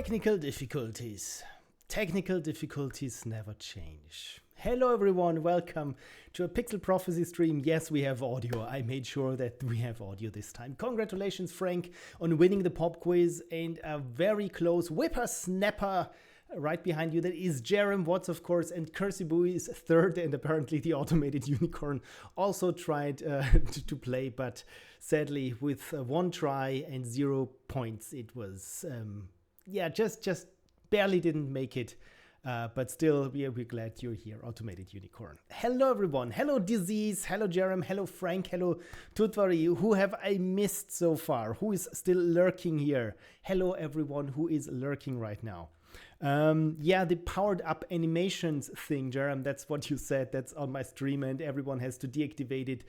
Technical difficulties. Technical difficulties never change. Hello everyone, welcome to a Pixel Prophecy stream. Yes, we have audio. I made sure that we have audio this time. Congratulations, Frank, on winning the pop quiz, and a very close whippersnapper right behind you. That is Jerem Watts, of course, and Cursibu is third, and apparently the automated unicorn also tried to play, but sadly with one try and 0 points, it was just barely didn't make it. But still, we're glad you're here, Automated Unicorn. Hello, everyone. Hello, Disease. Hello, Jerem. Hello, Frank. Hello, Tutvari. Who have I missed so far? Who is still lurking here? Hello, everyone who is lurking right now. The powered up animations thing, Jerem, that's what you said. That's on my stream, and everyone has to deactivate it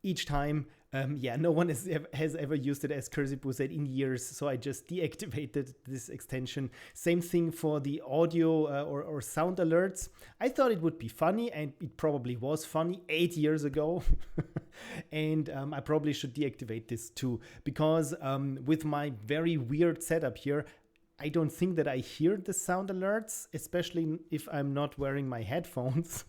each time. No one has ever used it, as Cursibu said, in years, so I just deactivated this extension. Same thing for the audio or sound alerts. I thought it would be funny, and it probably was funny 8 years ago. And I probably should deactivate this too, because with my very weird setup here, I don't think that I hear the sound alerts, especially if I'm not wearing my headphones.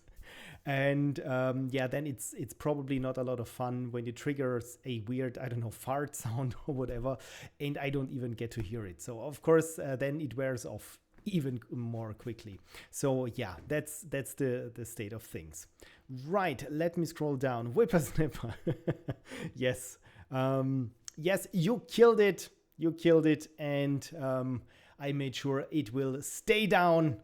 And then it's probably not a lot of fun when it triggers a weird, I don't know, fart sound or whatever, and I don't even get to hear it. So of course, then it wears off even more quickly. So yeah, that's the state of things. Right, let me scroll down. Whippersnapper. Yes. Yes, you killed it. You killed it, and I made sure it will stay down,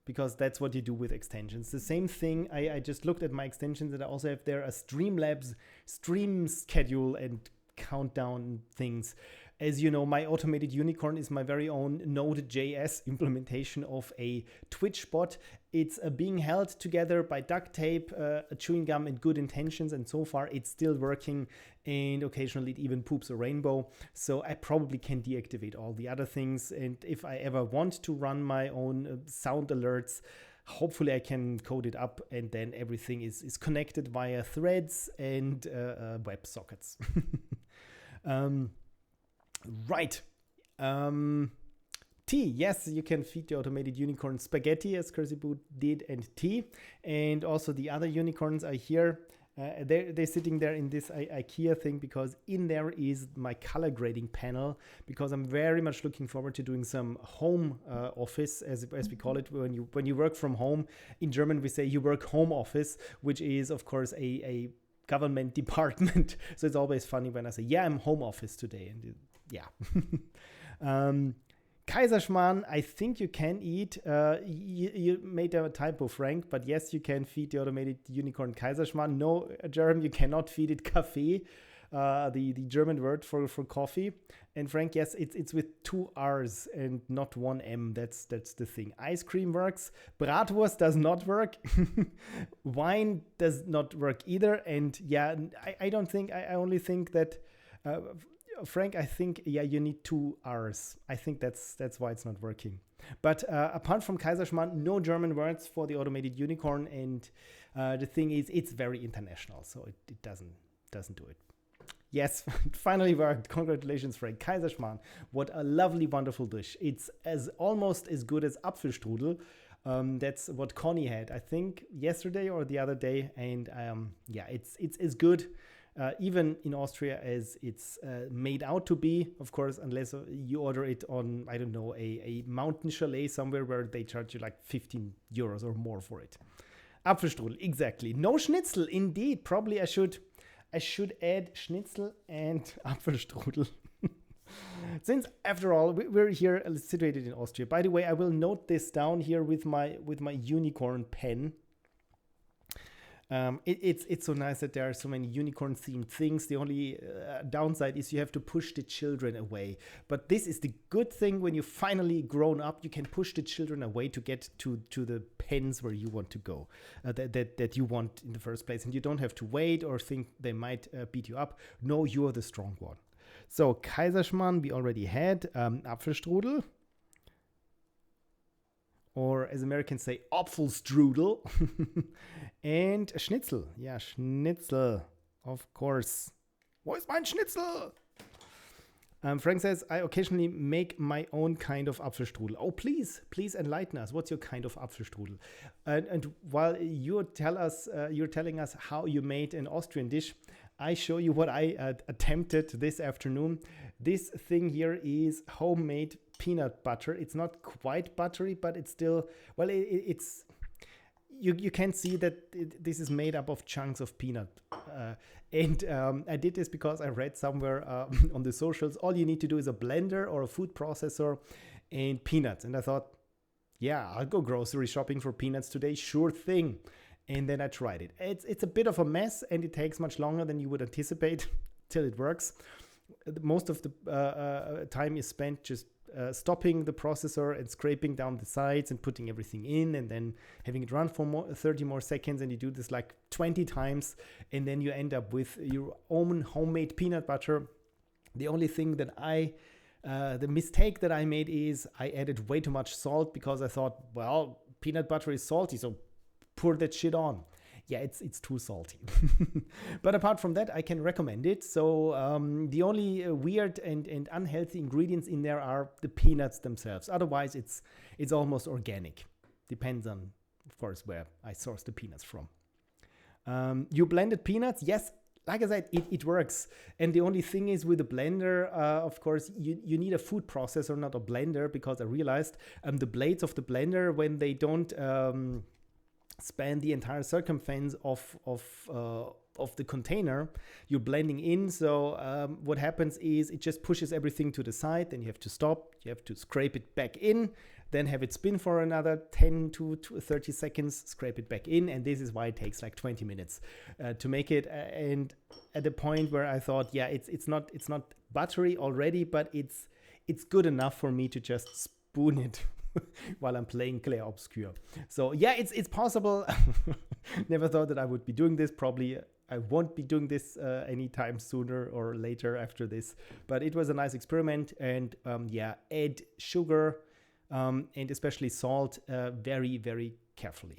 because that's what you do with extensions. The same thing, I just looked at my extensions, and I also have there a Streamlabs stream schedule and countdown things. As you know, my automated unicorn is my very own Node.js implementation of a Twitch bot. It's being held together by duct tape, chewing gum, and good intentions, and so far it's still working, and occasionally it even poops a rainbow. So I probably can deactivate all the other things, and if I ever want to run my own sound alerts, hopefully I can code it up, and then everything is connected via threads and WebSockets. Right. Tea. Yes, you can feed the automated unicorn spaghetti, as Cursibu did, and tea. And also the other unicorns are here. They're sitting there in this IKEA thing, because in there is my color grading panel, because I'm very much looking forward to doing some home office, as we call it. When you work from home, in German we say you work home office, which is of course a government department. So it's always funny when I say, yeah, I'm home office today. And Kaiserschmarrn, I think you can eat. You made a typo, Frank, but yes, you can feed the automated unicorn Kaiserschmarrn. No, Jerem, you cannot feed it Kaffee, the German word for coffee. And Frank, yes, it's with 2 R's and not 1 M. That's the thing. Ice cream works. Bratwurst does not work. Wine does not work either. And yeah, I don't think, I only think that... Frank, I think, you need 2 R's. I think that's why it's not working. But apart from Kaiserschmarrn, no German words for the automated unicorn. And the thing is, it's very international, so it doesn't do it. Yes, it finally worked. Congratulations, Frank. Kaiserschmarrn. What a lovely, wonderful dish. It's almost as good as Apfelstrudel. That's what Connie had, I think, yesterday or the other day. And it's as good. Even in Austria as it's made out to be, of course, unless you order it on, I don't know, a mountain chalet somewhere where they charge you like 15 euros or more for it. Apfelstrudel, exactly. No schnitzel, indeed. Probably I should add schnitzel and Apfelstrudel. Since, after all, we're here situated in Austria. By the way, I will note this down here with my unicorn pen. It's so nice that there are so many unicorn-themed things. The only downside is you have to push the children away. But this is the good thing: when you're finally grown up, you can push the children away to get to the pens where you want to go, that you want in the first place. And you don't have to wait or think they might beat you up. No, you're the strong one. So Kaiserschmarrn we already had. Apfelstrudel. Or as Americans say, Apfelstrudel. And Schnitzel. Yeah, Schnitzel. Of course. Wo ist mein Schnitzel? Frank says, I occasionally make my own kind of Apfelstrudel. Oh, please enlighten us. What's your kind of Apfelstrudel? And while you're telling us how you made an Austrian dish, I show you what I attempted this afternoon. This thing here is homemade peanut butter. It's not quite buttery, but it's still, well, it's... You can see that this is made up of chunks of peanut. And I did this because I read somewhere on the socials, all you need to do is a blender or a food processor and peanuts. And I thought, yeah, I'll go grocery shopping for peanuts today. Sure thing. And then I tried it. It's a bit of a mess, and it takes much longer than you would anticipate till it works. Most of the time is spent just stopping the processor and scraping down the sides and putting everything in, and then having it run for 30 more seconds. And you do this like 20 times, and then you end up with your own homemade peanut butter. The only thing that the mistake that I made is I added way too much salt, because I thought, well, peanut butter is salty, so pour that shit on. Yeah, it's too salty. But apart from that, I can recommend it. So the only weird and unhealthy ingredients in there are the peanuts themselves. Otherwise, it's almost organic. Depends on, of course, where I source the peanuts from. You blended peanuts? Yes. Like I said, it works. And the only thing is with a blender, of course, you need a food processor, not a blender, because I realized the blades of the blender, when they don't span the entire circumference of the container you're blending in. So what happens is it just pushes everything to the side. Then you have to stop. You have to scrape it back in, then have it spin for another 10 to 30 seconds, scrape it back in. And this is why it takes like 20 minutes to make it. And at the point where I thought, yeah, it's not buttery already, but it's good enough for me to just spoon it while I'm playing Clair Obscur. So yeah, it's possible. Never thought that I would be doing this. Probably I won't be doing this anytime sooner or later after this. But it was a nice experiment. And yeah, add sugar and especially salt very, very carefully.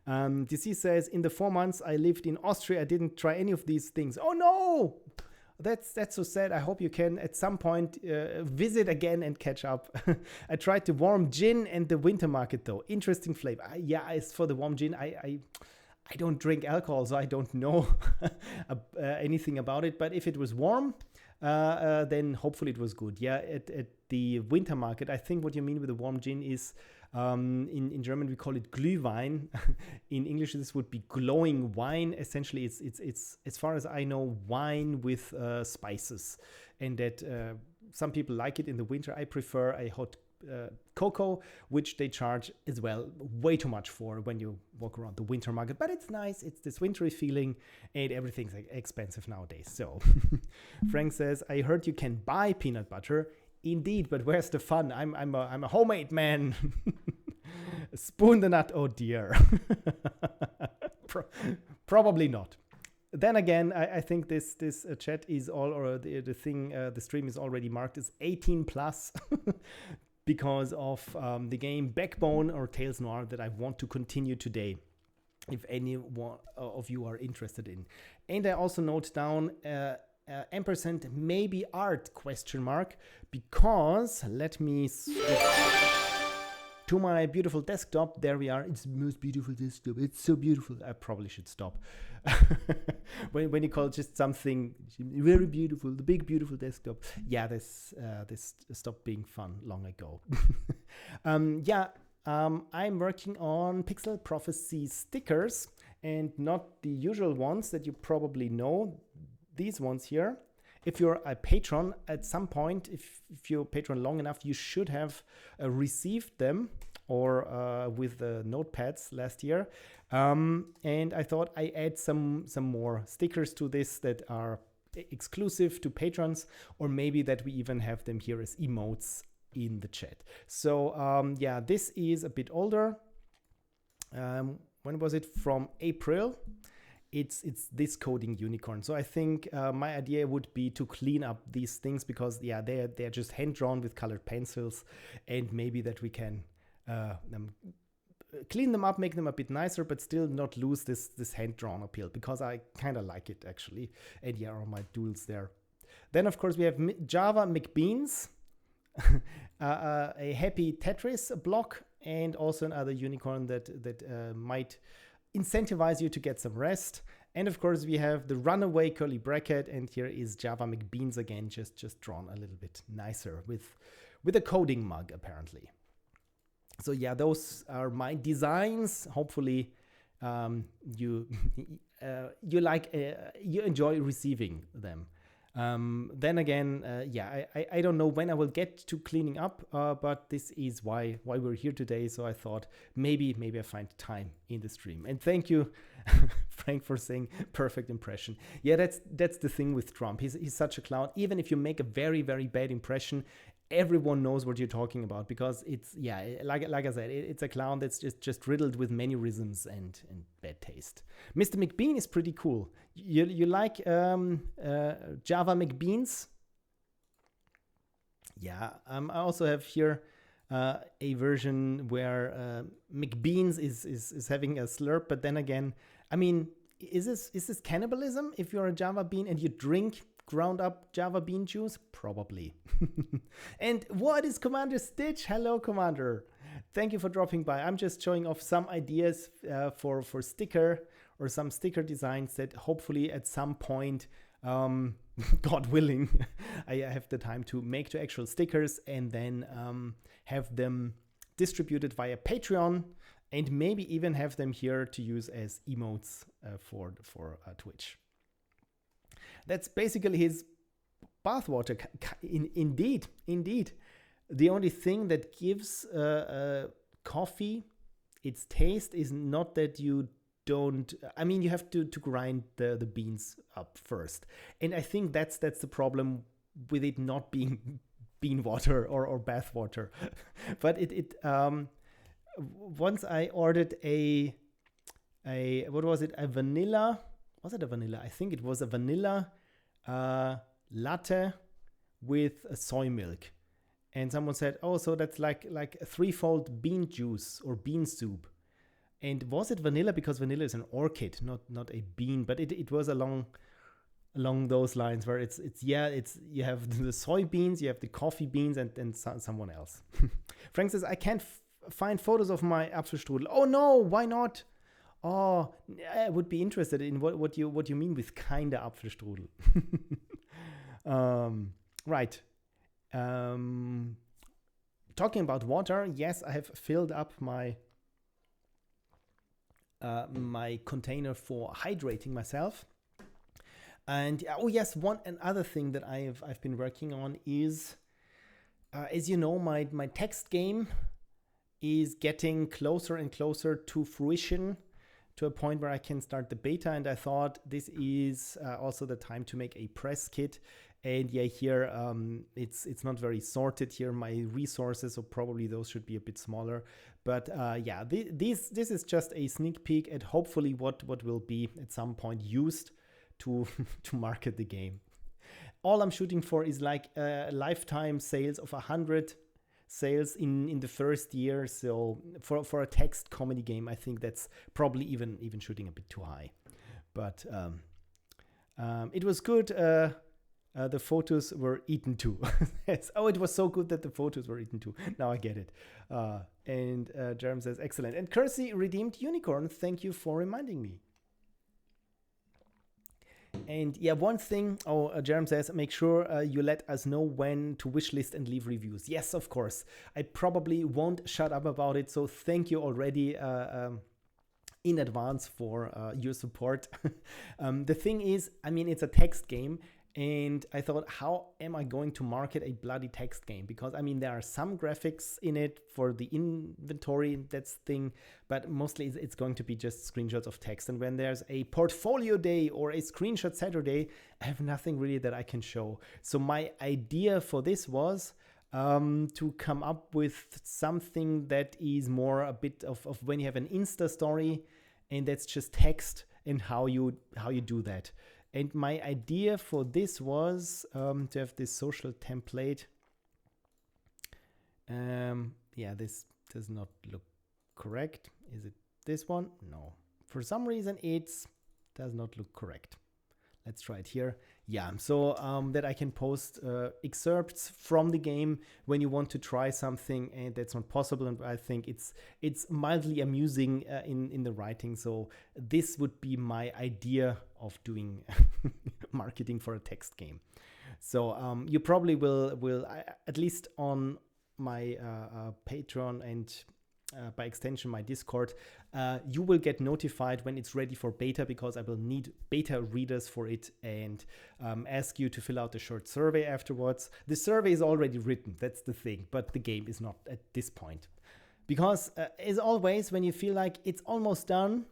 DC says, in the 4 months I lived in Austria, I didn't try any of these things. Oh no! That's so sad. I hope you can at some point visit again and catch up. I tried the warm gin and the winter market though. Interesting flavor. Yeah, as for the warm gin, I don't drink alcohol, so I don't know anything about it. But if it was warm, then hopefully it was good. Yeah, at the winter market, I think what you mean with the warm gin is, in German we call it Glühwein. In English this would be glowing wine. Essentially it's as far as I know, wine with spices, and that some people like it in the winter. I prefer a hot cocoa, which they charge as well way too much for when you walk around the winter market. But it's nice, it's this wintry feeling, and everything's expensive nowadays. So Frank says, I heard you can buy peanut butter. Indeed, but where's the fun? I'm a homemade man. Spoon the nut, oh dear. Probably not. Then again, I think this chat is all, or the stream is already marked as 18 plus because of the game Backbone or Tales Noir that I want to continue today, if any one of you are interested in. And I also note down ampersand maybe art question mark, because let me switch to my beautiful desktop. There we are. It's the most beautiful desktop. It's so beautiful. I probably should stop. when you call just something very beautiful, the big beautiful desktop. Yeah, this stopped being fun long ago. I'm working on Pixel Prophecy stickers, and not the usual ones that you probably know. These ones here. If you're a patron, at some point, if you're patron long enough, you should have received them, or with the notepads last year. And I thought I add some more stickers to this that are exclusive to patrons, or maybe that we even have them here as emotes in the chat. So yeah, this is a bit older. When was it? From April. It's this coding unicorn. So I think my idea would be to clean up these things, because yeah, they're just hand drawn with colored pencils, and maybe that we can clean them up, make them a bit nicer, but still not lose this hand drawn appeal, because I kind of like it actually. And yeah, all my duels there. Then, of course, we have Java McBeans, a happy Tetris block, and also another unicorn that might incentivize you to get some rest. And of course, we have the runaway curly bracket, and here is Java McBeans again, just drawn a little bit nicer with a coding mug, apparently. So yeah, those are my designs. Hopefully, you you enjoy receiving them. Then again, yeah, I don't know when I will get to cleaning up, but this is why we're here today. So I thought maybe I find time in the stream. And thank you, Frank, for saying perfect impression. Yeah, that's the thing with Trump. He's such a clown. Even if you make a very, very bad impression, everyone knows what you're talking about, because it's, yeah, like I said, it's a clown that's just riddled with mannerisms and bad taste. Mr. McBean is pretty cool. You like Java McBeans? Yeah, I also have here a version where McBeans is having a slurp, but then again, I mean, is this cannibalism if you're a Java bean and you drink ground up Java bean juice? Probably. And what is Commander Stitch? Hello, Commander. Thank you for dropping by. I'm just showing off some ideas for sticker or some sticker designs that hopefully at some point, God willing, I have the time to make to actual stickers, and then have them distributed via Patreon, and maybe even have them here to use as emotes for Twitch. That's basically his bathwater. Indeed. The only thing that gives coffee its taste is not that you don't. I mean, you have to grind the beans up first, and I think that's the problem with it not being bean water or bath water. But it once I ordered a what was it? A vanilla. Was it a vanilla? I think it was a vanilla latte with a soy milk. And someone said, oh, so that's like a threefold bean juice or bean soup. And was it vanilla? Because vanilla is an orchid, not a bean. But it was along those lines where it's you have the soybeans, you have the coffee beans, and someone else. Frank says, I can't find photos of my Apfelstrudel. Oh no, why not? Oh, I would be interested in what you mean with kinda Apfelstrudel. Right. Talking about water, yes, I have filled up my my container for hydrating myself. And oh yes, another thing that I've been working on is, as you know, my text game is getting closer and closer to fruition, to a point where I can start the beta, and I thought this is also the time to make a press kit. And yeah, here it's not very sorted here, my resources, so probably those should be a bit smaller. But yeah, this is just a sneak peek at hopefully what will be at some point used to market the game. All I'm shooting for is like lifetime sales of 100 sales in the first year. So for a text comedy game, I think that's probably even shooting a bit too high. But it was good. The photos were eaten too. Yes. Oh, it was so good that the photos were eaten too. Now I get it. And Jerem says, excellent. And Kersey redeemed unicorn. Thank you for reminding me. And yeah, one thing, Jerem says, make sure you let us know when to wishlist and leave reviews. Yes, of course. I probably won't shut up about it. So thank you already in advance for your support. The thing is, I mean, it's a text game. And I thought, how am I going to market a bloody text game? Because, I mean, there are some graphics in it for the inventory, that's thing, but mostly it's going to be just screenshots of text. And when there's a portfolio day or a screenshot Saturday, I have nothing really that I can show. So my idea for this was to come up with something that is more a bit of when you have an Insta story and that's just text and how you do that. And my idea for this was to have this social template. Yeah, this does not look correct. Is it this one? No. For some reason, it does not look correct. Let's try it here. Yeah, so that I can post excerpts from the game when you want to try something and that's not possible. And I think it's mildly amusing in the writing. So this would be my idea of doing marketing for a text game. So you probably will at least on my Patreon and by extension my Discord, you will get notified when it's ready for beta, because I will need beta readers for it, and ask you to fill out a short survey afterwards. The survey is already written, that's the thing, but the game is not at this point. Because as always, when you feel like it's almost done,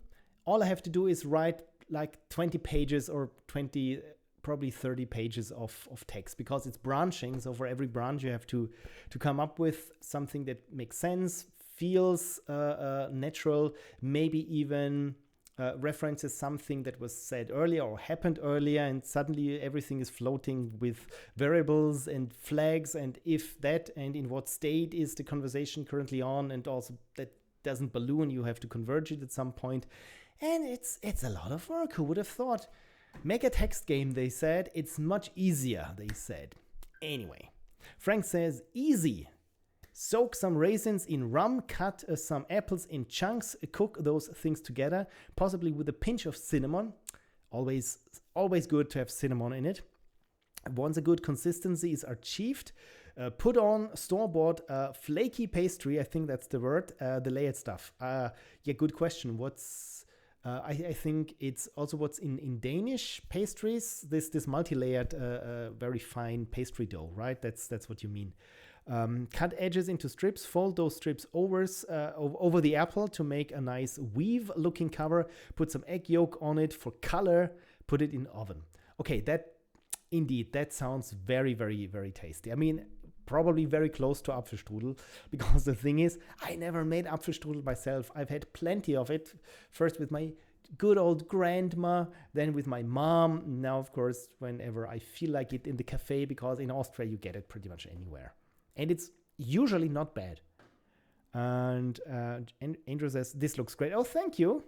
all I have to do is write like 20 pages or 20, probably 30 pages of text, because it's branching. So for every branch, you have to come up with something that makes sense, feels natural, maybe even references something that was said earlier or happened earlier, and suddenly everything is floating with variables and flags and if that, and in what state is the conversation currently on, and also that doesn't balloon, you have to converge it at some point. And it's a lot of work. Who would have thought? Make a text game, they said. It's much easier, they said. Anyway, Frank says, easy. Soak some raisins in rum, cut some apples in chunks, cook those things together, possibly with a pinch of cinnamon. Always good to have cinnamon in it. Once a good consistency is achieved, put on store-bought flaky pastry, I think that's the word, the layered stuff. Yeah, good question. I think it's also what's in Danish pastries, this multi-layered, very fine pastry dough, right? That's what you mean. Cut edges into strips, fold those strips over the apple to make a nice weave-looking cover, put some egg yolk on it for color, put it in oven. Okay, that sounds very, very, very tasty. I mean, probably very close to Apfelstrudel, because the thing is, I never made Apfelstrudel myself. I've had plenty of it, first with my good old grandma, then with my mom, now of course whenever I feel like it in the cafe, because in Austria you get it pretty much anywhere. And it's usually not bad. And Andrew says, this looks great. Oh, thank you.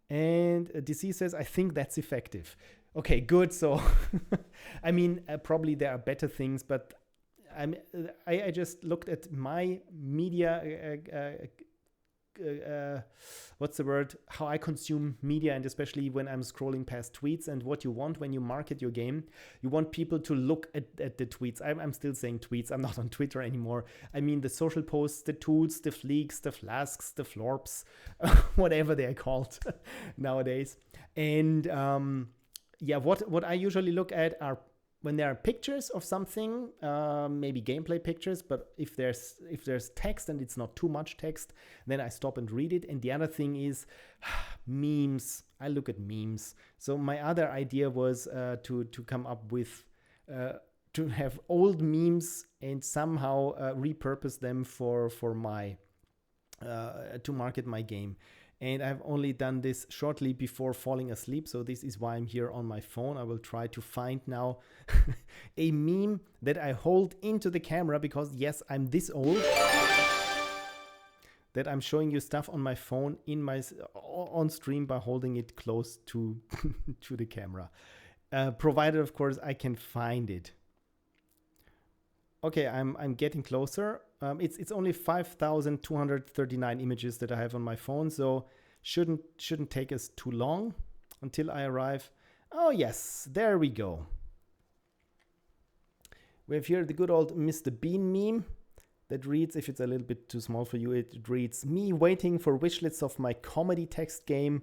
And DC says, I think that's effective. Okay, good. So, I mean, probably there are better things, but I just looked at my media, what's the word? How I consume media, and especially when I'm scrolling past tweets, and what you want when you market your game. You want people to look at the tweets. I'm still saying tweets. I'm not on Twitter anymore. I mean the social posts, the toots, the fleeks, the flasks, the florps, whatever they are called nowadays. And yeah, what I usually look at are when there are pictures of something, maybe gameplay pictures, but if there's text and it's not too much text, then I stop and read it. And the other thing is memes. I look at memes. So my other idea was to come up with, to have old memes and somehow repurpose them for my, to market my game. And I've only done this shortly before falling asleep. So this is why I'm here on my phone. I will try to find now a meme that I hold into the camera, because yes, I'm this old that I'm showing you stuff on my phone on stream by holding it close to to the camera. Provided, of course, I can find it. Okay, I'm getting closer. It's only 5,239 images that I have on my phone, so shouldn't take us too long until I arrive. Oh yes, there we go. We have here the good old Mr. Bean meme that reads, if it's a little bit too small for you, it reads, me waiting for wishlets of my comedy text game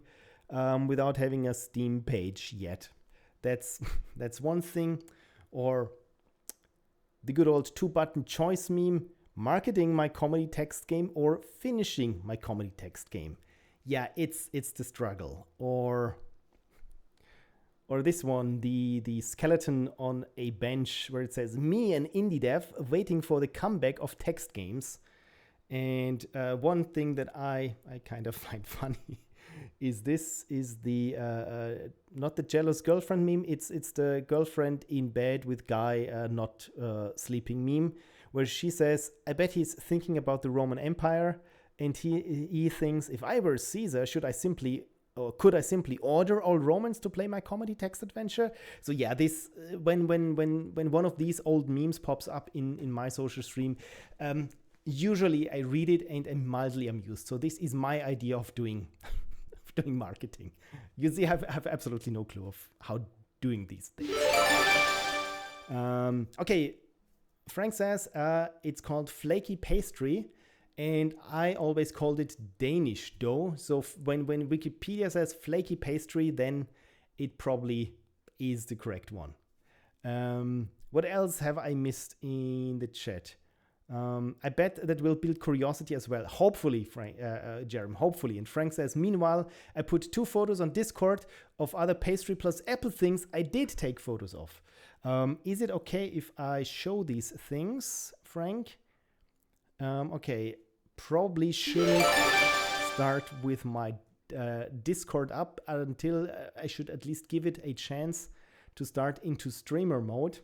without having a Steam page yet. That's one thing. Or the good old 2-button choice meme, marketing my comedy text game or finishing my comedy text game. Yeah, it's the struggle. Or this one, the skeleton on a bench where it says, me, an indie dev, waiting for the comeback of text games. And one thing that I kind of find funny is the not the jealous girlfriend meme, it's the girlfriend in bed with guy not sleeping meme, where she says, I bet he's thinking about the Roman Empire, and he thinks, if I were Caesar, should I simply or could I simply order all Romans to play my comedy text adventure? So yeah, this when one of these old memes pops up in my social stream, usually I read it and am mildly amused. So this is my idea of doing doing marketing. You see, I have absolutely no clue of how doing these things. Okay, Frank says it's called flaky pastry, and I always called it Danish dough. So when Wikipedia says flaky pastry, then it probably is the correct one. What else have I missed in the chat? I bet that will build curiosity as well. Hopefully, Jerem, hopefully. And Frank says, meanwhile, I put 2 photos on Discord of other pastry plus apple things I did take photos of. Is it okay if I show these things, Frank? Okay, probably shouldn't start with my Discord up until I should at least give it a chance to start into streamer mode,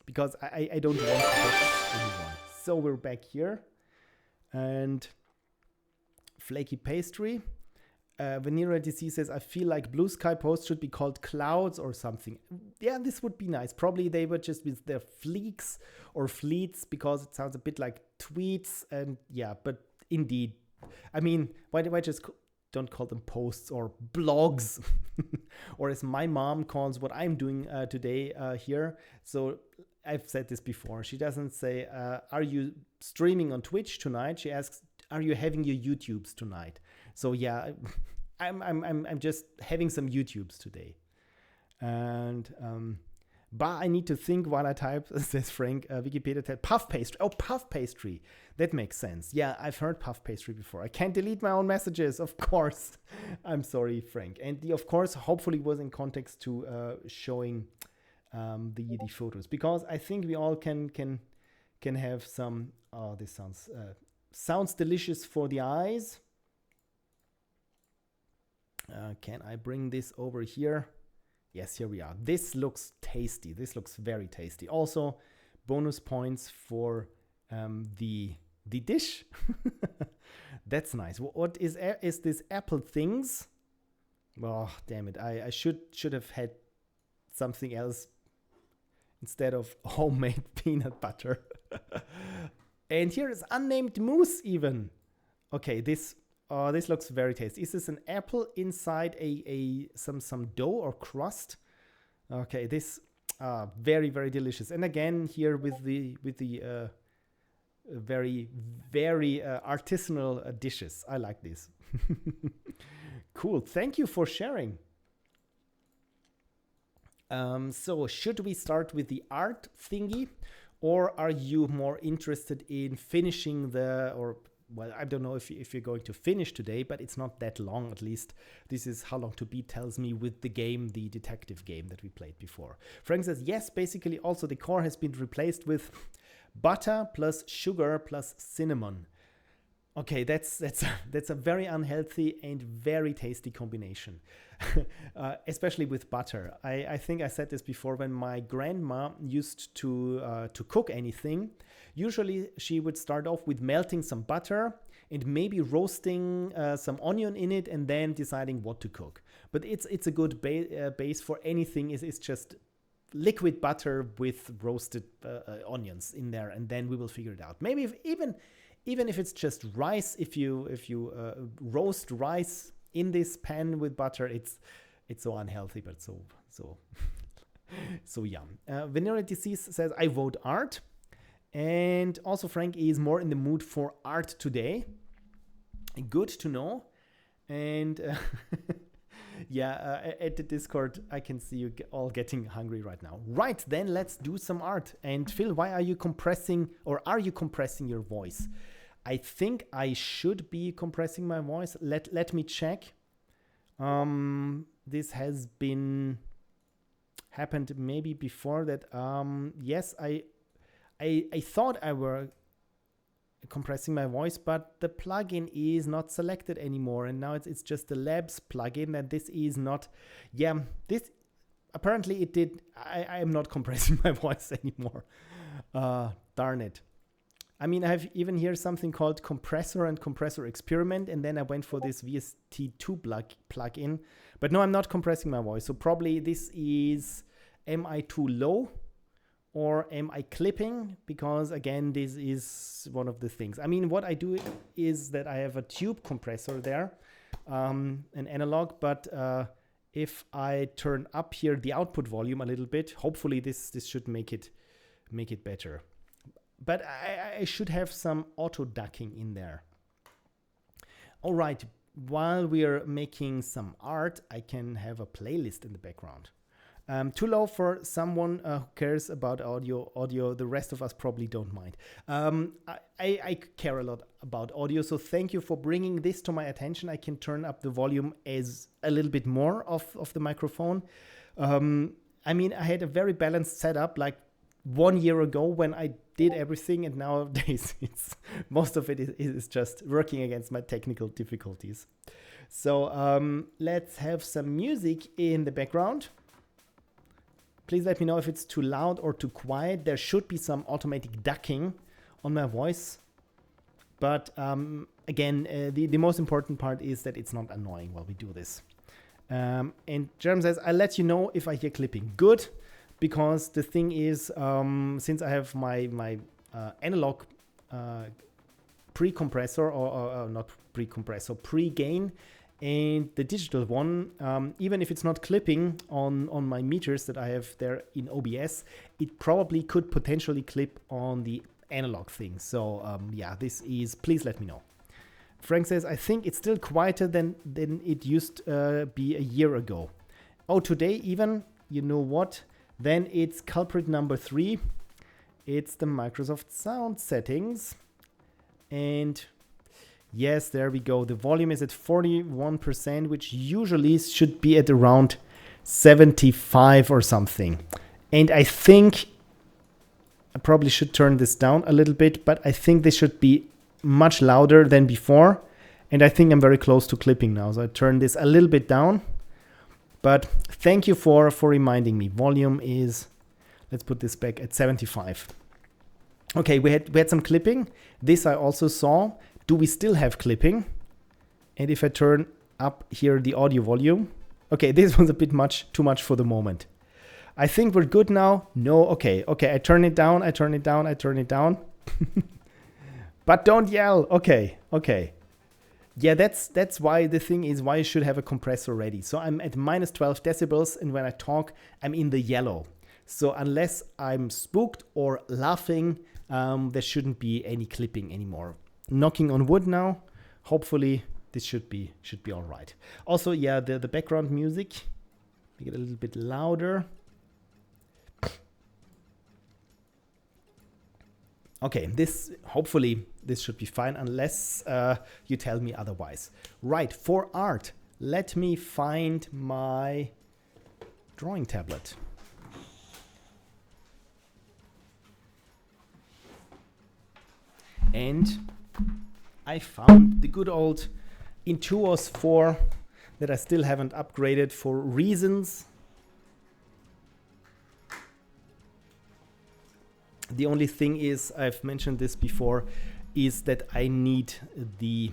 because I don't want to box anyone. So we're back here, and flaky pastry. Vanilla DC says, I feel like Blue Sky posts should be called clouds or something. Yeah, this would be nice. Probably they were just with their fleeks or fleets, because it sounds a bit like tweets. And yeah, but indeed, I mean, why just don't call them posts or blogs? Or as my mom calls what I'm doing today here. So I've said this before. She doesn't say, are you streaming on Twitch tonight? She asks, are you having your YouTubes tonight? So yeah, I'm just having some YouTubes today. And but I need to think while I type, says Frank. Wikipedia said puff pastry. Oh, puff pastry. That makes sense. Yeah, I've heard puff pastry before. I can't delete my own messages, of course. I'm sorry, Frank. And the, of course, hopefully was in context to showing the photos, because I think we all can have some. Oh, this sounds delicious for the eyes. Can I bring this over here? Yes, here we are. This looks tasty. This looks very tasty. Also, bonus points for the dish. That's nice. What is this apple things? Oh, damn it! I should have had something else instead of homemade peanut butter. And here is unnamed mousse even. Okay, this looks very tasty. Is this an apple inside some dough or crust? Okay, this very, very delicious. And again, here with the very, very artisanal dishes. I like this. Cool. Thank you for sharing. So should we start with the art thingy, or are you more interested in finishing well, I don't know if you're going to finish today, but it's not that long, at least. This is How Long to Beat tells me with the game, the detective game that we played before. Frank says, yes, basically also the core has been replaced with butter plus sugar plus cinnamon. Okay, that's a very unhealthy and very tasty combination, especially with butter. I think I said this before. When my grandma used to cook anything, usually she would start off with melting some butter and maybe roasting some onion in it, and then deciding what to cook. But it's a good base for anything. It's just liquid butter with roasted onions in there, and then we will figure it out. Maybe even if it's just rice, if you roast rice in this pan with butter, it's so unhealthy, but so yum. Vanilla Disease says, I vote art. And also Frank is more in the mood for art today. Good to know. And yeah, at the Discord, I can see you all getting hungry right now. Right, then let's do some art. And Phil, why are you compressing your voice? I think I should be compressing my voice. Let me check. This has been happened maybe before that. Yes, I thought I were compressing my voice, but the plugin is not selected anymore, and now it's just the Labs plugin, and this is not. Yeah, this apparently it did. I am not compressing my voice anymore. Darn it. I mean, I have even here something called compressor and compressor experiment, and then I went for this VST2 plug-in. But no, I'm not compressing my voice. So probably this is, am I too low or am I clipping? Because again, this is one of the things. I mean, what I do is that I have a tube compressor there, an analog, but if I turn up here the output volume a little bit, hopefully this should make it better. But I should have some auto ducking in there. All right, while we are making some art, I can have a playlist in the background. Too low for someone who cares about audio. The rest of us probably don't mind. I care a lot about audio, so thank you for bringing this to my attention. I can turn up the volume as a little bit more of the microphone. I mean, I had a very balanced setup like 1 year ago when I did everything, and nowadays most of it is just working against my technical difficulties. So let's have some music in the background. Please let me know if it's too loud or too quiet. There should be some automatic ducking on my voice. But again, the most important part is that it's not annoying while we do this. And Jerem says, I'll let you know if I hear clipping. Good, because the thing is, since I have my analog pre-compressor, or not pre-compressor, pre-gain, and the digital one, even if it's not clipping on my meters that I have there in OBS, it probably could potentially clip on the analog thing. So yeah, this is, please let me know. Frank says, I think it's still quieter than it used to be a year ago. Oh, today even, you know what? Then it's culprit number 3. It's the Microsoft Sound settings. And yes, there we go. The volume is at 41%, which usually should be at around 75 or something. And I think I probably should turn this down a little bit, but I think this should be much louder than before. And I think I'm very close to clipping now. So I turn this a little bit down. But thank you for reminding me. Volume is, let's put this back at 75. Okay, we had some clipping. This I also saw. Do we still have clipping? And if I turn up here the audio volume. Okay, this was a bit too much for the moment. I think we're good now. No, okay, I turn it down, I turn it down, I turn it down. But don't yell. Okay. Yeah, that's why the thing is why you should have a compressor ready. So I'm at minus 12 decibels, and when I talk, I'm in the yellow. So unless I'm spooked or laughing, there shouldn't be any clipping anymore. Knocking on wood now. Hopefully this should be all right. Also, yeah, the background music, make it a little bit louder. Okay, hopefully this should be fine unless you tell me otherwise. Right, for art, let me find my drawing tablet. And I found the good old Intuos 4 that I still haven't upgraded for reasons. The only thing is, I've mentioned this before, is that I need the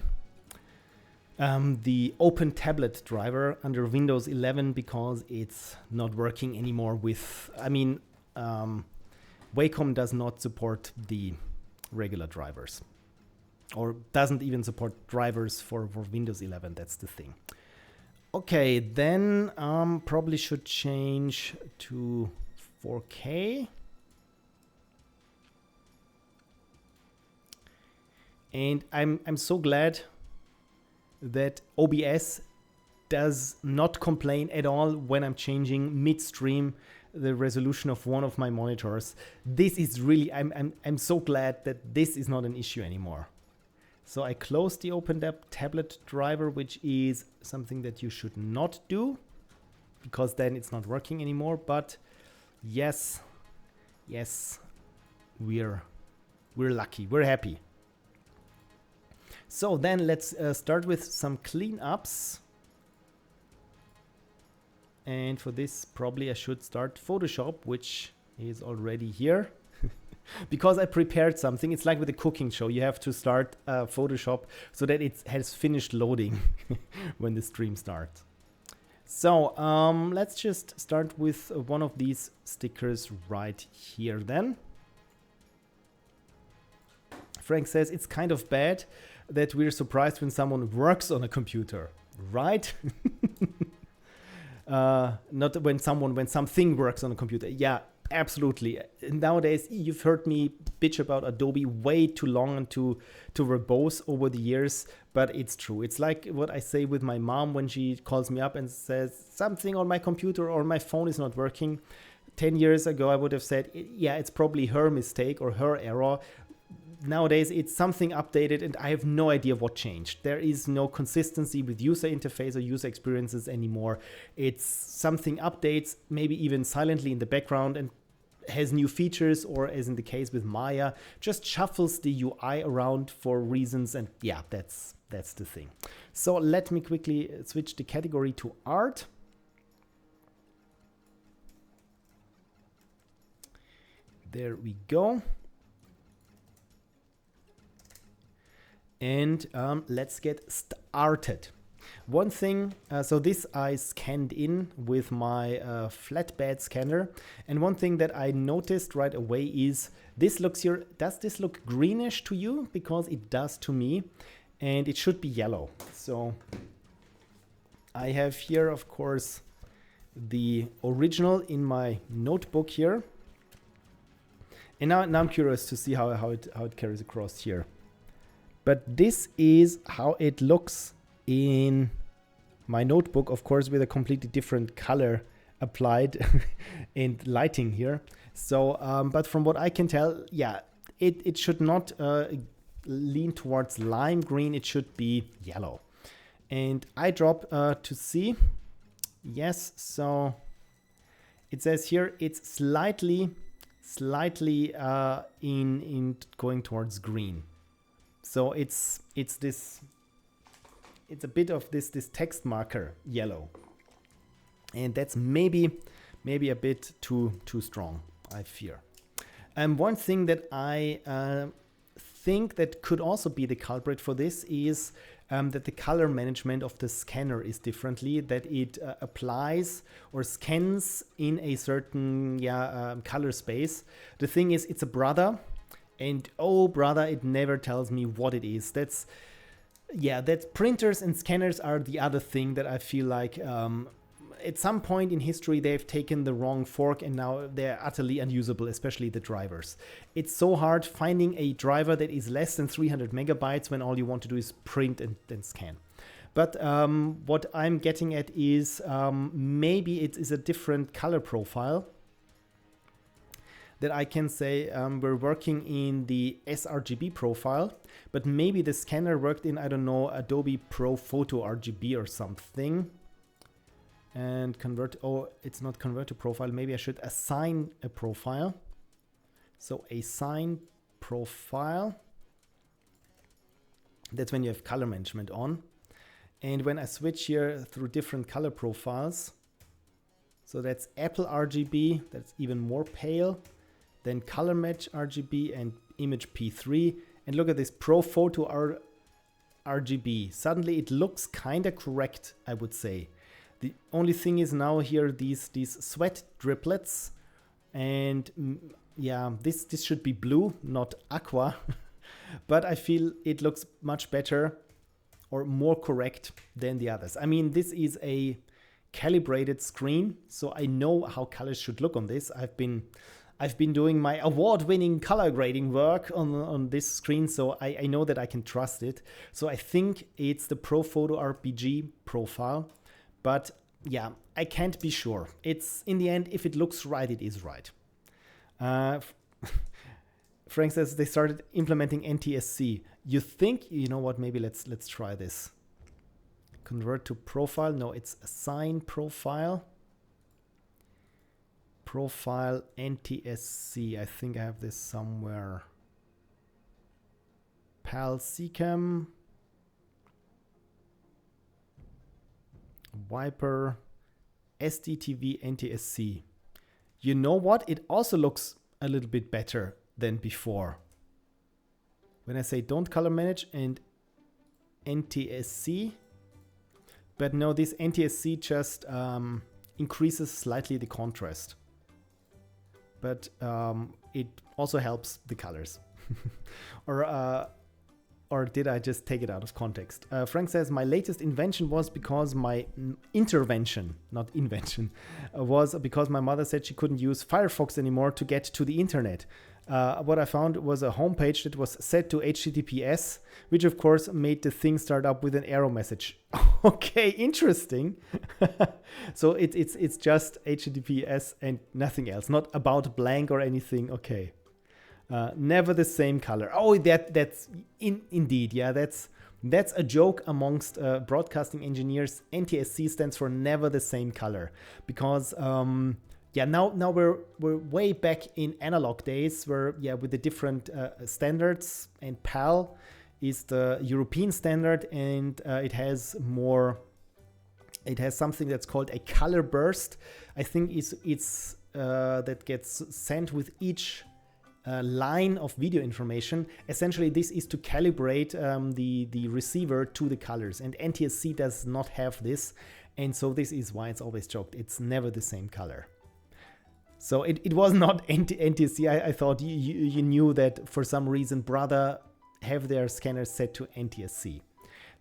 Open Tablet driver under Windows 11 because it's not working anymore with, I mean, Wacom does not support the regular drivers, or doesn't even support drivers for Windows 11. That's the thing. Okay, then probably should change to 4K. And I'm so glad that OBS does not complain at all when I'm changing midstream the resolution of one of my monitors. This is really, I'm so glad that this is not an issue anymore. So I closed the Open Tablet driver, which is something that you should not do because then it's not working anymore. But yes, we're lucky, we're happy. So then let's start with some cleanups. And for this, probably I should start Photoshop, which is already here. because I prepared something. It's like with a cooking show. You have to start Photoshop so that it has finished loading when the stream starts. So let's just start with one of these stickers right here then. Frank says it's kind of bad that we're surprised when someone works on a computer, right? Not when something works on a computer. Yeah, absolutely. Nowadays, you've heard me bitch about Adobe way too long and too verbose over the years, but it's true. It's like what I say with my mom when she calls me up and says something on my computer or my phone is not working. 10 years ago, I would have said, yeah, it's probably her mistake or her error. Nowadays, it's something updated and I have no idea what changed. There is no consistency with user interface or user experiences anymore. It's something updates, maybe even silently in the background and has new features, or as in the case with Maya, just shuffles the UI around for reasons. And yeah, that's the thing. So let me quickly switch the category to art. There we go. And let's get started. One thing, so this I scanned in with my flatbed scanner. And one thing that I noticed right away is this looks here. Does this look greenish to you? Because it does to me. And it should be yellow. So I have here, of course, the original in my notebook here. And now I'm curious to see how it carries across here. But this is how it looks in my notebook, of course, with a completely different color applied and lighting here. So, but from what I can tell, yeah, it should not lean towards lime green. It should be yellow. And I drop to see. Yes, so it says here it's slightly in going towards green. So it's a bit of this text marker yellow, and that's maybe a bit too strong, I fear. And one thing that I think that could also be the culprit for this is that the color management of the scanner is differently, that it applies or scans in a certain color space. The thing is, it's a brother. And oh brother, it never tells me what it is. That's printers and scanners are the other thing that I feel like at some point in history they've taken the wrong fork and now they're utterly unusable, especially the drivers. It's so hard finding a driver that is less than 300 megabytes when all you want to do is print and then scan. But what I'm getting at is maybe it is a different color profile. That I can say we're working in the sRGB profile, but maybe the scanner worked in, I don't know, Adobe Pro Photo RGB or something. And convert, oh, it's not convert to profile. Maybe I should assign a profile. So assign profile. That's when you have color management on. And when I switch here through different color profiles, so that's Apple RGB, that's even more pale. Then color match RGB and image P3. And look at this Pro Photo RGB. Suddenly it looks kind of correct, I would say. The only thing is now here these sweat driplets. And yeah, this should be blue, not aqua. But I feel it looks much better or more correct than the others. I mean, this is a calibrated screen, so I know how colors should look on this. I've been doing my award-winning color grading work on this screen, so I know that I can trust it. So I think it's the Pro Photo RPG profile, but yeah, I can't be sure. It's in the end, if it looks right, it is right. Frank says they started implementing NTSC. You think, you know what? Maybe let's try this. Convert to profile. No, it's assign profile. Profile NTSC. I think I have this somewhere. PAL-SICAM. Viper. SDTV NTSC. You know what? It also looks a little bit better. than before. When I say don't color manage and NTSC, but no, this NTSC just increases slightly the contrast. But it also helps the colors. Or did I just take it out of context? Frank says, my latest invention was because my intervention, not invention, was because my mother said she couldn't use Firefox anymore to get to the internet. What I found was a homepage that was set to HTTPS, which of course made the thing start up with an error message. Okay, interesting. So it's just HTTPS and nothing else, not about blank or anything. Okay. Never the same color. Oh, that's indeed. Yeah, that's a joke amongst broadcasting engineers. NTSC stands for never the same color, because yeah, now we're way back in analog days, where with the different standards, and PAL is the European standard, and it has something that's called a color burst. I think it's that gets sent with each line of video information. Essentially, this is to calibrate the receiver to the colors, and NTSC does not have this, and so this is why it's always joked. It's never the same color. So it was not NTSC. I thought you knew that for some reason Brother have their scanners set to NTSC.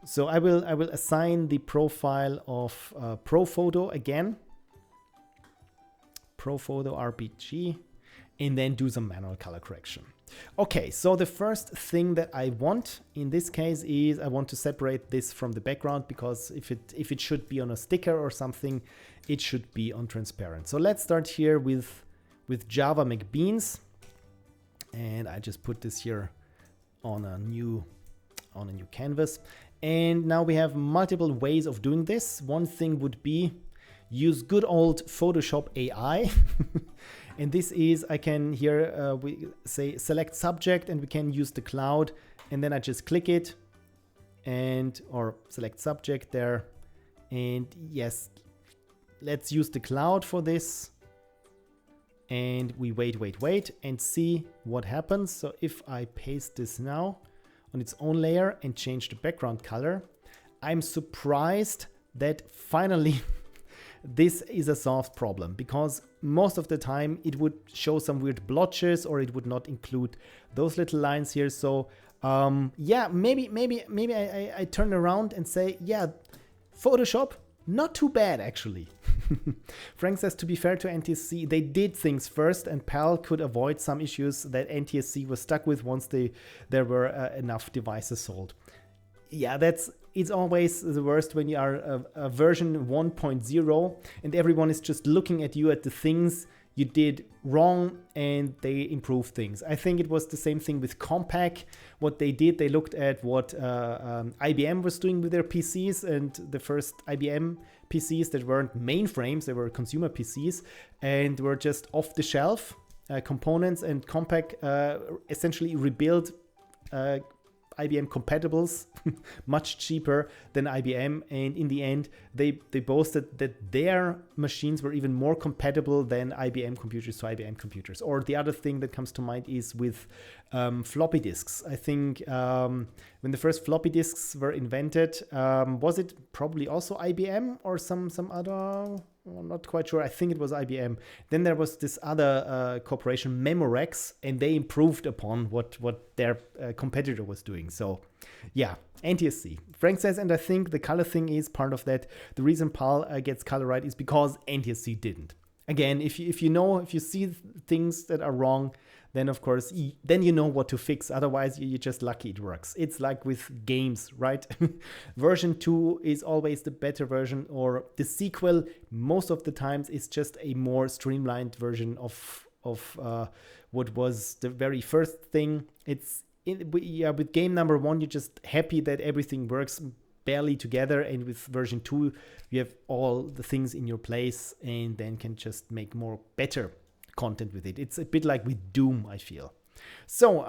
So I will assign the profile of ProPhoto again, ProPhoto RBG, and then do some manual color correction. Okay, so the first thing that I want in this case is I want to separate this from the background, because if it should be on a sticker or something, it should be on transparent. So let's start here with Java McBeans, and I just put this here on a new canvas. And now we have multiple ways of doing this. One thing would be use good old Photoshop AI. And this is, I can here, we say select subject, and we can use the cloud, and then I just click it or select subject there. And yes, let's use the cloud for this. And we wait and see what happens. So if I paste this now on its own layer and change the background color, I'm surprised that finally this is a solved problem, because most of the time it would show some weird blotches, or it would not include those little lines here. So yeah, maybe I turn around and say, yeah, Photoshop, not too bad actually. Frank says, to be fair to NTSC, they did things first, and PAL could avoid some issues that NTSC was stuck with once there were enough devices sold. Yeah, it's always the worst when you are a version 1.0 and everyone is just looking at you at the things you did wrong and they improve things. I think it was the same thing with Compaq. What they did, they looked at what IBM was doing with their PCs, and the first IBM PCs that weren't mainframes, they were consumer PCs and were just off the shelf components, and Compaq essentially rebuilt IBM compatibles much cheaper than IBM, and in the end they boasted that their machines were even more compatible than IBM computers to IBM computers. Or the other thing that comes to mind is with floppy disks. I think when the first floppy disks were invented, was it probably also IBM or some other? I'm not quite sure. I think it was IBM. Then there was this other corporation, Memorex, and they improved upon what their competitor was doing. So yeah, NTSC. Frank says, and I think the color thing is part of that. The reason PAL gets color right is because NTSC didn't. Again, if you see things that are wrong, then of course, then you know what to fix. Otherwise, you're just lucky it works. It's like with games, right? Version 2 is always the better version, or the sequel most of the times is just a more streamlined version of what was the very first thing. With game number 1, you're just happy that everything works barely together, and with version 2, you have all the things in your place and then can just make more better content with it. It's a bit like with Doom, I feel. So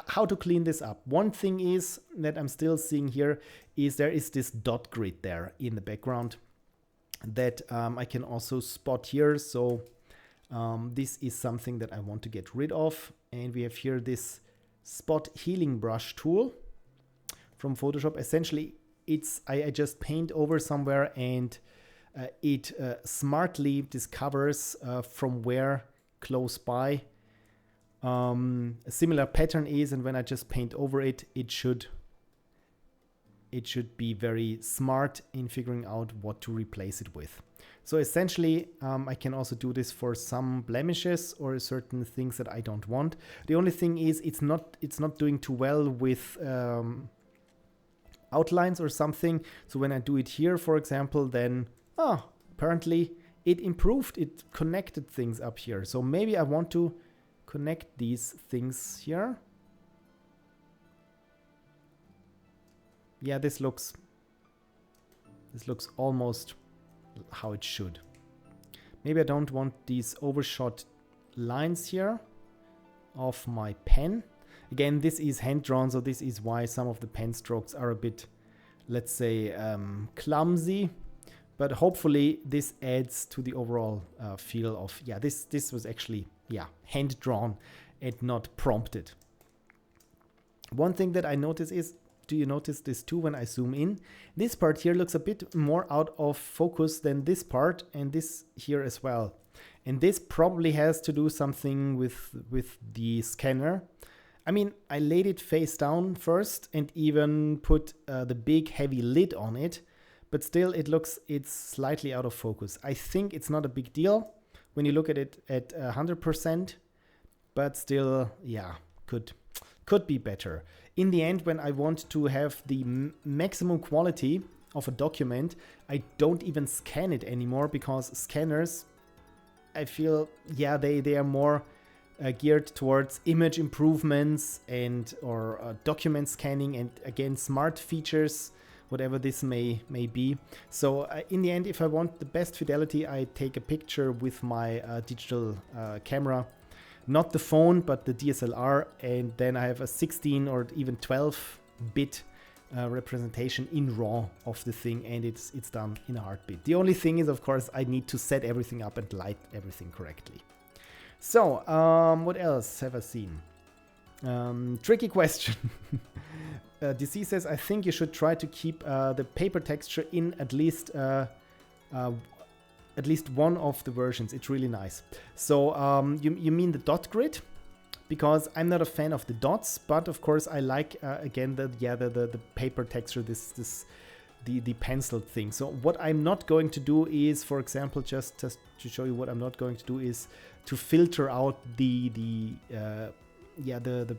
how to clean this up? One thing is that I'm still seeing here is there is this dot grid there in the background that I can also spot here. So This is something that I want to get rid of. And we have here this spot healing brush tool from Photoshop. Essentially, I just paint over somewhere and it smartly discovers from where close by a similar pattern is, and when I just paint over it, it should be very smart in figuring out what to replace it with. So essentially, I can also do this for some blemishes or certain things that I don't want. The only thing is it's not doing too well with outlines or something. So when I do it here, for example, then apparently it improved. It connected things up here. So maybe I want to connect these things here. Yeah, this looks almost how it should. Maybe I don't want these overshot lines here of my pen. Again, this is hand drawn, so this is why some of the pen strokes are a bit, let's say, clumsy. But hopefully this adds to the overall feel of, yeah, this was actually, yeah, hand drawn and not prompted. One thing that I notice is, do you notice this too when I zoom in? This part here looks a bit more out of focus than this part, and this here as well. And this probably has to do something with the scanner. I mean, I laid it face down first and even put the big heavy lid on it, but still it's slightly out of focus. I think it's not a big deal when you look at it at 100%, but still, yeah, could be better. In the end, when I want to have the maximum quality of a document, I don't even scan it anymore, because scanners, I feel, yeah, they are more geared towards image improvements and or document scanning, and again, smart features, whatever this may be. So in the end, if I want the best fidelity, I take a picture with my digital camera. Not the phone, but the DSLR, and then I have a 16 or even 12-bit representation in RAW of the thing, and it's done in a heartbeat. The only thing is, of course, I need to set everything up and light everything correctly. So, what else have I seen? Tricky question. DC says, I think you should try to keep the paper texture in at least one of the versions. It's really nice. So you mean the dot grid? Because I'm not a fan of the dots, but of course I like again the paper texture, the pencil thing. So what I'm not going to do is, for example, just to show you what I'm not going to do is to filter out the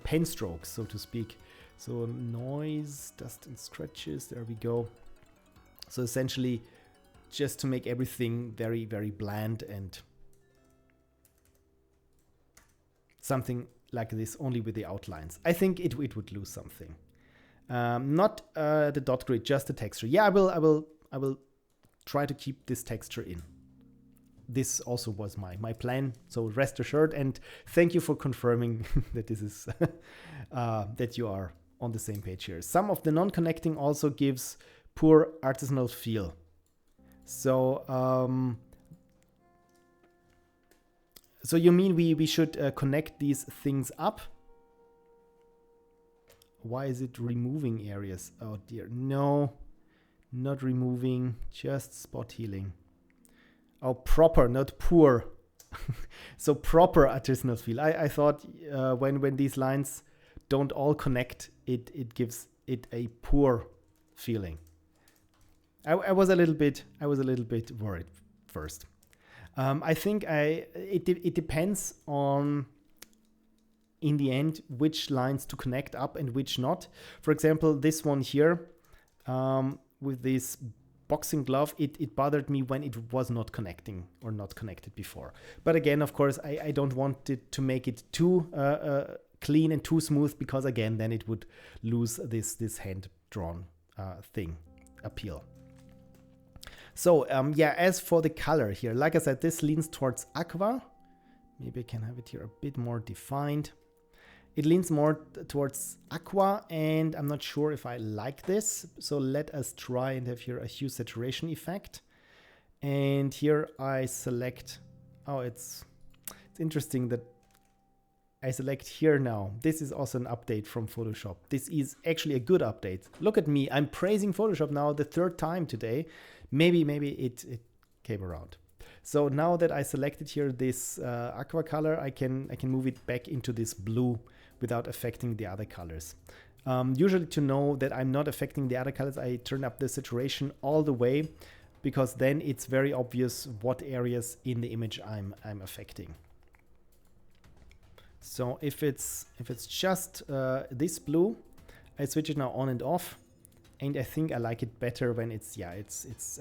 pen strokes, so to speak. So noise, dust and scratches, there we go. So essentially, just to make everything very, very bland and something like this, only with the outlines. I think it would lose something. Not the dot grid, just the texture. Yeah, I will try to keep this texture in. This also was my plan, so rest assured, and thank you for confirming that this is that you are on the same page here. Some of the non-connecting also gives poor artisanal feel. So, so you mean we should connect these things up? Why is it removing areas? Oh dear, no, not removing, just spot healing. Oh, proper, not poor. So proper artisanal feel. I thought when these lines don't all connect, it gives it a poor feeling. I was a little bit worried first. I think it depends on, in the end, which lines to connect up and which not. For example, this one here with this boxing glove, it bothered me when it was not connecting or not connected before. But again, of course, I don't want it to make it too clean and too smooth, because again, then it would lose this hand-drawn thing appeal. So yeah, as for the color here, like I said, this leans towards aqua. Maybe I can have it here a bit more defined. It leans more towards aqua, and I'm not sure if I like this. So let us try and have here a hue saturation effect. And here I select, oh, it's interesting that I select here now. This is also an update from Photoshop. This is actually a good update. Look at me. I'm praising Photoshop now the third time today. Maybe it came around. So now that I selected here this aqua color, I can move it back into this blue without affecting the other colors. Usually, to know that I'm not affecting the other colors, I turn up the saturation all the way, because then it's very obvious what areas in the image I'm affecting. So if it's just this blue, I switch it now on and off, and I think I like it better when it's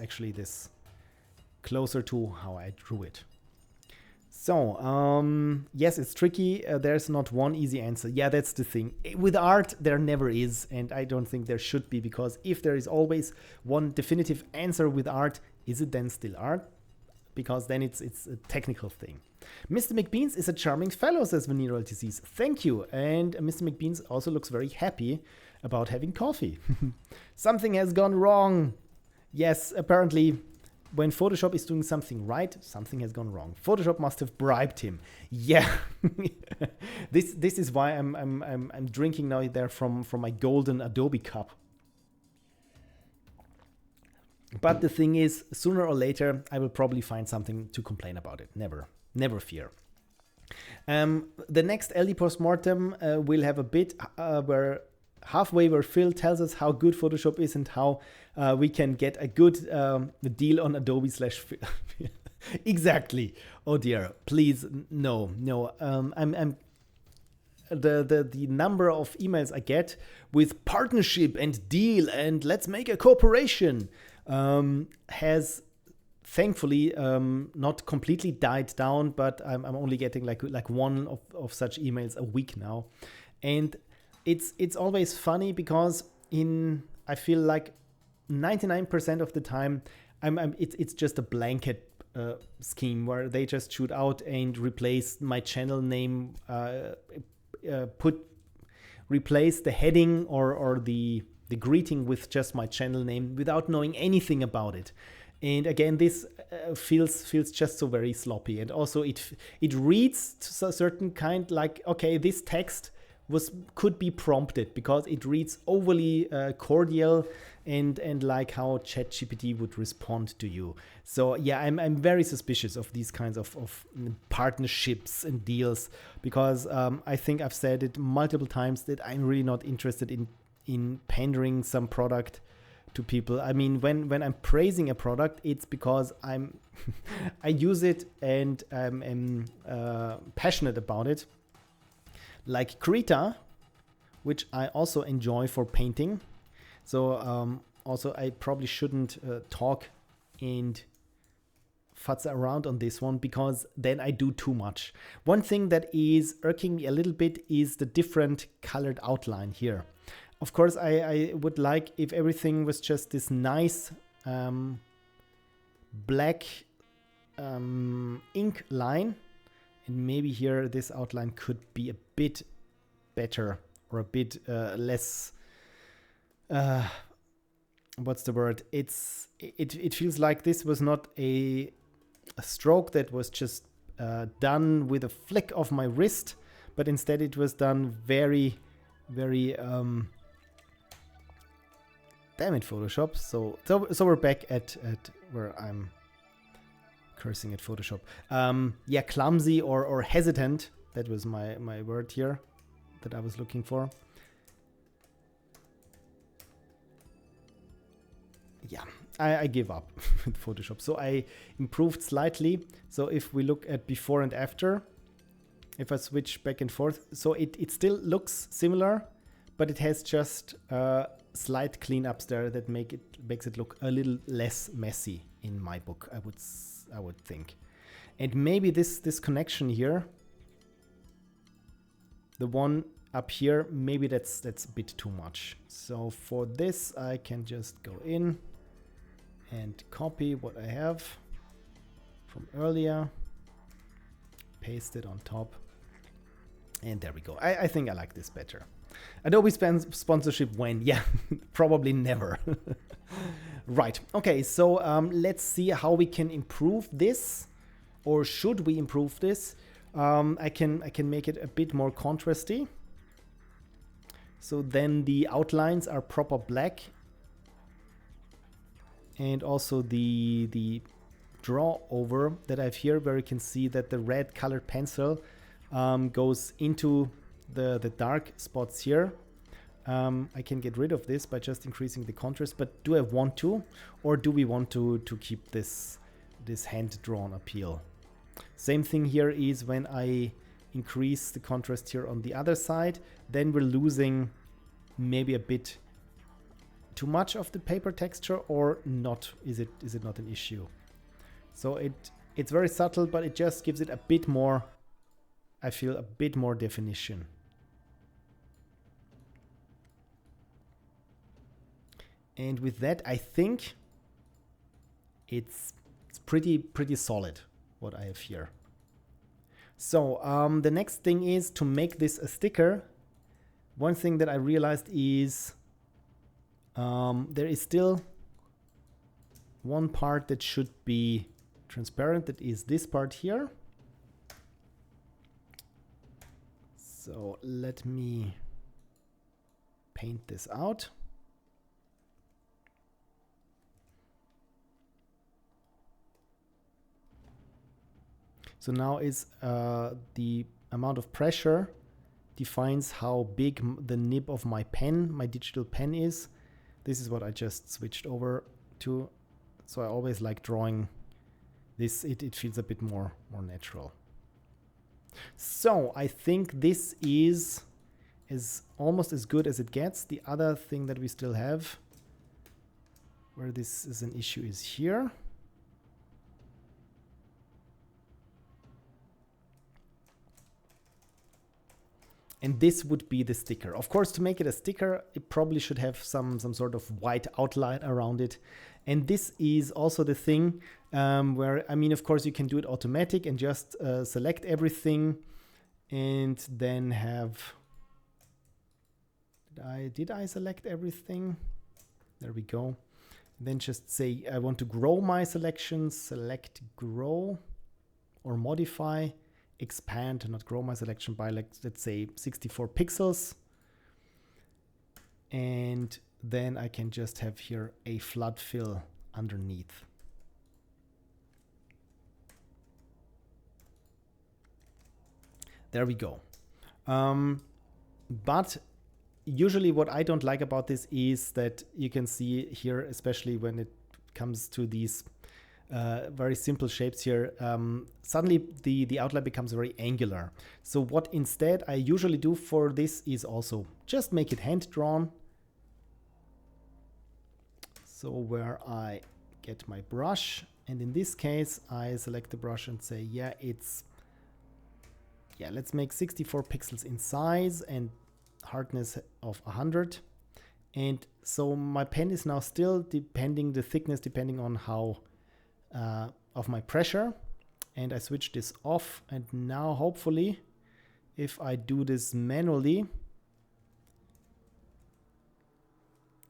actually this closer to how I drew it. So yes, it's tricky. There's not one easy answer. Yeah, that's the thing. With art, there never is, and I don't think there should be, because if there is always one definitive answer with art, is it then still art? Because then it's a technical thing. Mr. McBeans is a charming fellow, says Venereal Disease. Thank you. And Mr. McBeans also looks very happy about having coffee. Something has gone wrong. Yes, apparently when Photoshop is doing something right, something has gone wrong. Photoshop must have bribed him. Yeah. This is why I'm drinking now there from my golden Adobe cup. But the thing is, sooner or later, I will probably find something to complain about it. Never fear. The next LD Postmortem will have a bit where Phil tells us how good Photoshop is and how we can get a good deal on Adobe / Exactly. Oh dear. Please, no. I'm the number of emails I get with partnership and deal and let's make a cooperation has thankfully not completely died down, but I'm only getting like one of such emails a week now. And it's always funny because I feel like 99% of the time it's just a blanket scheme where they just shoot out and replace my channel name, replace the heading or the greeting with just my channel name without knowing anything about it. And again, this feels just so very sloppy. And also it reads to a certain kind like, okay, this text could be prompted because it reads overly cordial and like how ChatGPT would respond to you. So yeah, I'm very suspicious of these kinds of partnerships and deals because I think I've said it multiple times that I'm really not interested in pandering some product to people. I mean, when I'm praising a product, it's because I use it and I'm passionate about it. Like Krita, which I also enjoy for painting. So also I probably shouldn't talk and futz around on this one because then I do too much. One thing that is irking me a little bit is the different colored outline here. Of course, I would like if everything was just this nice black ink line. And maybe here this outline could be a bit better or a bit less. What's the word? It feels like this was not a stroke that was just done with a flick of my wrist, but instead it was done very, very. Damn it, Photoshop. So we're back at where I'm cursing at Photoshop. Yeah, clumsy or hesitant. That was my word here that I was looking for. Yeah, I give up with Photoshop. So I improved slightly. So if we look at before and after, if I switch back and forth, so it still looks similar, but it has just slight cleanups there that makes it look a little less messy in my book, I would think. And maybe this connection here, the one up here, maybe that's a bit too much. So for this, I can just go in and copy what I have from earlier, paste it on top, and there we go. I think I like this better. Adobe sponsorship when? Yeah, probably never. Right. Okay, so let's see how we can improve this, or should we improve this? I can make it a bit more contrasty. So then the outlines are proper black. And also the draw over that I have here, where you can see that the red colored pencil goes into the dark spots here. I can get rid of this by just increasing the contrast, but do I want to, or do we want to keep this hand-drawn appeal? Same thing here is when I increase the contrast here on the other side, then we're losing maybe a bit too much of the paper texture, or not. Is it not an issue? So it's very subtle, but it just gives it a bit more, I feel, a bit more definition. And with that, I think it's pretty solid what I have here. So the next thing is to make this a sticker. One thing that I realized is there is still one part that should be transparent. That is this part here. So let me paint this out. So now is the amount of pressure defines how big the nib of my pen, my digital pen is. This is what I just switched over to. So I always like drawing this. It feels a bit more natural. So I think this is almost as good as it gets. The other thing that we still have, where this is an issue, is here. And this would be the sticker. Of course, to make it a sticker, it probably should have some sort of white outline around it. And this is also the thing where, I mean, of course, you can do it automatic and just select everything and then have... Did I select everything? There we go. Then just say, I want to grow my selection. Select grow or modify. Expand, not grow my selection by, like, let's say 64 pixels. And then I can just have here a flood fill underneath. There we go. But usually what I don't like about this is that you can see here, especially when it comes to these very simple shapes here, suddenly the outline becomes very angular. So what instead I usually do for this is also just make it hand drawn. So where I get my brush, and in this case I select the brush and say, let's make 64 pixels in size and hardness of 100. And so my pen is now still the thickness depending on how of my pressure, and I switch this off. And now hopefully if I do this manually,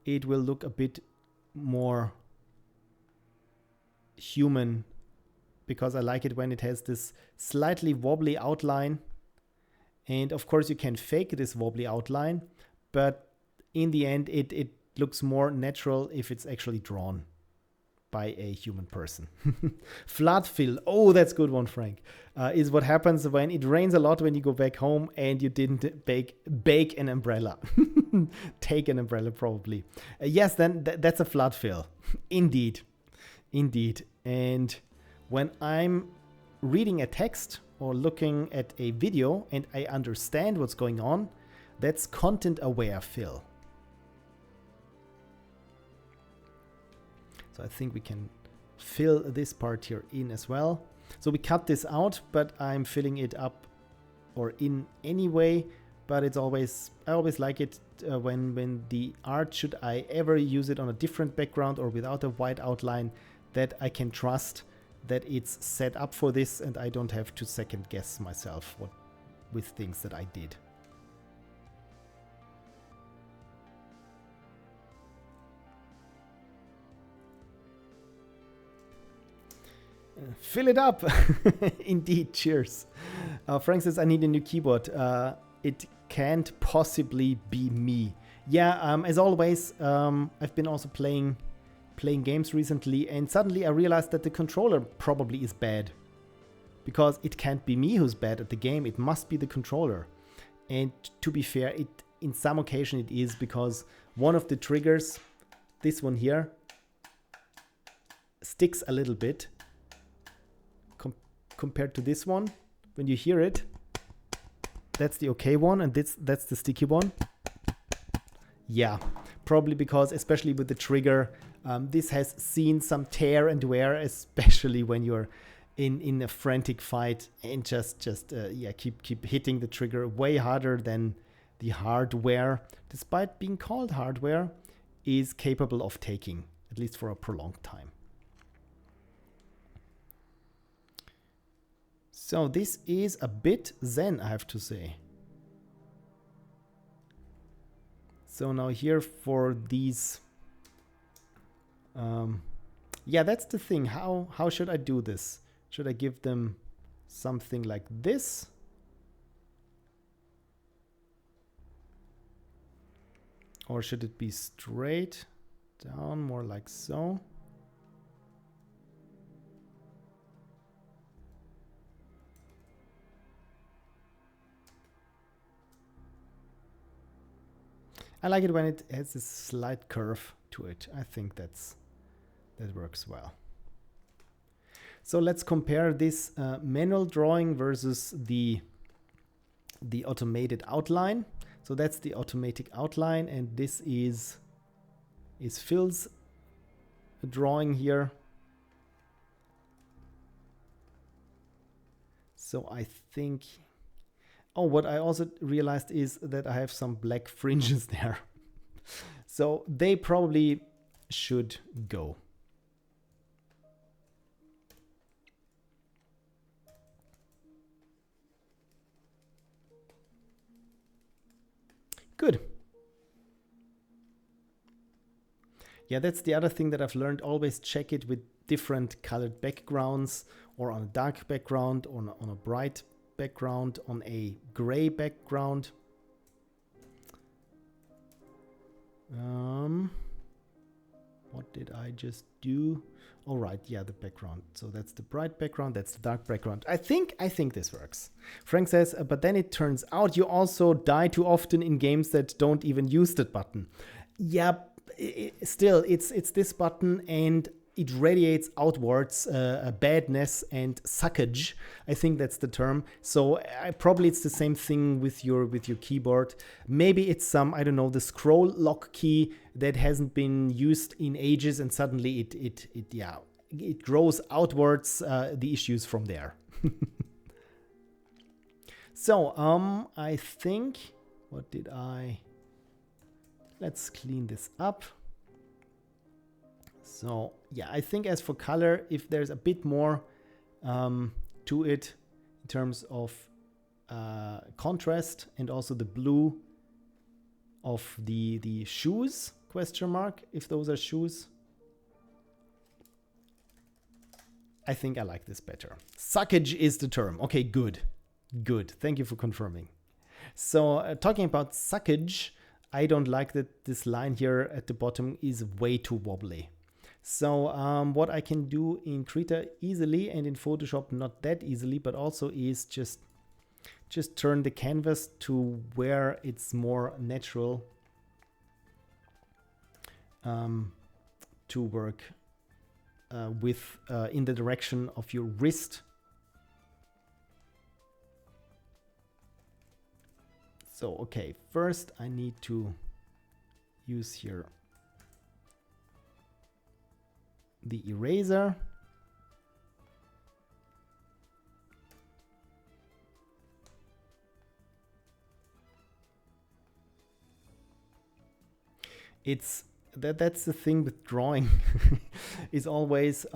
it will look a bit more human, because I like it when it has this slightly wobbly outline. And of course you can fake this wobbly outline, but in the end it looks more natural if it's actually drawn by a human person. Flood fill. Oh, that's a good one, Frank. Is what happens when it rains a lot when you go back home and you didn't bake an umbrella. Take an umbrella, probably. Yes, then that's a flood fill. Indeed. Indeed. And when I'm reading a text or looking at a video and I understand what's going on, that's content-aware fill. So I think we can fill this part here in as well. So we cut this out, but I'm filling it up or in anyway. But it's always, I always like it when the art, should I ever use it on a different background or without a white outline, that I can trust that it's set up for this and I don't have to second guess myself with things that I did. Fill it up. Indeed, cheers. Frank says, I need a new keyboard. It can't possibly be me. Yeah, as always, I've been also playing games recently, and suddenly I realized that the controller probably is bad. Because it can't be me who's bad at the game, it must be the controller. And to be fair, in some occasion it is, because one of the triggers, this one here, sticks a little bit compared to this one. When you hear it, that's the okay one, and that's the sticky one. Yeah, probably because, especially with the trigger, this has seen some tear and wear, especially when you're in a frantic fight and just keep hitting the trigger way harder than the hardware, despite being called hardware, is capable of taking, at least for a prolonged time. So this is a bit zen, I have to say. So now here for these, yeah, that's the thing. How should I do this? Should I give them something like this? Or should it be straight down, more like so? I like it when it has this slight curve to it. I think that works well. So let's compare this manual drawing versus the automated outline. So that's the automatic outline, and this is Phil's drawing here. So I think, oh, what I also realized is that I have some black fringes there. So they probably should go. Good. Yeah, that's the other thing that I've learned. Always check it with different colored backgrounds, or on a dark background, or on a bright background, on a gray background. What did I just do? All right, yeah, the background. So that's the bright background, that's the dark background. I think this works. Frank says, but then it turns out you also die too often in games that don't even use that button. Yeah, still, it's this button, and it radiates outwards badness and suckage. I think that's the term. So probably it's the same thing with your keyboard. Maybe it's some, I don't know, the scroll lock key that hasn't been used in ages, and suddenly it grows outwards, the issues from there. So I think, let's clean this up. So yeah, I think as for color, if there's a bit more to it in terms of contrast, and also the blue of the shoes, question mark, if those are shoes, I think I like this better. Suckage is the term. Okay, good. Thank you for confirming. So talking about suckage, I don't like that this line here at the bottom is way too wobbly. So what I can do in Krita easily, and in Photoshop not that easily, but also is just turn the canvas to where it's more natural to work with in the direction of your wrist. So okay, first I need to use here the eraser. That's the thing with drawing is always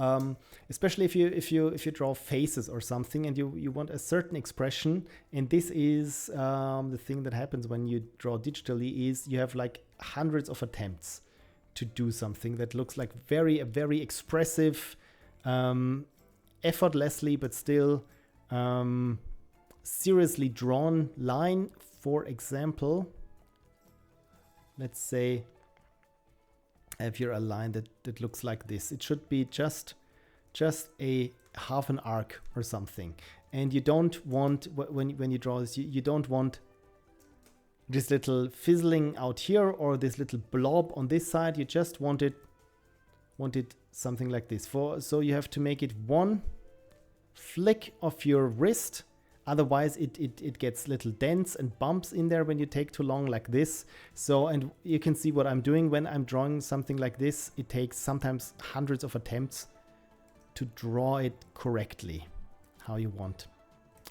especially if you draw faces or something, and you want a certain expression, and this is the thing that happens when you draw digitally, is you have like hundreds of attempts to do something that looks like a very expressive effortlessly, but still seriously drawn line. For example, let's say I have here a line that looks like this. It should be just a half an arc or something. And you don't want, when you draw this, you don't want this little fizzling out here or this little blob on this side. You just want it something like this. So you have to make it one flick of your wrist. Otherwise it gets little dents and bumps in there when you take too long like this. So, and you can see what I'm doing when I'm drawing something like this. It takes sometimes hundreds of attempts to draw it correctly how you want.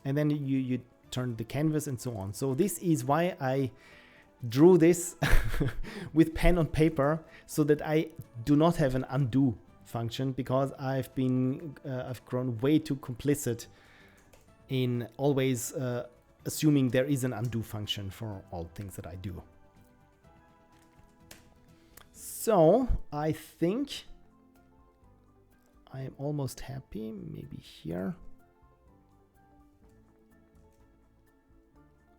And then you turn the canvas and so on. So this is why I drew this with pen on paper, so that I do not have an undo function, because I've grown way too complicit in always assuming there is an undo function for all things that I do. So I think I am almost happy. Maybe here.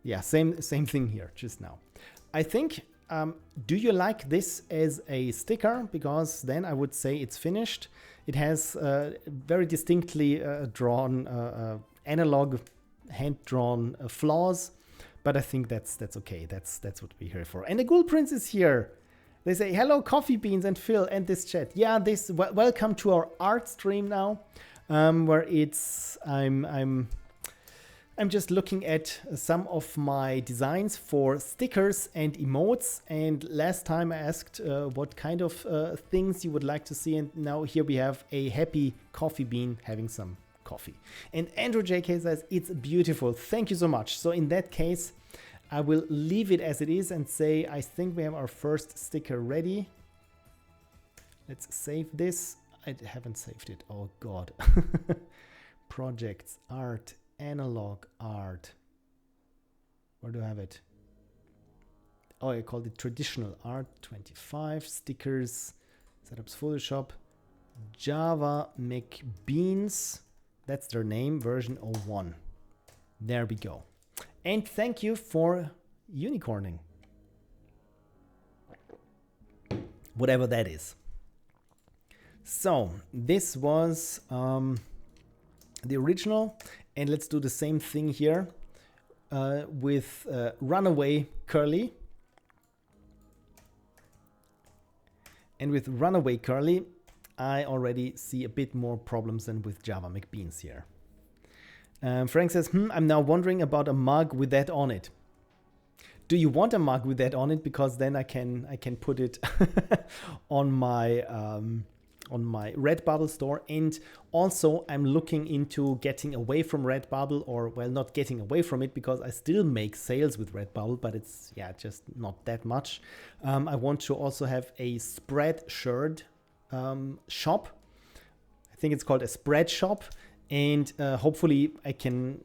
Yeah, same thing here just now. I think, do you like this as a sticker? Because then I would say it's finished. It has very distinctly drawn analog, hand-drawn flaws, but I think that's okay. That's what we're here for. And the Ghoul Prince is here. They say, hello, Coffee Beans and Phil and this chat. Yeah, welcome to our art stream now, where I'm just looking at some of my designs for stickers and emotes. And last time I asked what kind of things you would like to see. And now here we have a happy coffee bean having some coffee. And Andrew JK says, it's beautiful. Thank you so much. So in that case, I will leave it as it is and say, I think we have our first sticker ready. Let's save this. I haven't saved it. Oh God. Projects, art, analog art. Where do I have it? Oh, I called it traditional art 25, stickers, setups, Photoshop, Java McBeans. That's their name, version 01. There we go. And thank you for unicorning. Whatever that is. So this was the original. And let's do the same thing here with Runaway Curly. And with Runaway Curly, I already see a bit more problems than with Java McBeans here. Frank says, I'm now wondering about a mug with that on it. Do you want a mug with that on it? Because then I can put it on my Redbubble store. And also I'm looking into getting away from Redbubble, or well, not getting away from it, because I still make sales with Redbubble, but it's just not that much. I want to also have a Spreadshirt shop. I think it's called a Spread Shop, and hopefully I can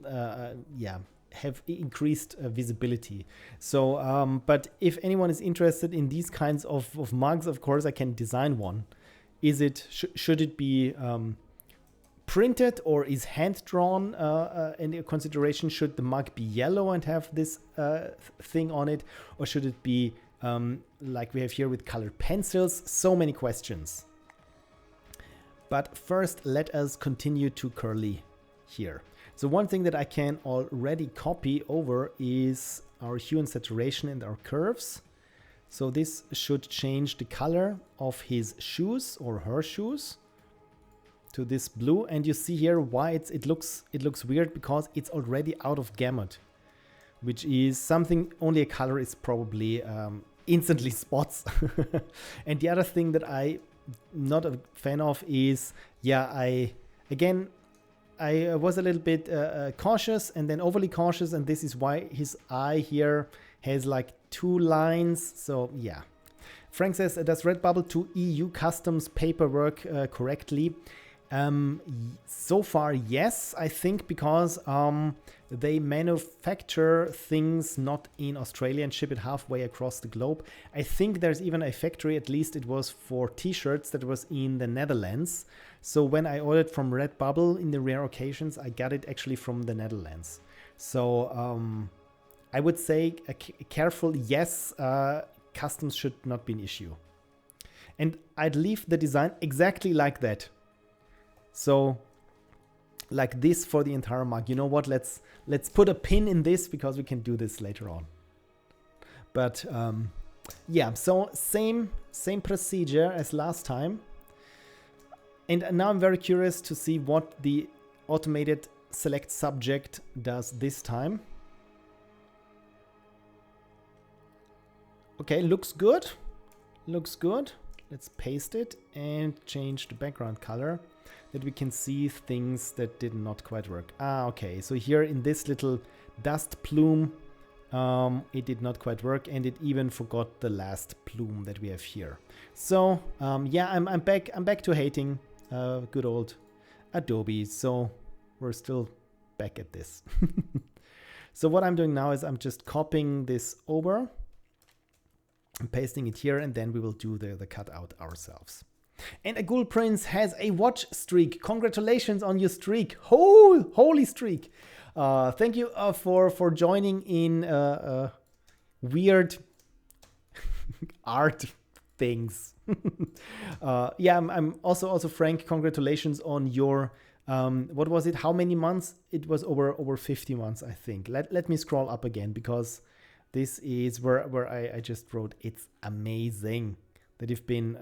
have increased visibility. So but if anyone is interested in these kinds of mugs, of course I can design one. Is it should it be printed, or is hand drawn in consideration? Should the mug be yellow and have this thing on it, or should it be like we have here with colored pencils? So many questions. But first, let us continue to Curly here. So one thing that I can already copy over is our hue and saturation and our curves. So this should change the color of his shoes or her shoes to this blue. And you see here why it looks weird, because it's already out of gamut, which is something only a color is probably instantly spots. And the other thing that I'm not a fan of is, I was a little bit cautious and then overly cautious, and this is why his eye here has like 2 lines. So yeah. Frank says, does Redbubble do EU customs paperwork correctly? So far, yes, I think, because they manufacture things not in Australia and ship it halfway across the globe. I think there's even a factory, at least it was for t-shirts, that was in the Netherlands. So when I ordered from Redbubble in the rare occasions, I got it actually from the Netherlands. So I would say a careful yes, customs should not be an issue. And I'd leave the design exactly like that. So like this for the entire mug. You know what? Let's put a pin in this because we can do this later on. But yeah, so same procedure as last time. And now I'm very curious to see what the automated select subject does this time. Okay, looks good. Looks good. Let's paste it and change the background color, that we can see things that did not quite work. Okay, so here in this little dust plume, it did not quite work, and it even forgot the last plume that we have here. So yeah, I'm back to hating good old Adobe. So we're still back at this. So what I'm doing now is I'm just copying this over, I'm pasting it here, and then we will do the cutout ourselves. And Agul Prince has a watch streak. Congratulations on your streak. Holy streak. Thank you for joining in weird art things. Yeah, I'm also Frank, congratulations on your what was it? How many months? It was over 50 months, I think. Let me scroll up again, because this is where I just wrote, it's amazing that you've been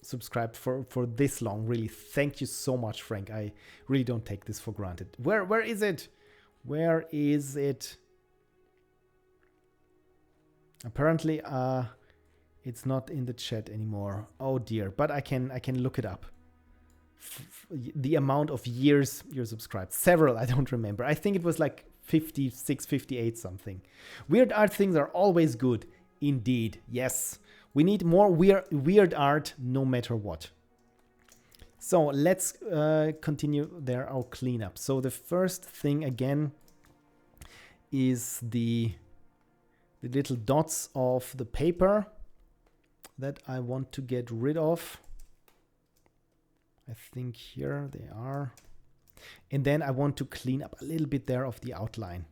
subscribed for this long. Really, thank you so much, Frank. I really don't take this for granted. Where is it? Where is it? Apparently, it's not in the chat anymore. Oh dear, but I can look it up. The amount of years you're subscribed. Several, I don't remember. I think it was like 56, 58 something. Weird art things are always good. Indeed, yes. We need more weird art no matter what. So let's continue there our cleanup. So the first thing again is the little dots of the paper that I want to get rid of. I think here they are. And then I want to clean up a little bit there of the outline.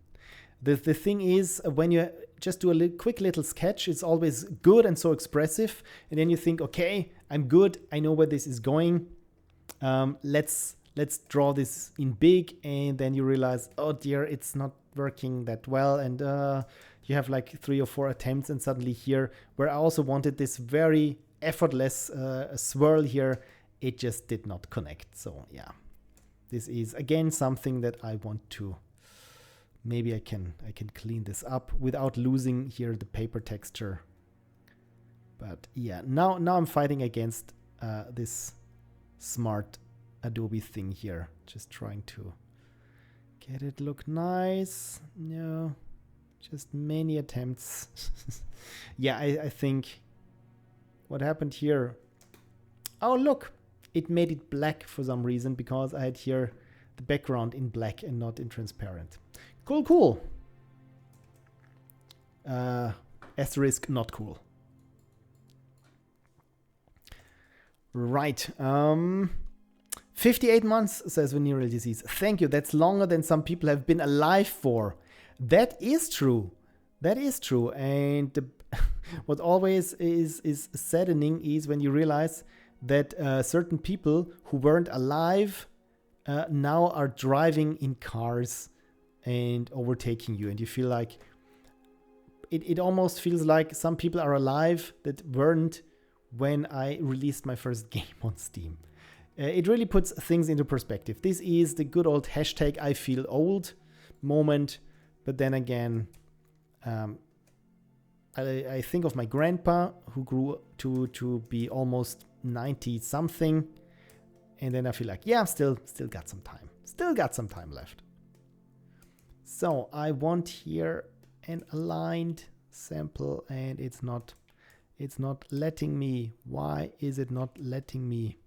The thing is, when you just do a quick little sketch, it's always good and so expressive. And then you think, okay, I'm good. I know where this is going. Let's draw this in big. And then you realize, oh dear, it's not working that well. And you have like 3 or 4 attempts. And suddenly here, where I also wanted this very effortless swirl here, it just did not connect. So yeah, this is again something that I want to, maybe I can clean this up without losing here the paper texture. But yeah, now I'm fighting against this smart Adobe thing here. Just trying to get it look nice. No, just many attempts. Yeah, I think what happened here. Oh, look. It made it black for some reason, because I had here the background in black and not in transparent. Cool. Asterisk, not cool. Right. 58 months, says venereal disease. Thank you. That's longer than some people have been alive for. That is true. That is true. And what always is saddening is when you realize that certain people who weren't alive now are driving in cars and overtaking you. And you feel like, it almost feels like some people are alive that weren't when I released my first game on Steam. It really puts things into perspective. This is the good old hashtag I feel old moment. But then again, I think of my grandpa who grew to be almost 90 something, and then I feel like, yeah, still got some time. Still got some time left. So I want here an aligned sample, and it's not letting me. Why is it not letting me?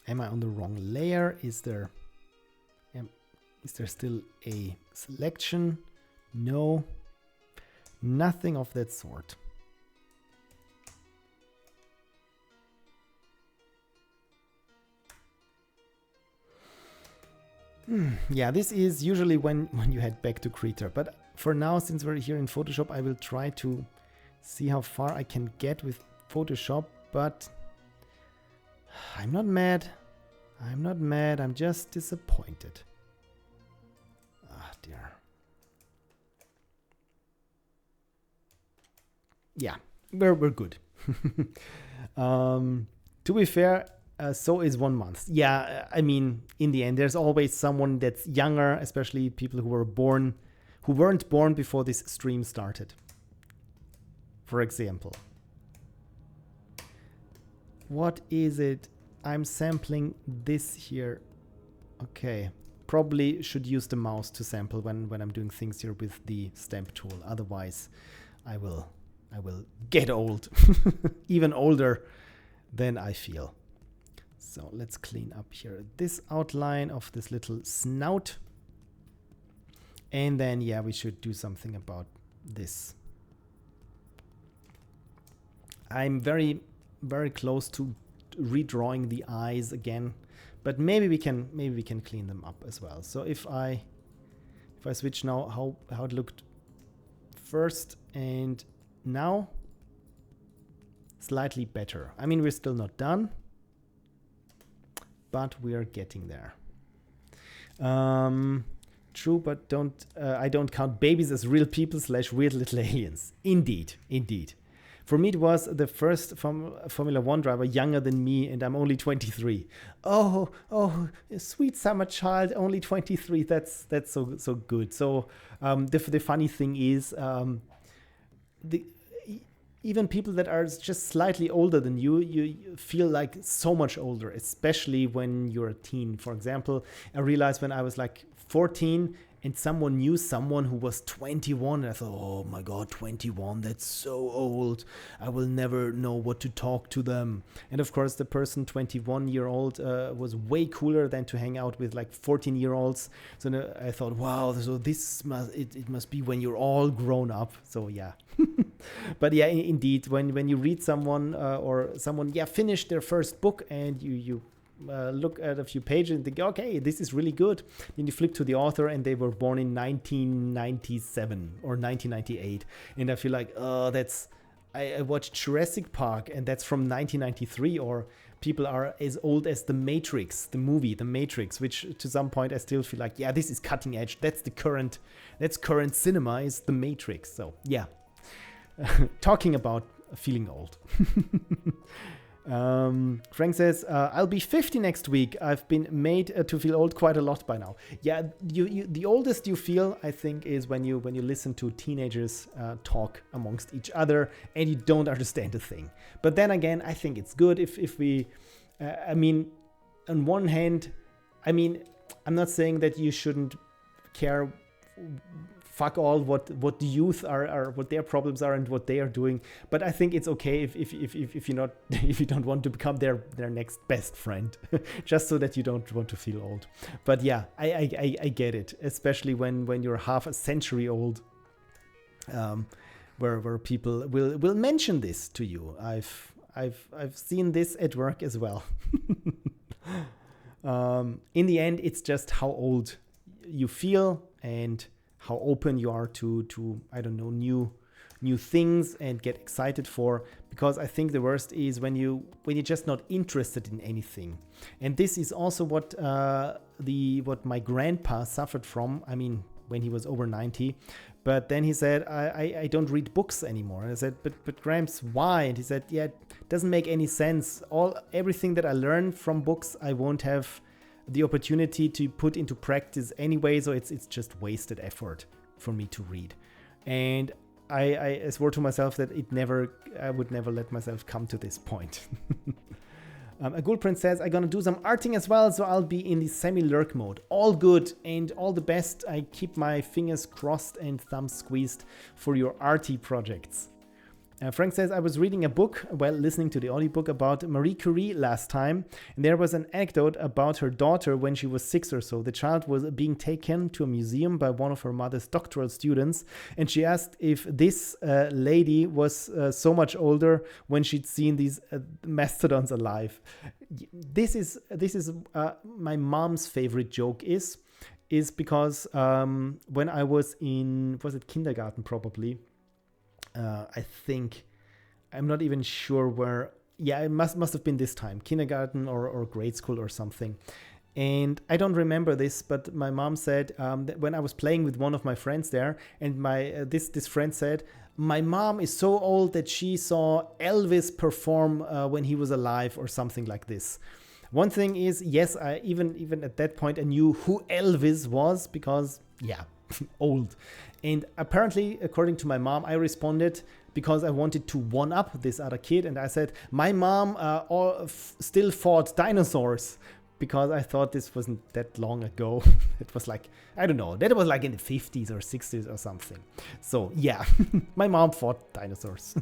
Am I on the wrong layer? Is there still a selection? No, nothing of that sort. Yeah, this is usually when you head back to Krita. But for now, since we're here in Photoshop, I will try to see how far I can get with Photoshop. But I'm not mad. I'm not mad. I'm just disappointed. Ah, dear. Yeah, we're good. To be fair, so is 1 month. Yeah, I mean, in the end, there's always someone that's younger, especially people who weren't born before this stream started. For example. What is it? I'm sampling this here. Okay. Probably should use the mouse to sample when I'm doing things here with the stamp tool. Otherwise, I will get old. Even older than I feel. So let's clean up here this outline of this little snout. And then, yeah, we should do something about this. I'm very, very close to redrawing the eyes again, but maybe we can clean them up as well. So if I switch now how it looked first and now, slightly better. I mean, we're still not done, but we are getting there. True, but I don't count babies as real people / weird little aliens. Indeed. For me, it was the first Formula One driver younger than me, and I'm only 23. Oh, sweet summer child, only 23. That's so good. So the funny thing is, even people that are just slightly older than you feel like so much older, especially when you're a teen. For example, I realized when I was like 14 and someone knew someone who was 21, and I thought, oh my God, 21, that's so old. I will never know what to talk to them. And of course, the person 21-year-old was way cooler than to hang out with like 14-year-olds. So I thought, wow, so this must be when you're all grown up. So yeah. But yeah, indeed, when you read someone or someone finished their first book and you look at a few pages and think, okay, this is really good. Then you flip to the author and they were born in 1997 or 1998. And I feel like, I watched Jurassic Park and that's from 1993, or people are as old as The Matrix, the movie, The Matrix, which to some point I still feel like, yeah, this is cutting edge. That's current cinema is The Matrix. So yeah, talking about feeling old. Frank says, I'll be 50 next week. I've been made to feel old quite a lot by now. Yeah, the oldest you feel, I think, is when you listen to teenagers talk amongst each other and you don't understand a thing. But then again, I think it's good if we, I mean, on one hand, I mean, I'm not saying that you shouldn't care fuck all what the youth are what their problems are and what they are doing, but I think it's okay if you don't want to become their next best friend, just so that you don't want to feel old. But yeah, I get it, especially when you're half a century old, where people will mention this to you. I've seen this at work as well. In the end, it's just how old you feel and how open you are to I don't know, new things and get excited for, because I think the worst is when you're just not interested in anything. And this is also what my grandpa suffered from. I mean, when he was over 90, but then he said, I don't read books anymore. And I said, but Gramps, why? And he said, yeah, it doesn't make any sense. Everything that I learned from books, I won't have the opportunity to put into practice anyway, so it's just wasted effort for me to read. And I swore to myself that I would never let myself come to this point. A Ghoul Prince says, I'm gonna do some arting as well, so I'll be in the semi-lurk mode. All good and all the best. I keep my fingers crossed and thumbs squeezed for your arty projects. Frank says, I was reading a book, listening to the audiobook about Marie Curie last time, and there was an anecdote about her daughter when she was 6 or so. The child was being taken to a museum by one of her mother's doctoral students, and she asked if this lady was so much older when she'd seen these mastodons alive. This is my mom's favorite joke is because when I was it kindergarten probably, I think, I'm not even sure where, it must have been this time, kindergarten or grade school or something. And I don't remember this, but my mom said that when I was playing with one of my friends there, and my this friend said, my mom is so old that she saw Elvis perform when he was alive or something like this. One thing is, yes, I even at that point I knew who Elvis was because, old. And apparently, according to my mom, I responded because I wanted to one-up this other kid. And I said, my mom still fought dinosaurs, because I thought this wasn't that long ago. It was like, I don't know, that was like in the 50s or 60s or something. So yeah, my mom fought dinosaurs.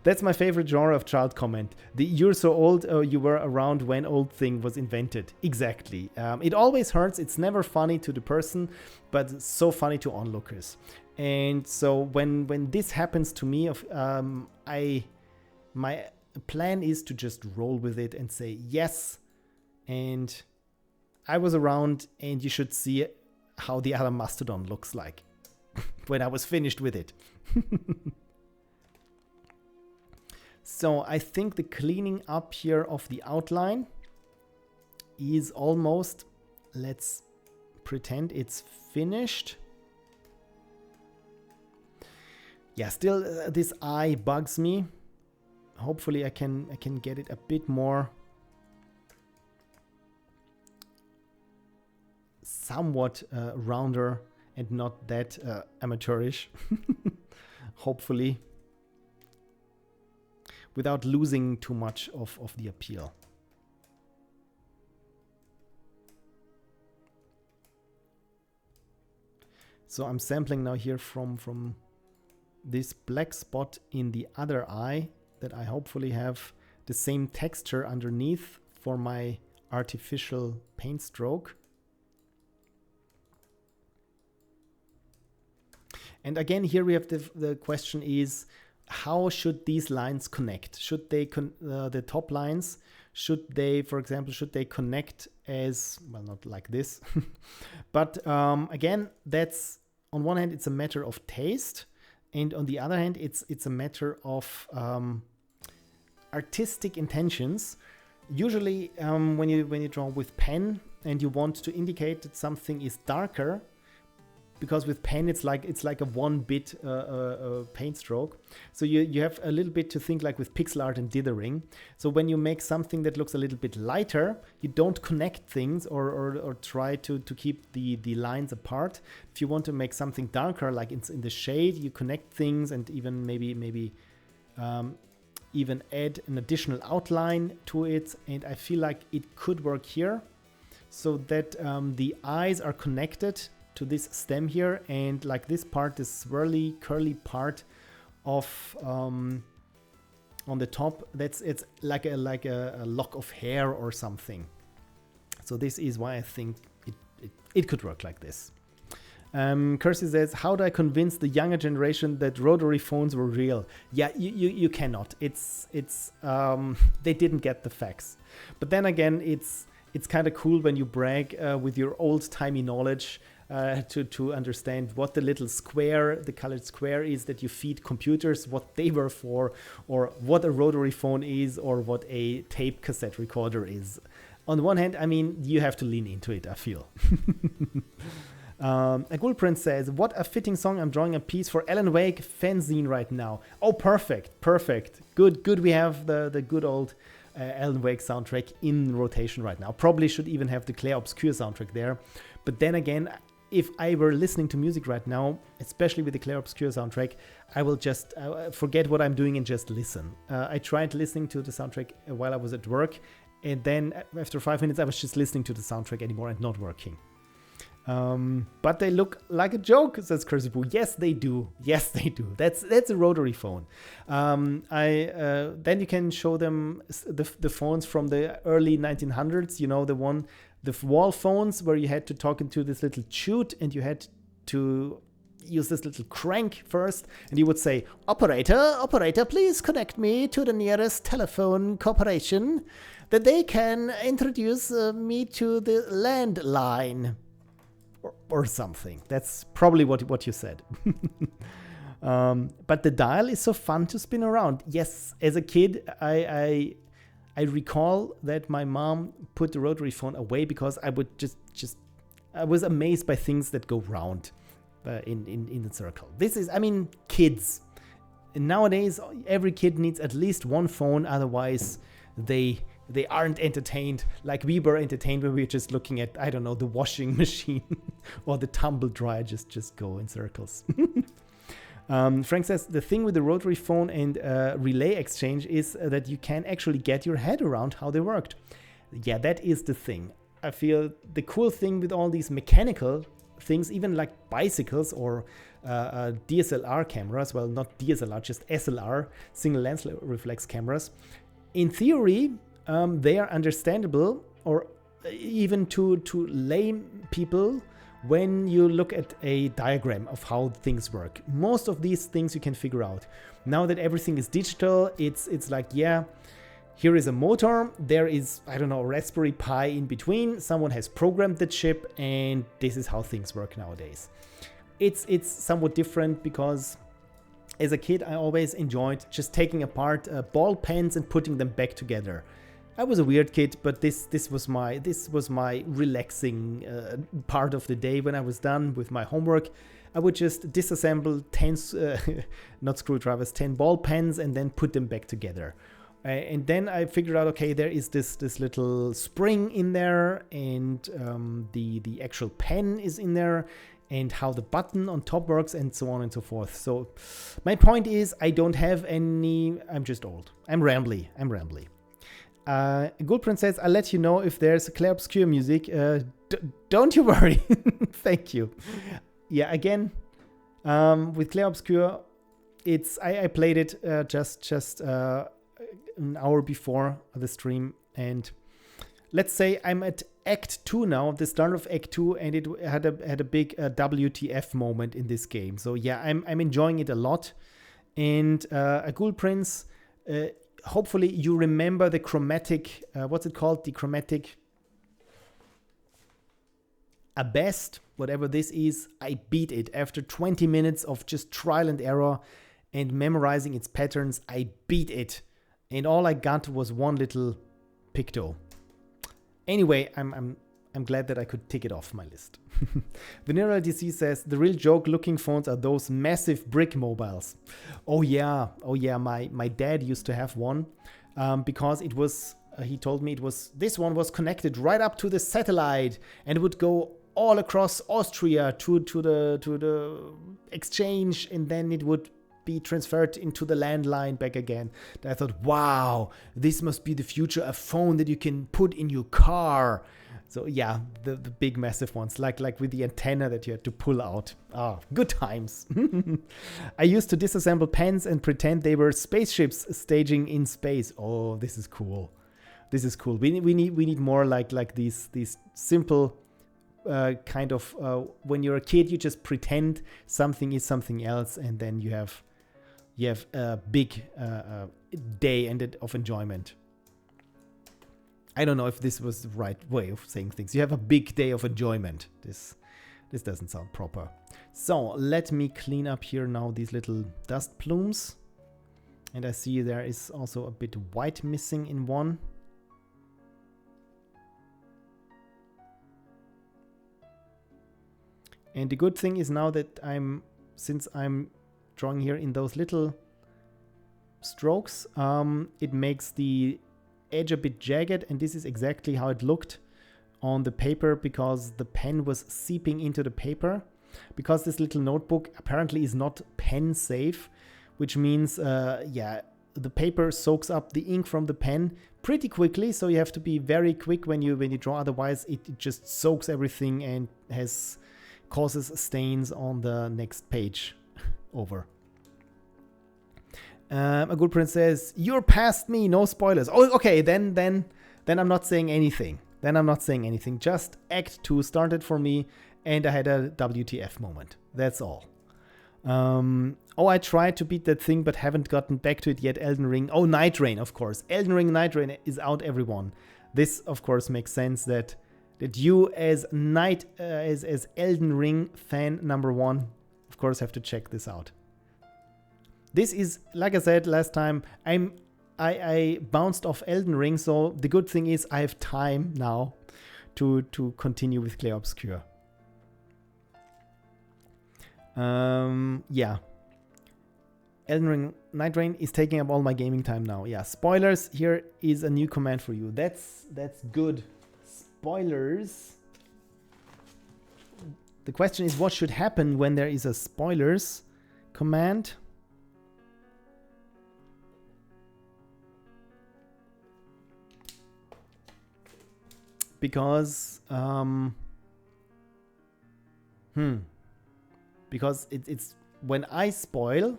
That's my favorite genre of child comment. The "you're so old, you were around when" old thing was invented. Exactly. It always hurts. It's never funny to the person, but so funny to onlookers. And so when this happens to me, my plan is to just roll with it and say yes. And I was around, and you should see how the other mastodon looks like when I was finished with it. So I think the cleaning up here of the outline is almost, let's pretend it's finished. Yeah, still this eye bugs me. Hopefully I can get it a bit more somewhat rounder and not that amateurish. Hopefully, without losing too much of the appeal. So I'm sampling now here from this black spot in the other eye that I hopefully have the same texture underneath for my artificial paint stroke. And again, here we have the question is, how should these lines connect? Should they, the top lines, should they, for example, should they connect as, well, not like this, but again, that's, on one hand, it's a matter of taste, and on the other hand, it's a matter of artistic intentions. Usually, when you draw with pen and you want to indicate that something is darker, because with pen it's like a 1-bit paint stroke, so you have a little bit to think like with pixel art and dithering. So when you make something that looks a little bit lighter, you don't connect things or try to keep the lines apart. If you want to make something darker, like in the shade, you connect things and even maybe even add an additional outline to it. And I feel like it could work here, so that the eyes are connected to this stem here, and like this part, this swirly curly part of on the top, it's like a lock of hair or something. So this is why I think it could work like this. Kirsty says, how do I convince the younger generation that rotary phones were real? Yeah, you cannot. It's they didn't get the facts. But then again, it's kind of cool when you brag with your old-timey knowledge to understand what the little square, the colored square is that you feed computers, what they were for, or what a rotary phone is, or what a tape cassette recorder is. On the one hand, I mean, you have to lean into it, I feel. A Ghoul Prince says, what a fitting song. I'm drawing a piece for Alan Wake fanzine right now. Oh, perfect. Good. We have the good old Alan Wake soundtrack in rotation right now. Probably should even have the Clair Obscur soundtrack there. But then again, if I were listening to music right now, especially with the Clair Obscur soundtrack, I will just forget what I'm doing and just listen. I tried listening to the soundtrack while I was at work, and then after 5 minutes, I was just listening to the soundtrack anymore and not working. But they look like a joke, says Cursey-Poo. Yes, they do. Yes, they do. That's a rotary phone. Then you can show them the phones from the early 1900s. You know, the wall phones where you had to talk into this little chute and you had to use this little crank first, and you would say, operator, please connect me to the nearest telephone corporation that they can introduce me to the landline. Or something. That's probably what you said. But the dial is so fun to spin around. Yes, as a kid, I recall that my mom put the rotary phone away because I would I was amazed by things that go round in the circle. This is, kids. And nowadays, every kid needs at least one phone, otherwise they aren't entertained like we were entertained when we were just looking at, I don't know, the washing machine or the tumble dryer just go in circles. Frank says, the thing with the rotary phone and relay exchange is that you can actually get your head around how they worked. Yeah, that is the thing. I feel the cool thing with all these mechanical things, even like bicycles or DSLR cameras, well, not DSLR, just SLR, single lens reflex cameras, in theory, they are understandable, or even to lay people when you look at a diagram of how things work. Most of these things you can figure out. Now that everything is digital, it's like, yeah, here is a motor, there is, I don't know, a Raspberry Pi in between, someone has programmed the chip, and this is how things work nowadays. It's somewhat different because as a kid I always enjoyed just taking apart ball pens and putting them back together. I was a weird kid, but this was my relaxing part of the day. When I was done with my homework, I would just disassemble 10 not screwdrivers, 10 ball pens, and then put them back together. And then I figured out, okay, there is this little spring in there, and the actual pen is in there, and how the button on top works, and so on and so forth. So my point is, I don't have any. I'm just old. I'm rambly. Good Princess, I'll let you know if there's Clair Obscure music. Don't you worry. Thank you. Yeah, again, with Clair Obscure, I played it just an hour before the stream, and let's say I'm at Act 2 now, the start of Act 2, and it had a big WTF moment in this game. So yeah, I'm enjoying it a lot. And a Ghoul Prince, hopefully you remember the chromatic, what's it called? The chromatic Abest, whatever this is. I beat it after 20 minutes of just trial and error and memorizing its patterns. I beat it, and all I got was one little picto. Anyway, I'm glad that I could tick it off my list. Vanilla DC says, the real joke looking phones are those massive brick mobiles. Oh yeah, my dad used to have one because it was, he told me this one was connected right up to the satellite and would go all across Austria to the exchange, and then it would be transferred into the landline back again. And I thought, wow, this must be the future, a phone that you can put in your car. So yeah, the big massive ones, like with the antenna that you had to pull out. Ah, good times. I used to disassemble pens and pretend they were spaceships staging in space. Oh, this is cool. This is cool. We need more like these simple kind of when you're a kid, you just pretend something is something else, and then you have a big day of enjoyment. I don't know if this was the right way of saying things. You have a big day of enjoyment. This doesn't sound proper. So let me clean up here now these little dust plumes. And I see there is also a bit white missing in one. And the good thing is now that since I'm drawing here in those little strokes, it makes the edge a bit jagged, and this is exactly how it looked on the paper because the pen was seeping into the paper. Because this little notebook apparently is not pen safe, which means the paper soaks up the ink from the pen pretty quickly, so you have to be very quick when you draw, otherwise it just soaks everything and causes stains on the next page over. A good prince says, "You're past me, no spoilers." Oh, okay, then I'm not saying anything. Just Act 2 started for me, and I had a WTF moment. That's all. Oh, I tried to beat that thing, but haven't gotten back to it yet. Elden Ring. Oh, Night Rain, of course. Elden Ring Night Rain is out, everyone. This, of course, makes sense that you as as Elden Ring fan number 1, of course, have to check this out. This is, like I said last time, I bounced off Elden Ring, so the good thing is I have time now to continue with Clair Obscur. Yeah. Elden Ring Night Rain is taking up all my gaming time now. Yeah, spoilers, here is a new command for you. That's good. Spoilers. The question is, what should happen when there is a spoilers command? Because because it's when I spoil,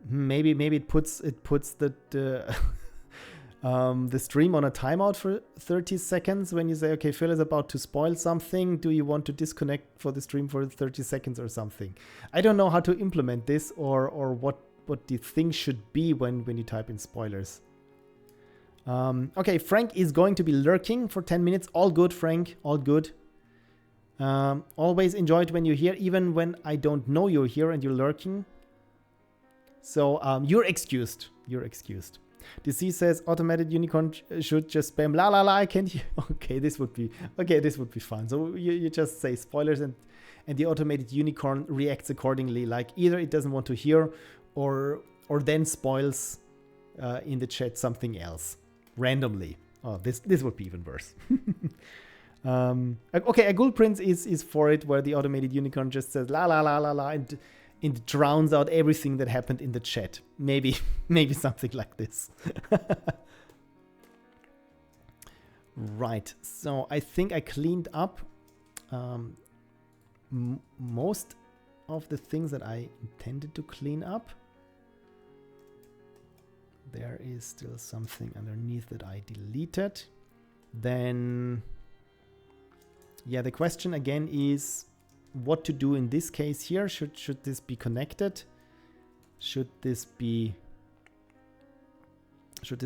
maybe it puts the the stream on a timeout for 30 seconds when you say, okay, Phil is about to spoil something. Do you want to disconnect for the stream for 30 seconds or something? I don't know how to implement this or what the thing should be when you type in spoilers. Okay, Frank is going to be lurking for 10 minutes. All good, Frank. All good. Always enjoyed when you're here, even when I don't know you're here and you're lurking. So you're excused. You're excused. DC says automated unicorn should just spam la la la. I can't hear. Okay, this would be fun. So you just say spoilers and the automated unicorn reacts accordingly. Like either it doesn't want to hear or then spoils in the chat something else randomly. Oh, this would be even worse. Okay, a Ghoul Prince is for it, where the automated unicorn just says la la la la la and drowns out everything that happened in the chat. Maybe something like this. Right. So I think I cleaned up most of the things that I intended to clean up. There is still something underneath that I deleted. Then, yeah, the question again is what to do in this case here. Should this be connected? Should this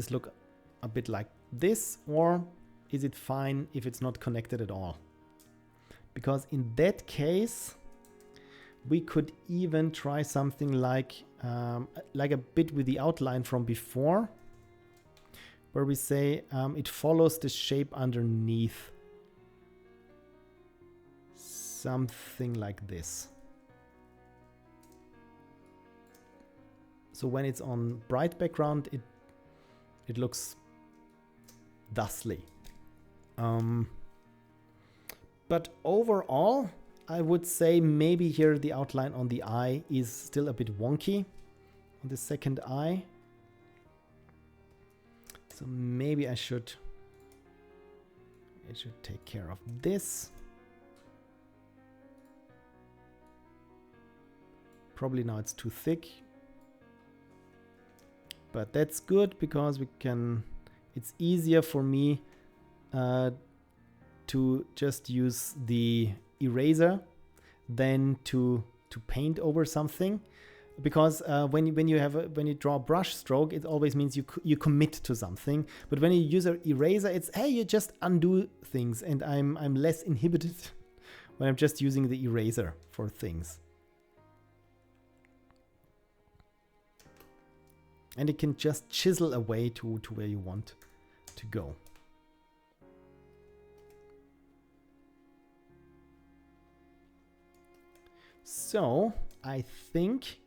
look a bit like this, or is it fine if it's not connected at all? Because in that case, we could even try something like a bit with the outline from before, where we say it follows the shape underneath. Something like this. So when it's on bright background, it looks thusly. But overall, I would say maybe here the outline on the eye is still a bit wonky on the second eye. So maybe I should take care of this. Probably now it's too thick. But that's good because it's easier for me to just use the eraser than to paint over something, because when you draw a brush stroke, it always means you commit to something. But when you use an eraser, it's hey, you just undo things, and I'm less inhibited when I'm just using the eraser for things. And it can just chisel away to where you want to go. So I think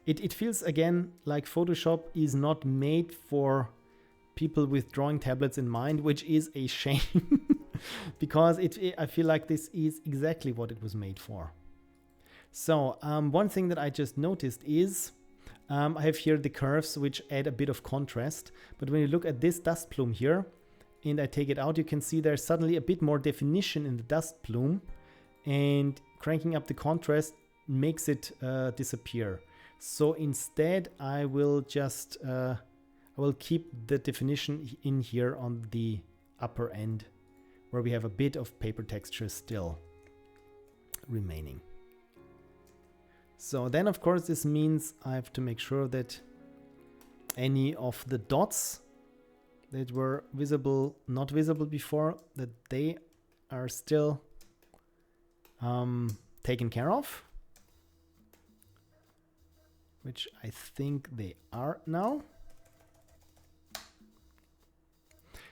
it feels again like Photoshop is not made for people with drawing tablets in mind, which is a shame. because I feel like this is exactly what it was made for. So one thing that I just noticed is I have here the curves which add a bit of contrast, but when you look at this dust plume here and I take it out, you can see there's suddenly a bit more definition in the dust plume, and cranking up the contrast makes it disappear. So instead I will just I will keep the definition in here on the upper end where we have a bit of paper texture still remaining. So then of course this means I have to make sure that any of the dots that were visible, not visible before, that they are still taken care of, which I think they are now.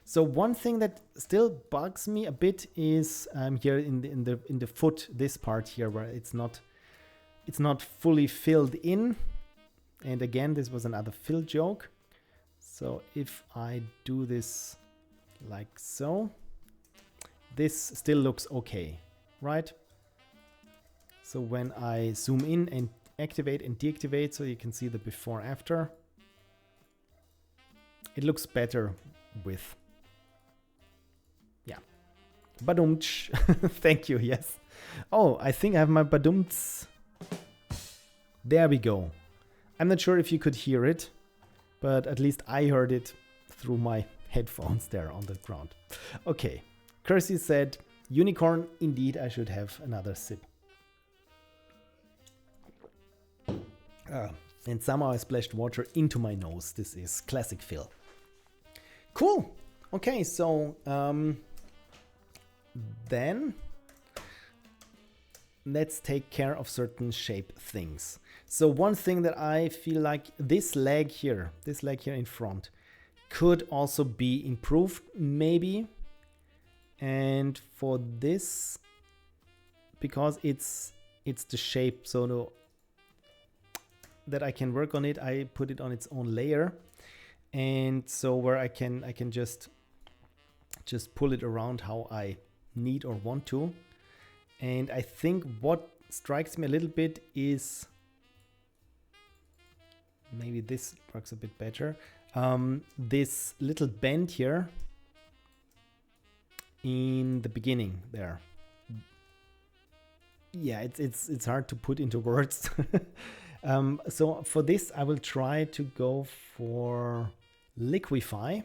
So one thing that still bugs me a bit is here in the foot, this part here where it's not fully filled in. And again, this was another fill joke. So if I do this like so, this still looks okay, right? So when I zoom in and activate and deactivate, so you can see the before after, it looks better with, yeah. Badumtsch. Thank you, yes. Oh, I think I have my badumts. There we go. I'm not sure if you could hear it, but at least I heard it through my headphones there on the ground. Okay, Kersey said, unicorn, indeed I should have another sip. And somehow I splashed water into my nose. This is classic Phil. Cool. Okay, so then let's take care of certain shape things. So one thing that I feel like this leg here in front could also be improved maybe. And for this, because it's the shape, so that I can work on it, I put it on its own layer. And so where I can just pull it around how I need or want to. And I think what strikes me a little bit is, maybe this works a bit better, this little bend here in the beginning there. Yeah, it's hard to put into words. So for this I will try to go for liquify.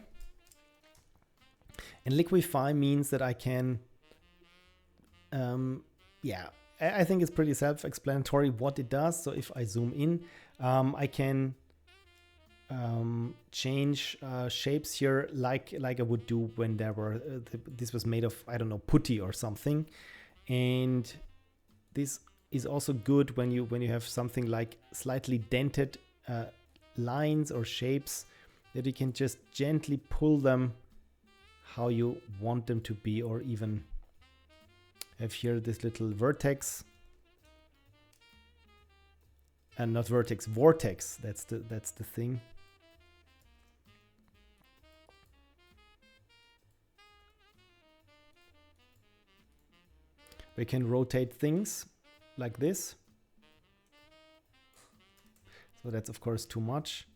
And liquify means that I can yeah, I think it's pretty self-explanatory what it does. So if I zoom in, I can change shapes here like I would do when there were this was made of, I don't know, putty or something. And this is also good when you have something like slightly dented lines or shapes, that you can just gently pull them how you want them to be, or even have here this little vertex, and not vertex, vortex. That's the thing. We can rotate things like this. So that's of course too much,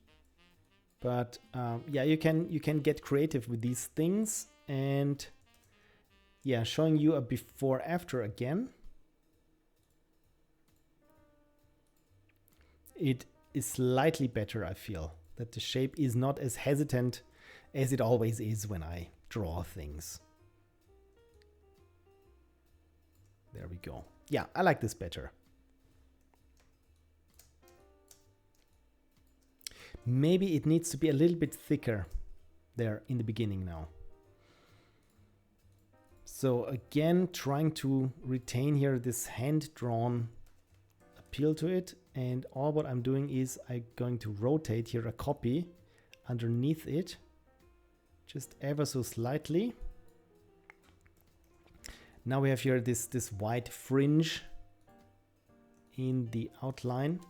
but yeah, you can get creative with these things. And yeah, showing you a before after again. It is slightly better. I feel that the shape is not as hesitant as it always is when I draw things. There we go. Yeah, I like this better. Maybe it needs to be a little bit thicker there in the beginning now. So again, trying to retain here this hand-drawn appeal to it. And all what I'm doing is I'm going to rotate here a copy underneath it, just ever so slightly. Now we have here this white fringe in the outline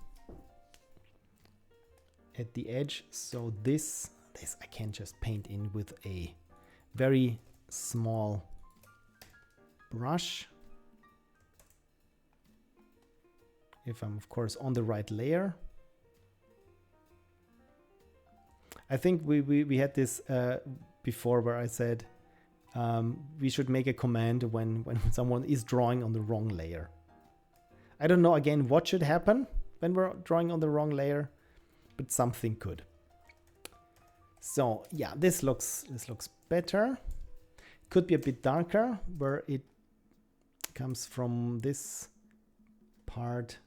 at the edge. So this I can just paint in with a very small brush. If I'm, of course, on the right layer. I think we had this before where I said we should make a command when someone is drawing on the wrong layer. I don't know, again, what should happen when we're drawing on the wrong layer, but something could. So yeah, this looks better. Could be a bit darker, where it comes from this part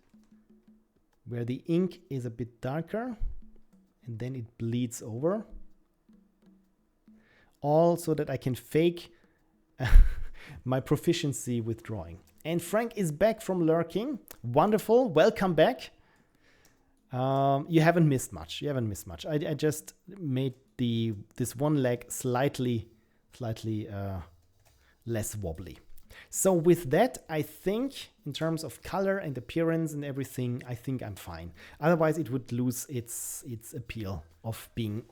where the ink is a bit darker, and then it bleeds over. All so that I can fake my proficiency with drawing. And Frank is back from lurking. Wonderful, welcome back. You haven't missed much. You haven't missed much. I just made this one leg slightly less wobbly. So with that, I think in terms of color and appearance and everything, I think I'm fine. Otherwise, it would lose its appeal of being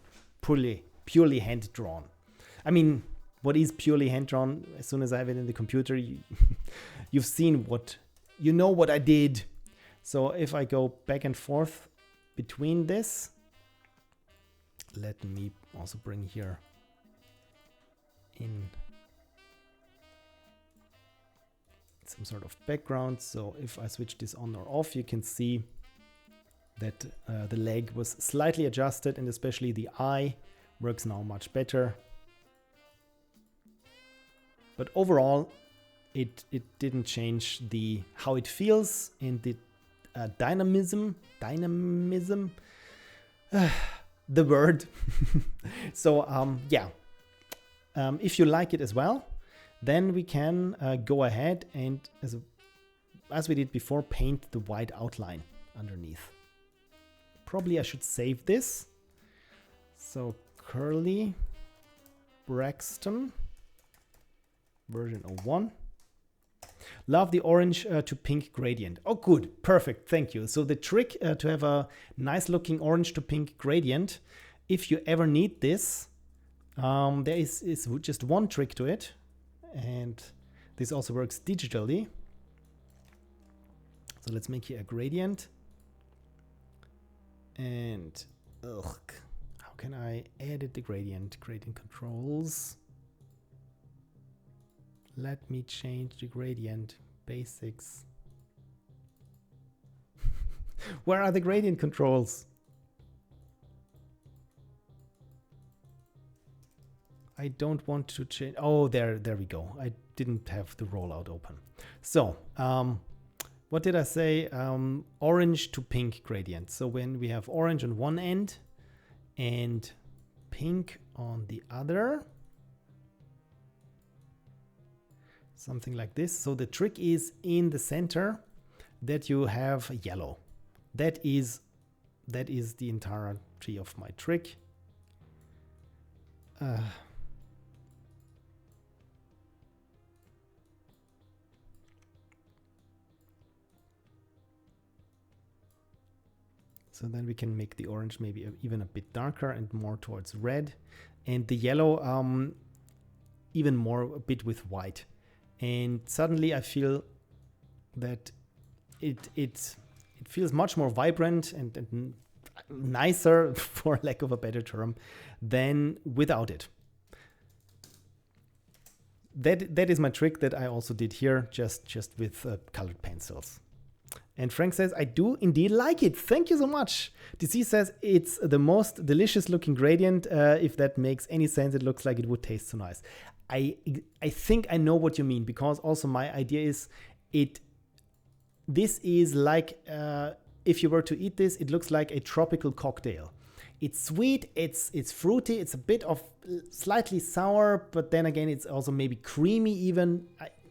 purely hand drawn. I mean, what is purely hand drawn? As soon as I have it in the computer, you've seen you know what I did. So if I go back and forth between this, let me also bring here in some sort of background. So if I switch this on or off, you can see that the leg was slightly adjusted, and especially the eye works now much better. But overall, it didn't change how it feels and the dynamism, the word. So yeah, if you like it as well, then we can go ahead and, as we did before, paint the white outline underneath. Probably I should save this. So Curly Braxton version 01. Love the orange to pink gradient. Oh, good. Perfect. Thank you. So the trick to have a nice looking orange to pink gradient, if you ever need this, there is just one trick to it. And this also works digitally. So let's make here a gradient. And how can I edit the gradient? Gradient controls. Let me change the gradient basics. Where are the gradient controls? I don't want to change. Oh, there we go. I didn't have the rollout open. So, what did I say? Orange to pink gradient. So when we have orange on one end and pink on the other, something like this. So the trick is in the center that you have yellow. That is the entirety of my trick. So then we can make the orange maybe even a bit darker and more towards red, and the yellow even more a bit with white. And suddenly I feel that it feels much more vibrant and nicer, for lack of a better term, than without it. That is my trick that I also did here, just with colored pencils. And Frank says, I do indeed like it. Thank you so much. DC says, it's the most delicious looking gradient. If that makes any sense, it looks like it would taste so nice. I think I know what you mean, because also my idea is this is like, if you were to eat this, it looks like a tropical cocktail. It's sweet, it's fruity, it's a bit of slightly sour, but then again, it's also maybe creamy even.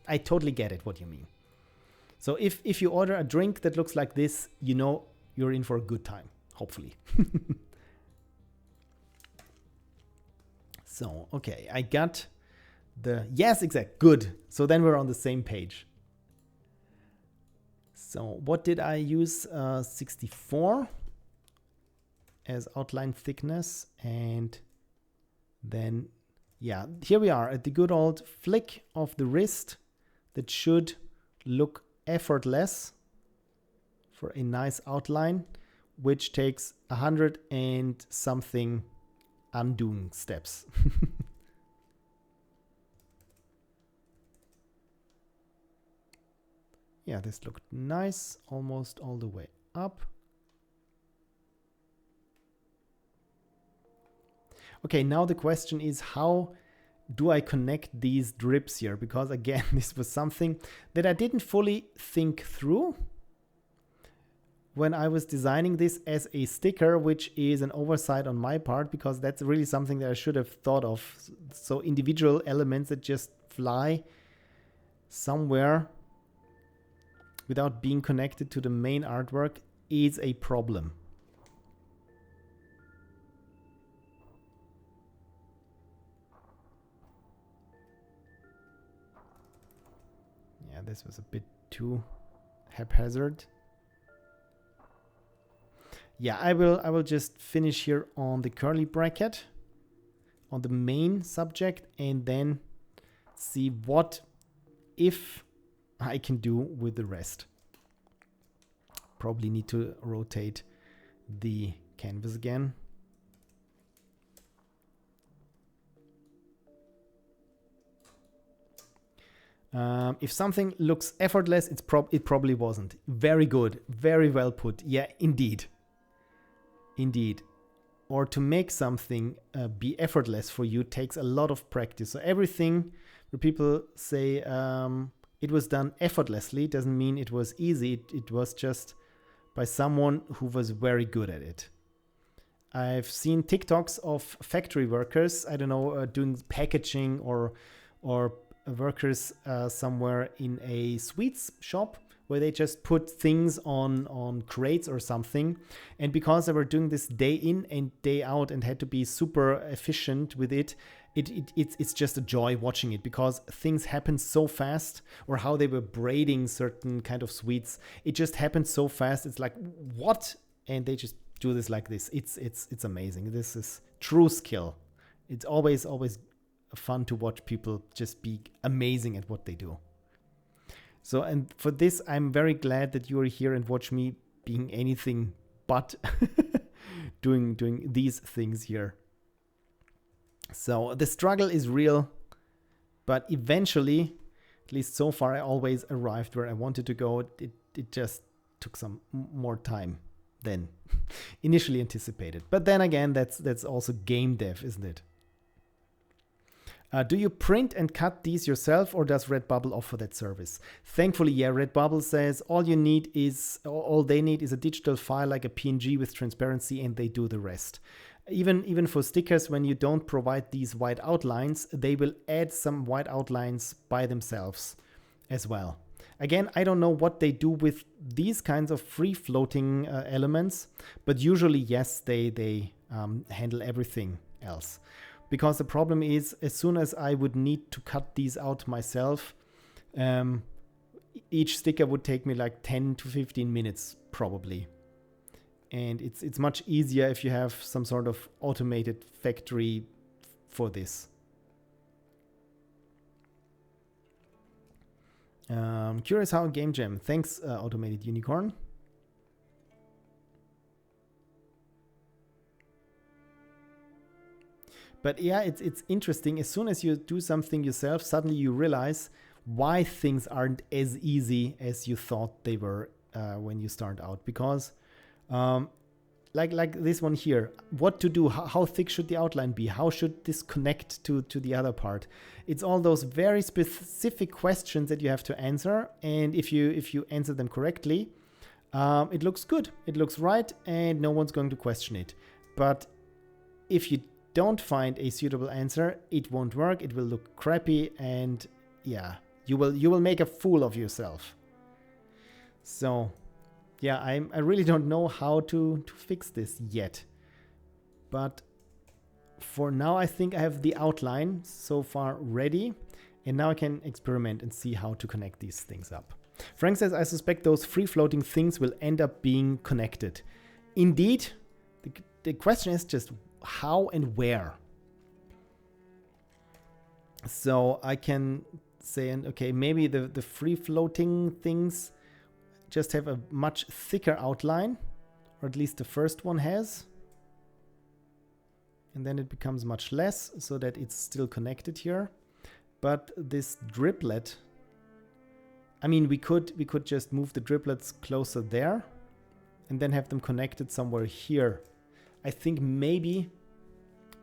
I totally get it, what you mean. So if you order a drink that looks like this, you know you're in for a good time, hopefully. So, okay, I got yes, exact, good. So then we're on the same page. So what did I use? 64 as outline thickness. And then, yeah, here we are at the good old flick of the wrist. that should look effortless for a nice outline, which takes 100 and something undoing steps. Yeah, this looked nice, almost all the way up. Okay, now the question is, how do I connect these drips here? Because again, this was something that I didn't fully think through when I was designing this as a sticker, which is an oversight on my part, because that's really something that I should have thought of. So individual elements that just fly somewhere without being connected to the main artwork is a problem. Yeah, this was a bit too haphazard. Yeah, I will just finish here on the curly bracket on the main subject, and then see what if I can do with the rest. Probably need to rotate the canvas again. If something looks effortless, it probably wasn't. Very good, very well put. Yeah, indeed. Indeed. Or to make something be effortless for you takes a lot of practice. So everything where people say it was done effortlessly doesn't mean it was easy. It was just by someone who was very good at it. I've seen TikToks of factory workers, I don't know, doing packaging or workers somewhere in a sweets shop where they just put things on crates or something. And because they were doing this day in and day out and had to be super efficient with it, it's just a joy watching it, because things happen so fast. Or how they were braiding certain kind of sweets, it just happened so fast. It's like, what? And they just do this like this. It's amazing. This is true skill. It's always fun to watch people just be amazing at what they do. So, and for this, I'm very glad that you are here and watch me being anything but doing these things here. So the struggle is real, but eventually, at least so far, I always arrived where I wanted to go. It just took some more time than initially anticipated. But then again, that's also game dev, isn't it? Do you print and cut these yourself, or does Redbubble offer that service? Thankfully, yeah, Redbubble says all they need is a digital file like a PNG with transparency, and they do the rest. Even for stickers, when you don't provide these white outlines, they will add some white outlines by themselves as well. Again, I don't know what they do with these kinds of free-floating elements, but usually, yes, they handle everything else. Because the problem is, as soon as I would need to cut these out myself, each sticker would take me like 10 to 15 minutes probably. And it's much easier if you have some sort of automated factory for this. Curious how Game Jam. Thanks, Automated Unicorn. But yeah, it's interesting. As soon as you do something yourself, suddenly you realize why things aren't as easy as you thought they were when you start out. Because like this one here, what to do, how thick should the outline be? How should this connect to the other part? It's all those very specific questions that you have to answer. And if you answer them correctly, it looks good. It looks right, and no one's going to question it. But if you don't find a suitable answer, it won't work, it will look crappy, and yeah, you will make a fool of yourself. So yeah, I really don't know how to fix this yet. But for now, I think I have the outline so far ready, and now I can experiment and see how to connect these things up. Frank says, I suspect those free-floating things will end up being connected. Indeed, the question is just how and where. So I can saying, okay, maybe the free floating things just have a much thicker outline, or at least the first one has. And then it becomes much less so that it's still connected here. But this driplet, I mean, we could just move the driplets closer there and then have them connected somewhere here. I think maybe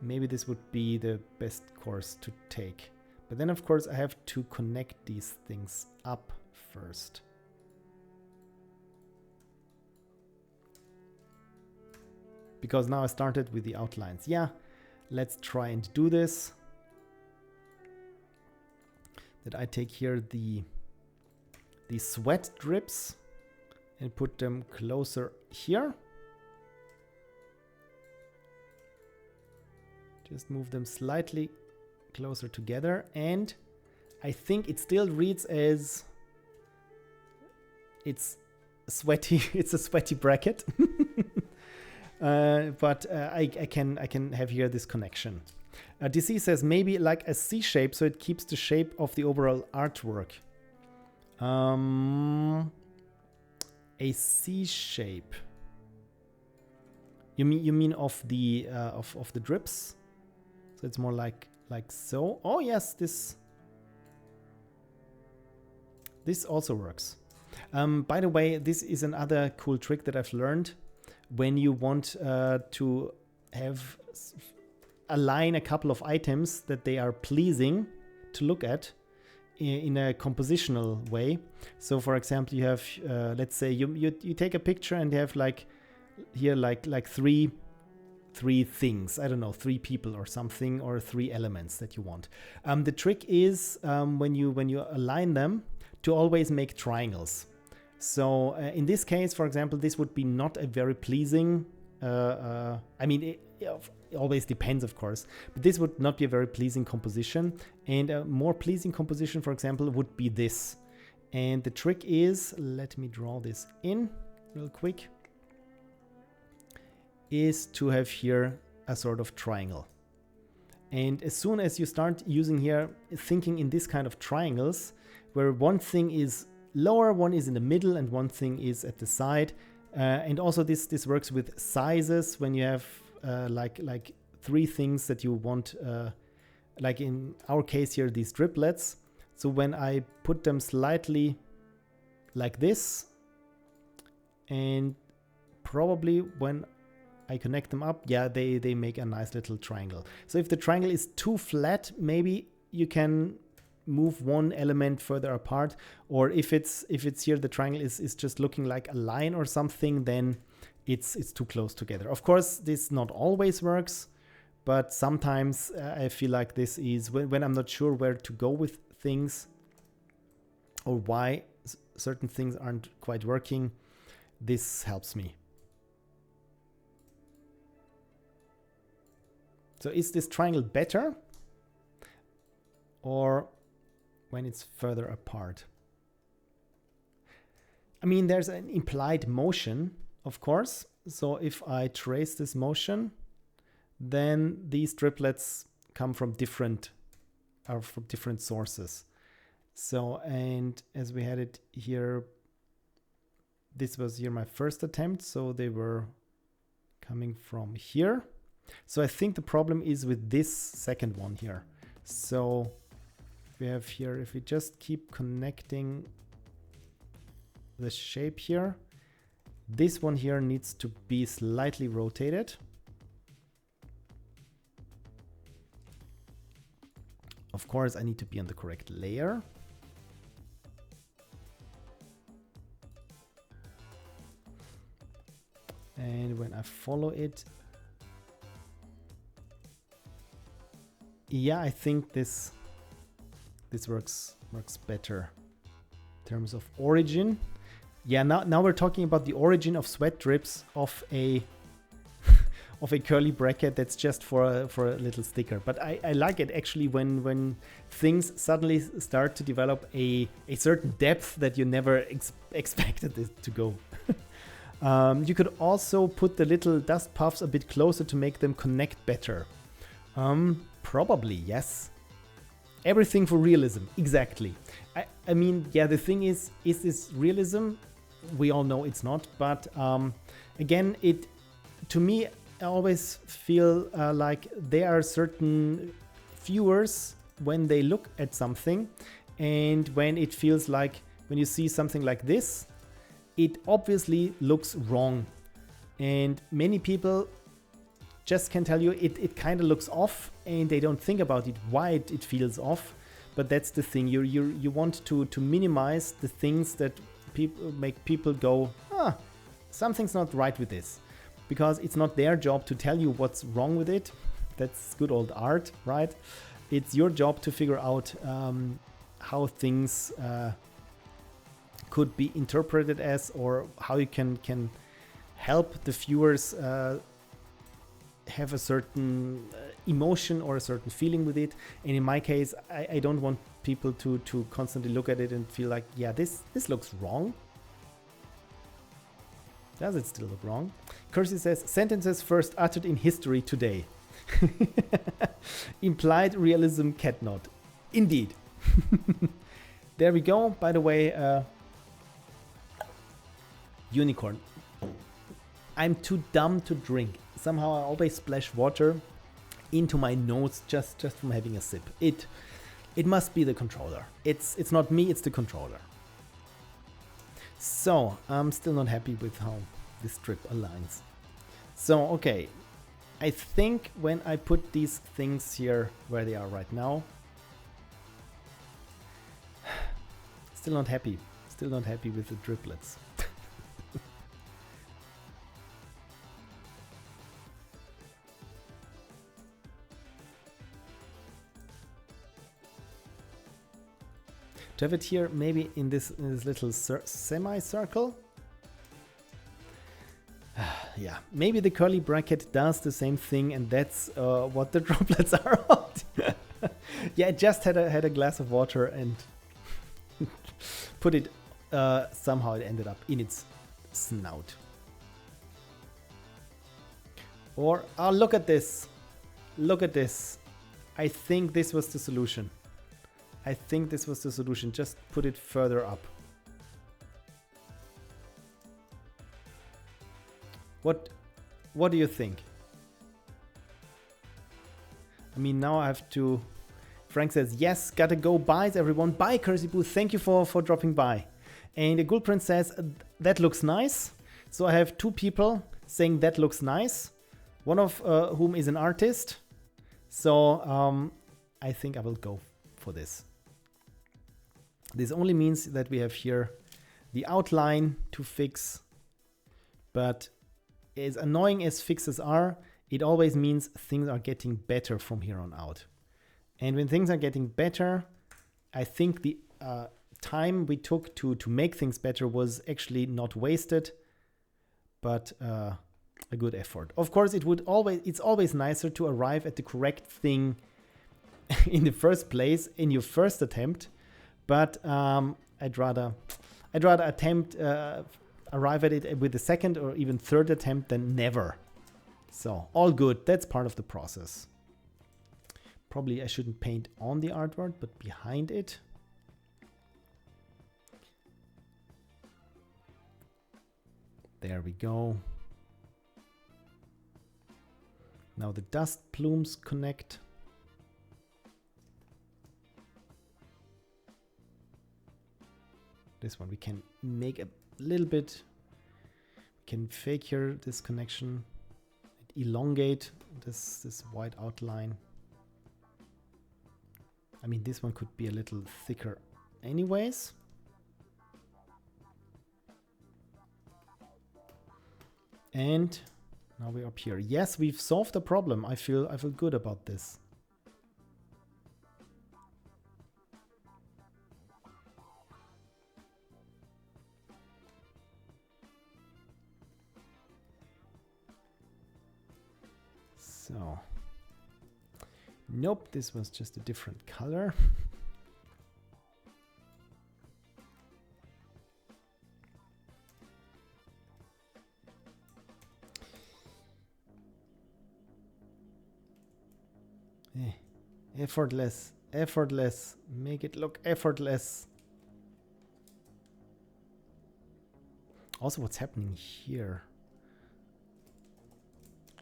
this would be the best course to take. But then of course I have to connect these things up first. Because now I started with the outlines. Yeah, let's try and do this. That I take here the sweat drips and put them closer here. Just move them slightly closer together, and I think it still reads as it's sweaty. It's a sweaty bracket. But I can have here this connection. DC says maybe like a C shape, so it keeps the shape of the overall artwork. A C shape. You mean of the drips? So it's more like so. Oh yes, this also works. By the way, this is another cool trick that I've learned. When you want to align a couple of items that they are pleasing to look at in a compositional way. So for example, you have let's say you take a picture and you have like here like three things, I don't know, 3 people or something, or 3 elements that you want. The trick is when you align them to always make triangles. So in this case, for example, this would be not a very pleasing, I mean, it always depends, of course, but this would not be a very pleasing composition. And a more pleasing composition, for example, would be this. And the trick is, let me draw this in real quick, is to have here a sort of triangle. And as soon as you start using here, thinking in this kind of triangles, where one thing is lower, one is in the middle, and one thing is at the side. And also this works with sizes when you have like 3 things that you want, like in our case here, these driplets. So when I put them slightly like this, and probably when I connect them up, yeah, they make a nice little triangle. So if the triangle is too flat, maybe you can move one element further apart, or if it's here the triangle is just looking like a line or something, then it's too close together. Of course, this not always works, but sometimes I feel like this is when I'm not sure where to go with things or why certain things aren't quite working, this helps me. So is this triangle better, or when it's further apart? I mean, there's an implied motion, of course. So if I trace this motion, then these driplets come from different sources. So, and as we had it here, this was here my first attempt. So they were coming from here. So I think the problem is with this second one here. So we have here, if we just keep connecting the shape here, this one here needs to be slightly rotated. Of course, I need to be on the correct layer. And when I follow it, yeah, I think this works better in terms of origin. Yeah, now we're talking about the origin of sweat drips of a of a curly bracket that's just for a little sticker. But I like it actually when things suddenly start to develop a certain depth that you never expected it to go. You could also put the little dust puffs a bit closer to make them connect better. Probably, yes. Everything for realism, exactly. I mean, yeah, the thing is this realism? We all know it's not, but again, to me, I always feel like there are certain viewers when they look at something, and when it feels like, when you see something like this, it obviously looks wrong. And many people just can tell you it kind of looks off, and they don't think about it, why it feels off. But that's the thing, you want to minimize the things that make people go, something's not right with this, because it's not their job to tell you what's wrong with it. That's good old art, right? It's your job to figure out how things could be interpreted as, or how you can help the viewers have a certain emotion or a certain feeling with it. And in my case, I don't want people to constantly look at it and feel like, yeah, this looks wrong. Does it still look wrong? Kersey says, sentences first uttered in history today. Implied realism cat nod. Indeed. There we go. By the way, unicorn. I'm too dumb to drink. Somehow I always splash water into my nose just from having a sip. It must be the controller. It's not me, it's the controller. So I'm still not happy with how this strip aligns. So okay, I think when I put these things here where they are right now, still not happy with the driplets. To have it here, maybe in this little semicircle. Yeah, maybe the curly bracket does the same thing, and that's what the droplets are on. Yeah, I just had a glass of water and put it. Somehow it ended up in its snout. Or look at this! Look at this! I think this was the solution. Just put it further up. What do you think? I mean, now I have to... Frank says, yes, gotta go. Buys everyone. Bye, Kersey Boo. Thank you for dropping by. And the Ghoul Prince says, that looks nice. So I have two people saying that looks nice. One of whom is an artist. So I think I will go for this. This only means that we have here the outline to fix, but as annoying as fixes are, it always means things are getting better from here on out. And when things are getting better, I think the time we took to make things better was actually not wasted, but a good effort. Of course, it's always nicer to arrive at the correct thing in the first place, in your first attempt. But I'd rather arrive at it with the second or even third attempt than never. So all good. That's part of the process. Probably I shouldn't paint on the artwork, but behind it. There we go. Now the dust plumes connect. This one we can make a little bit, we can fake here this connection, elongate this white outline. I mean, this one could be a little thicker anyways. And now we're up here. Yes, we've solved the problem. I feel good about this. So, nope, this was just a different color. Effortless effortless. Make it look effortless. Also, what's happening here?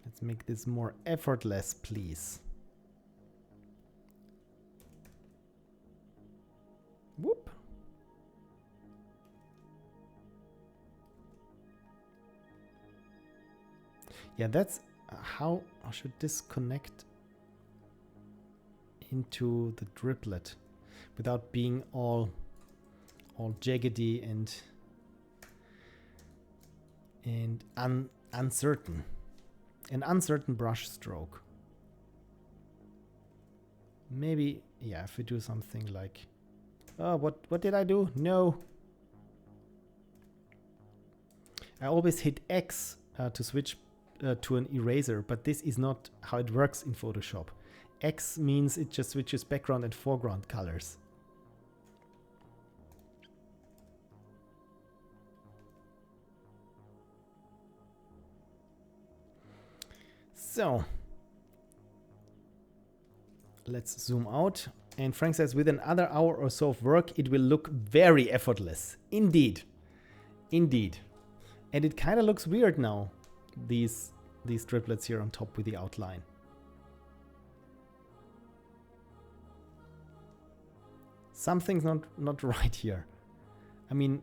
Let's make this more effortless, please. Whoop. Yeah, that's how should this connect into the driplet without being all jaggedy and uncertain. An uncertain brush stroke. Maybe, yeah, if we do something like, oh, what did I do? No. I always hit X to switch to an eraser, but this is not how it works in Photoshop. X means it just switches background and foreground colors. So let's zoom out. And Frank says, with another hour or so of work, it will look very effortless. Indeed. Indeed. And it kind of looks weird now, these driplets here on top with the outline. Something's not right here. I mean,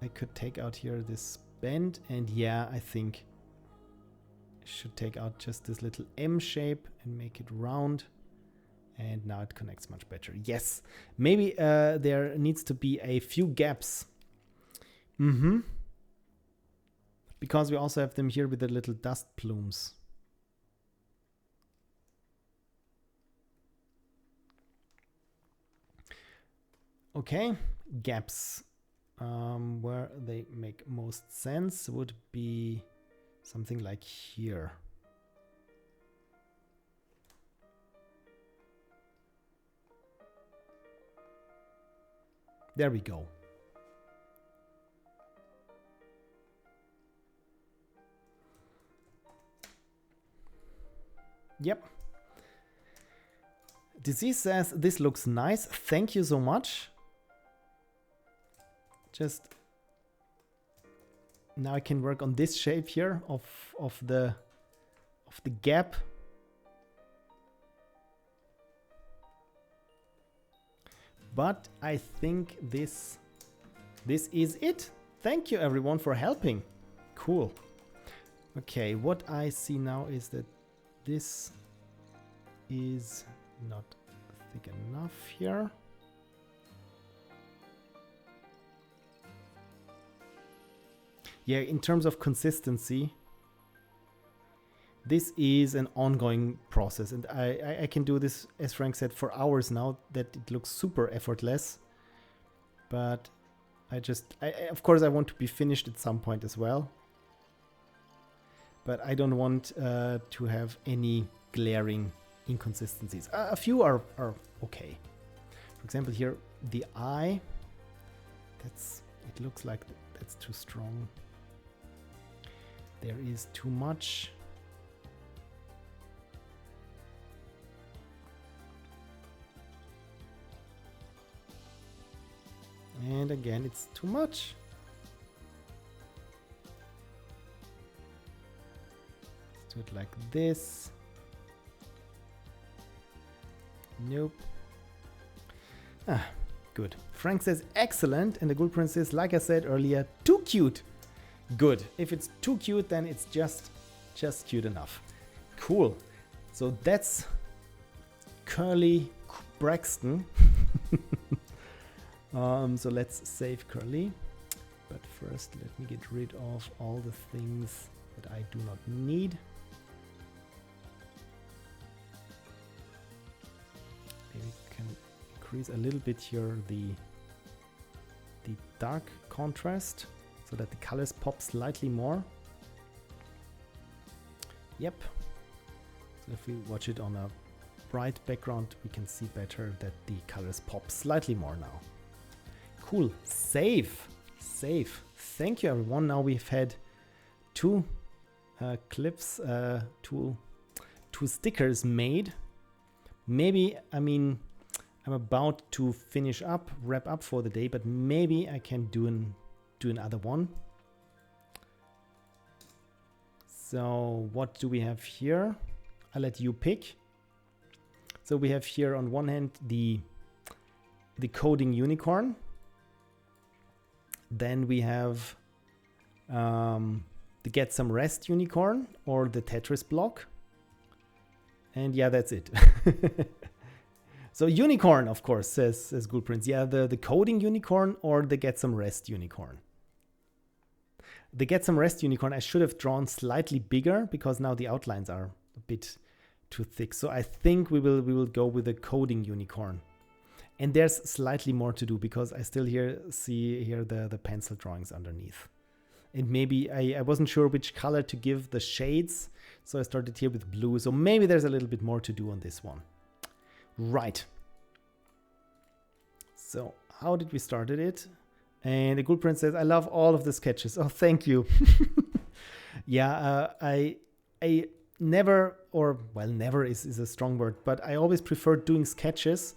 I could take out here this bend, and yeah, I think I should take out just this little M shape and make it round. And now it connects much better. Yes, maybe there needs to be a few gaps. Because we also have them here with the little dust plumes. Okay, gaps. Where they make most sense would be something like here. There we go. Yep. Disease says, this looks nice. Thank you so much. Just now I can work on this shape here of the gap. But I think this is it. Thank you everyone for helping. Cool. Okay, what I see now is that this is not thick enough here. Yeah, in terms of consistency, this is an ongoing process, and I can do this, as Frank said, for hours now, that it looks super effortless. But of course I want to be finished at some point as well. But I don't want to have any glaring inconsistencies. A few are okay. For example, here the eye, it looks like that's too strong. There is too much. And again, it's too much. Let's do it like this. Nope. Ah, good. Frank says excellent, and the Ghoul Prince says, like I said earlier, too cute. Good. If it's too cute, then it's just cute enough. Cool. So that's Curly Braxton. So let's save Curly. But first, let me get rid of all the things that I do not need. Maybe we can increase a little bit here the dark contrast so that the colors pop slightly more. Yep. So if we watch it on a bright background, we can see better that the colors pop slightly more now. Cool. Save. Thank you everyone. Now we've had two clips, two stickers made. Maybe, I mean, I'm about to wrap up for the day, but maybe I can do another one. So what do we have here? I'll let you pick. So we have here on one hand the coding unicorn. Then we have the get some rest unicorn or the Tetris block. And yeah, that's it. So unicorn, of course, says Ghoul Prince. Yeah, the coding unicorn or the get some rest unicorn. The get some rest unicorn I should have drawn slightly bigger because now the outlines are a bit too thick. So I think we will go with the coding unicorn. And there's slightly more to do because I still see the pencil drawings underneath. And maybe I wasn't sure which color to give the shades. So I started here with blue. So maybe there's a little bit more to do on this one. Right. So how did we started it? And the Ghoul Prince says, I love all of the sketches. Oh, thank you. Yeah, I never, or well, never is a strong word, but I always prefer doing sketches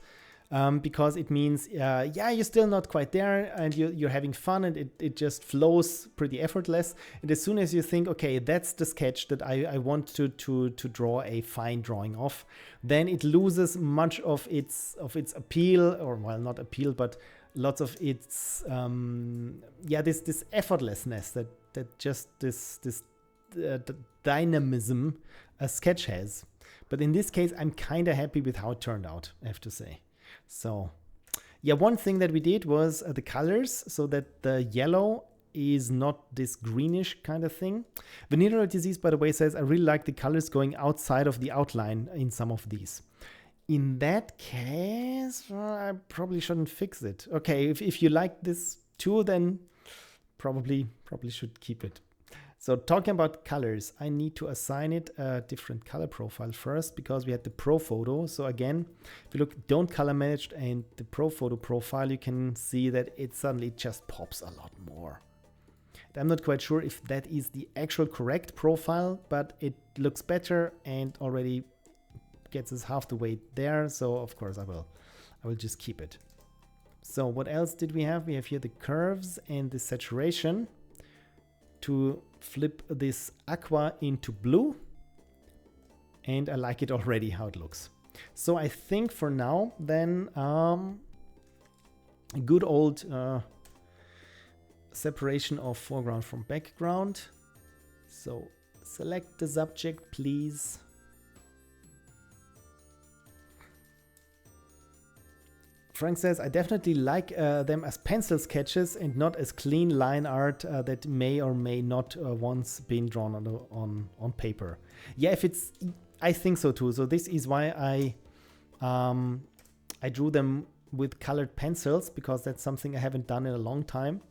because it means, yeah, you're still not quite there and you're having fun and it just flows pretty effortless. And as soon as you think, okay, that's the sketch that I want to draw a fine drawing of, then it loses much of its appeal, or well, not appeal, but lots of its, yeah, this effortlessness that just this the dynamism a sketch has. But in this case, I'm kind of happy with how it turned out, I have to say. So yeah, one thing that we did was the colors, so that the yellow is not this greenish kind of thing. Venereal Disease, by the way, says, I really like the colors going outside of the outline in some of these. In that case, I probably shouldn't fix it. Okay, if you like this too, then probably should keep it. So talking about colors, I need to assign it a different color profile first because we had the Pro Photo. So again, if you look, don't color managed and the Pro Photo profile, you can see that it suddenly just pops a lot more. I'm not quite sure if that is the actual correct profile, but it looks better and already gets us half the way there. So of course I will just keep it. So what else did we have? We have here the curves and the saturation to flip this aqua into blue. And I like it already how it looks. So I think for now then a good old separation of foreground from background. So select the subject, please. Frank says, I definitely like them as pencil sketches and not as clean line art that may or may not once been drawn on paper. Yeah, I think so too. So this is why I drew them with colored pencils, because that's something I haven't done in a long time.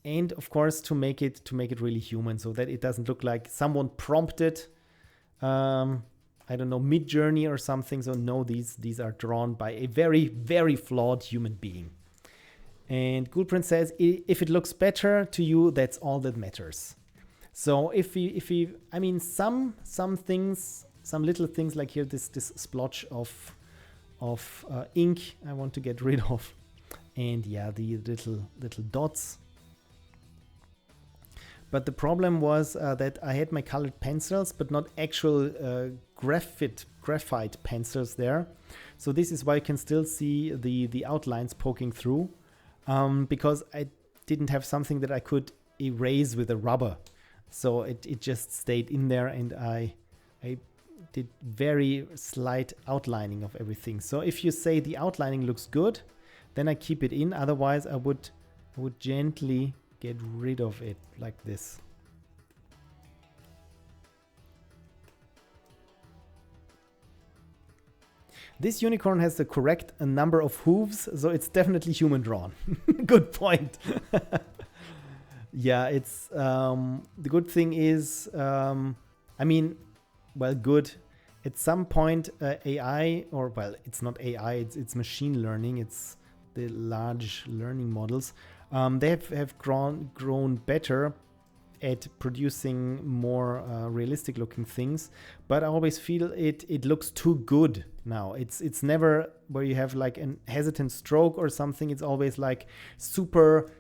And of course to make it really human, so that it doesn't look like someone prompted I don't know, Mid-Journey or something. So no, these are drawn by a very, very flawed human being. And Ghoul Prince says, if it looks better to you, that's all that matters. So if we I mean, some things, some little things like here, this splotch of ink I want to get rid of. And yeah, the little dots. But the problem was that I had my colored pencils, but not actual graphite pencils there. So this is why you can still see the outlines poking through, because I didn't have something that I could erase with a rubber. So it just stayed in there, and I did very slight outlining of everything. So if you say the outlining looks good, then I keep it in. Otherwise, I would gently get rid of it like this. This unicorn has the correct number of hooves, so it's definitely human drawn. Good point. Yeah, it's the good thing is, I mean, well, good. At some point, AI, or well, it's not AI, it's machine learning. It's the large learning models. They have grown better at producing more realistic looking things, but I always feel it looks too good now. It's never where you have like an hesitant stroke or something. It's always like super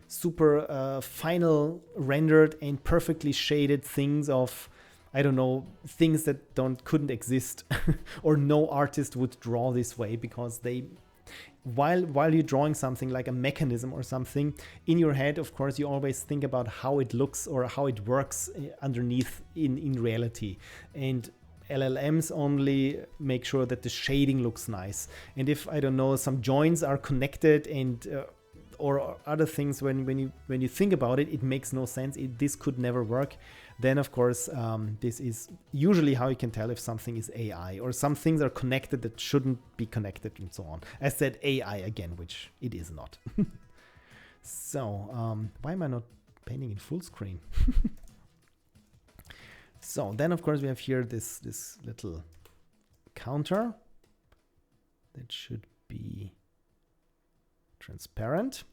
final rendered and perfectly shaded things of, I don't know, things that couldn't exist or no artist would draw this way, because they, while you're drawing something like a mechanism or something in your head, of course you always think about how it looks or how it works underneath in reality, and LLMs only make sure that the shading looks nice. And if, I don't know, some joints are connected and or other things, when you think about it, it makes no sense. This could never work. Then of course this is usually how you can tell if something is AI, or some things are connected that shouldn't be connected, and so on. I said AI again, which it is not. So why am I not painting in full screen? So then of course we have here this little counter that should be transparent.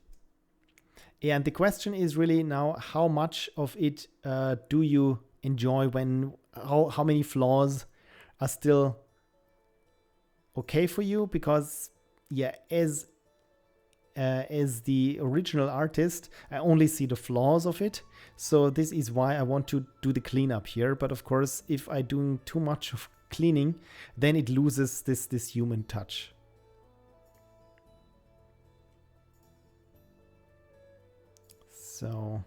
And the question is really now, how much of it do you enjoy, when how many flaws are still okay for you? Because yeah, as the original artist, I only see the flaws of it. So this is why I want to do the cleanup here. But of course, if I do too much of cleaning, then it loses this human touch. So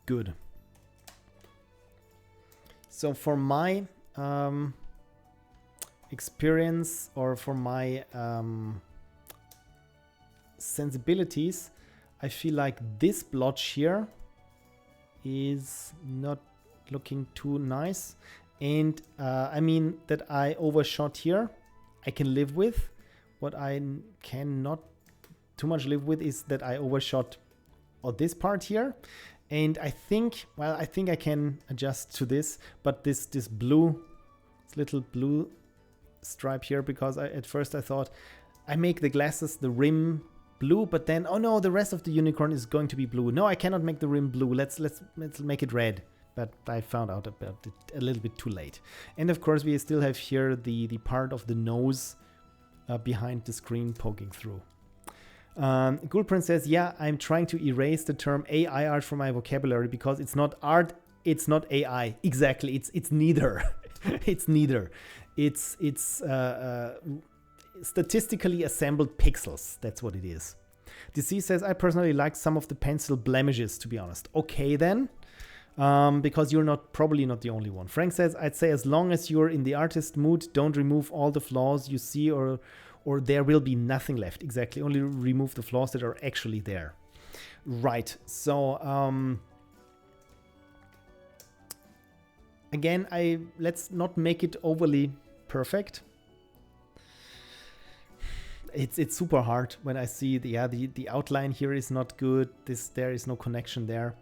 good. So for my experience, or for my sensibilities, I feel like this blotch here is not looking too nice. And I mean that I overshot here, I can live with. What I cannot too much live with is that I overshot on this part here. And I think, well, I think I can adjust to this, but this blue, this little blue stripe here, because at first I thought I make the glasses, the rim blue, but then, oh no, the rest of the unicorn is going to be blue. No, I cannot make the rim blue. Let's make it red. But I found out about it a little bit too late. And of course we still have here the part of the nose behind the screen poking through. Gulprin says, yeah, I'm trying to erase the term AI art from my vocabulary because it's not art, it's not AI. Exactly, it's neither. It's neither. It's statistically assembled pixels. That's what it is. DC says, I personally like some of the pencil blemishes, to be honest. Okay then. Because you're probably not the only one. Frank says, I'd say as long as you're in the artist mood, don't remove all the flaws you see, or there will be nothing left. Exactly. Only remove the flaws that are actually there. Right. So again, let's not make it overly perfect. It's super hard when I see the outline here is not good. There is no connection there.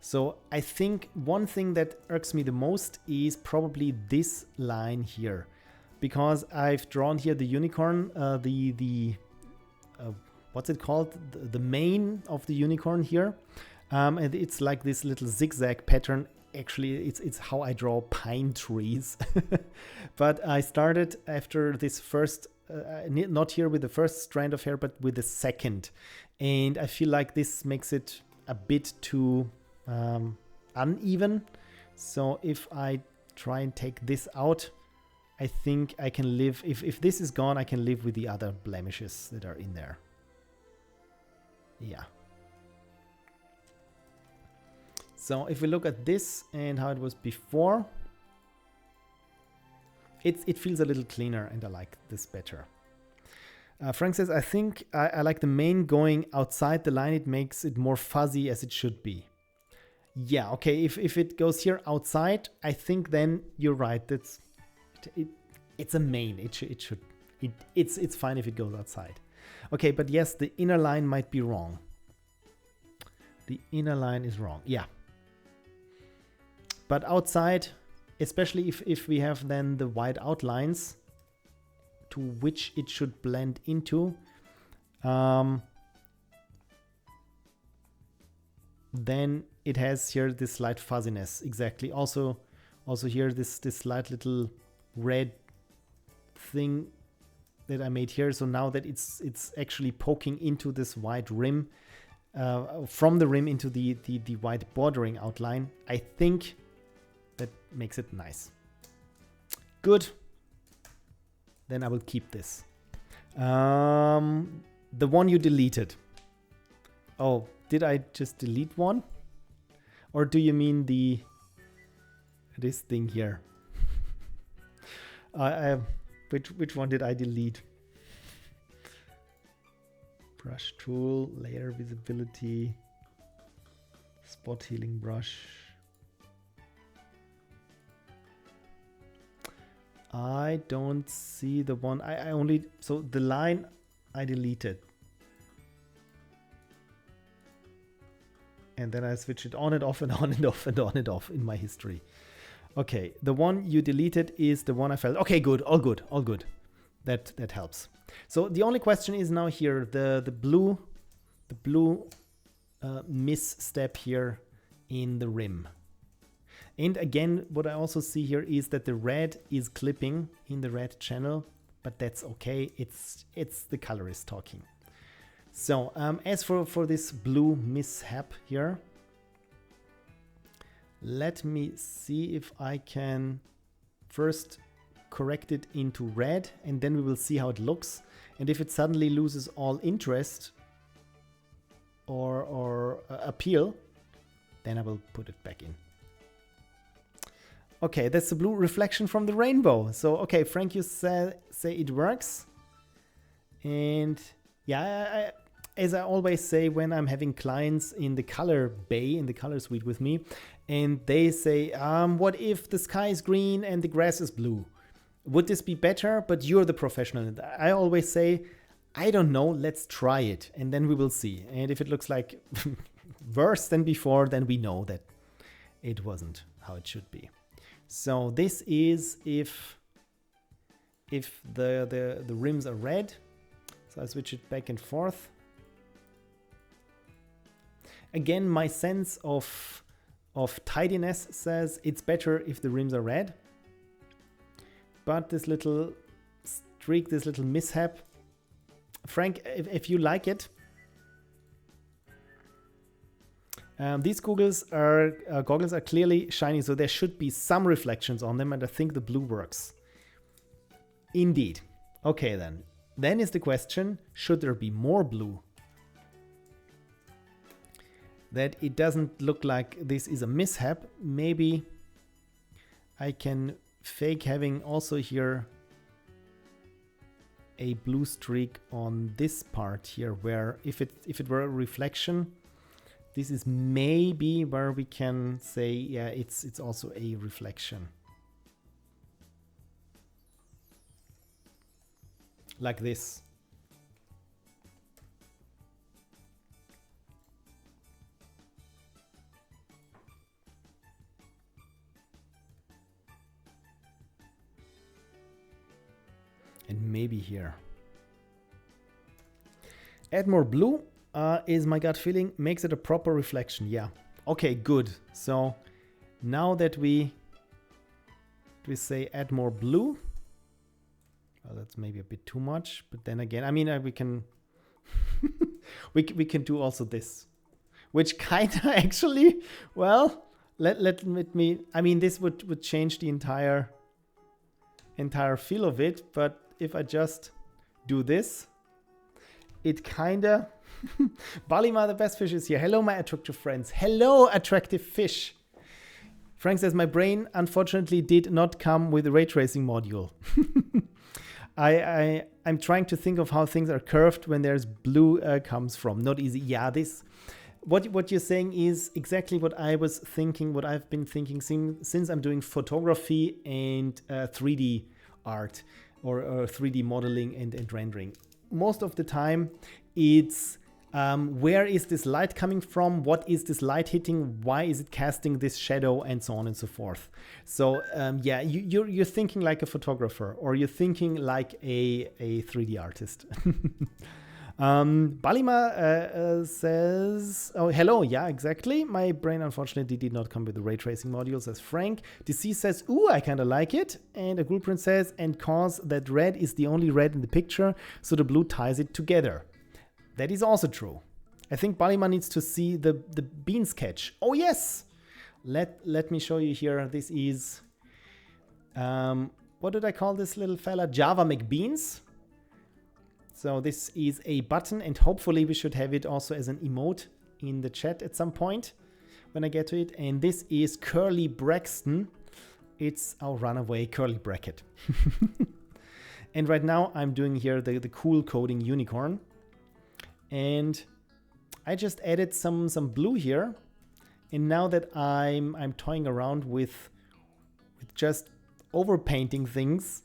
So I think one thing that irks me the most is probably this line here, because I've drawn here the unicorn, what's it called? The mane of the unicorn here. And it's like this little zigzag pattern. Actually, it's how I draw pine trees. But I started after this first, not here with the first strand of hair, but with the second. And I feel like this makes it a bit too uneven. So if I try and take this out, I think I can live, if this is gone, I can live with the other blemishes that are in there. Yeah. So if we look at this and how it was before, it feels a little cleaner and I like this better. Frank says, I think I like the mane going outside the line. It makes it more fuzzy as it should be. Yeah, okay, if it goes here outside, I think then you're right. It's a mane. It's fine if it goes outside. Okay, but yes, the inner line might be wrong. The inner line is wrong. Yeah. But outside, especially if we have then the white outlines to which it should blend into, then it has here this slight fuzziness. Exactly. Also here this slight little red thing that I made here. So now that it's actually poking into this white rim, from the rim into the white bordering outline, I think that makes it nice. Good. Then I will keep this. The one you deleted. Oh, did I just delete one? Or do you mean this thing here? Which one did I delete? Brush tool, layer visibility, spot healing brush. I don't see the one. I only, so the line I deleted. And then I switch it on and off and on and off and on and off in my history. Okay, the one you deleted is the one I felt. Okay, good, all good, all good. That helps. So the only question is now here, the blue misstep here in the rim. And again, what I also see here is that the red is clipping in the red channel, but that's okay. It's the colorist talking. So as for this blue mishap here, let me see if I can first correct it into red, and then we will see how it looks. And if it suddenly loses all interest or appeal, then I will put it back in. Okay, that's the blue reflection from the rainbow. So, okay, Frank, you say it works. And yeah, as I always say when I'm having clients in the color bay, in the color suite with me, and they say, what if the sky is green and the grass is blue? Would this be better? But you're the professional. I always say, I don't know, let's try it. And then we will see. And if it looks like worse than before, then we know that it wasn't how it should be. So this is if the rims are red. So I switch it back and forth. Again, my sense of tidiness says it's better if the rims are red. But this little streak, this little mishap, Frank, if you like it, these goggles are clearly shiny, so there should be some reflections on them, and I think the blue works. Indeed. Okay, then. Then is the question, should there be more blue? That it doesn't look like this is a mishap. Maybe I can fake having also here a blue streak on this part here, where if it were a reflection, this is maybe where we can say, yeah, it's also a reflection. Like this. And maybe here. Add more blue is my gut feeling. Makes it a proper reflection. Yeah. Okay, good. So now that we say add more blue. Well, that's maybe a bit too much. But then again, I mean, we can we can do also this, which kind of actually, well, let me. I mean, this would change the entire feel of it, but if I just do this, it kinda Balima the best fish is here. Hello, my attractive friends. Hello, attractive fish. Frank says my brain unfortunately did not come with a ray tracing module. I'm trying to think of how things are curved when there's blue comes from. Not easy. Yeah, this what you're saying is exactly what I was thinking, what I've been thinking since I'm doing photography and 3D art or 3D modeling and rendering. Most of the time, it's where is this light coming from? What is this light hitting? Why is it casting this shadow? And so on and so forth. So yeah, you're thinking like a photographer, or you're thinking like a 3D artist. Balima says, oh, hello. Yeah, exactly. My brain unfortunately did not come with the ray tracing module, says Frank. DC says, ooh, I kind of like it. And a Gulprint says, and cause that red is the only red in the picture, so the blue ties it together. That is also true. I think Balima needs to see the bean sketch. Oh, yes. Let me show you here. This is, what did I call this little fella? Java McBeans. So this is a button, and hopefully we should have it also as an emote in the chat at some point when I get to it. And this is Curly Braxton. It's our runaway curly bracket. And right now I'm doing here the cool coding unicorn. And I just added some blue here. And now that I'm toying around with just overpainting things,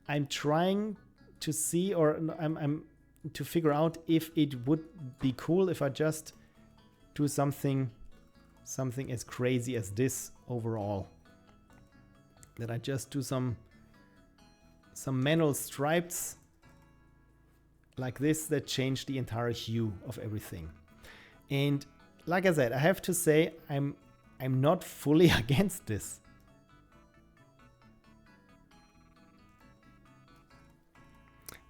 I'm trying to see, or I'm to figure out if it would be cool if I just do something as crazy as this overall. That I just do some manual stripes like this that change the entire hue of everything. And like I said, I have to say I'm not fully against this.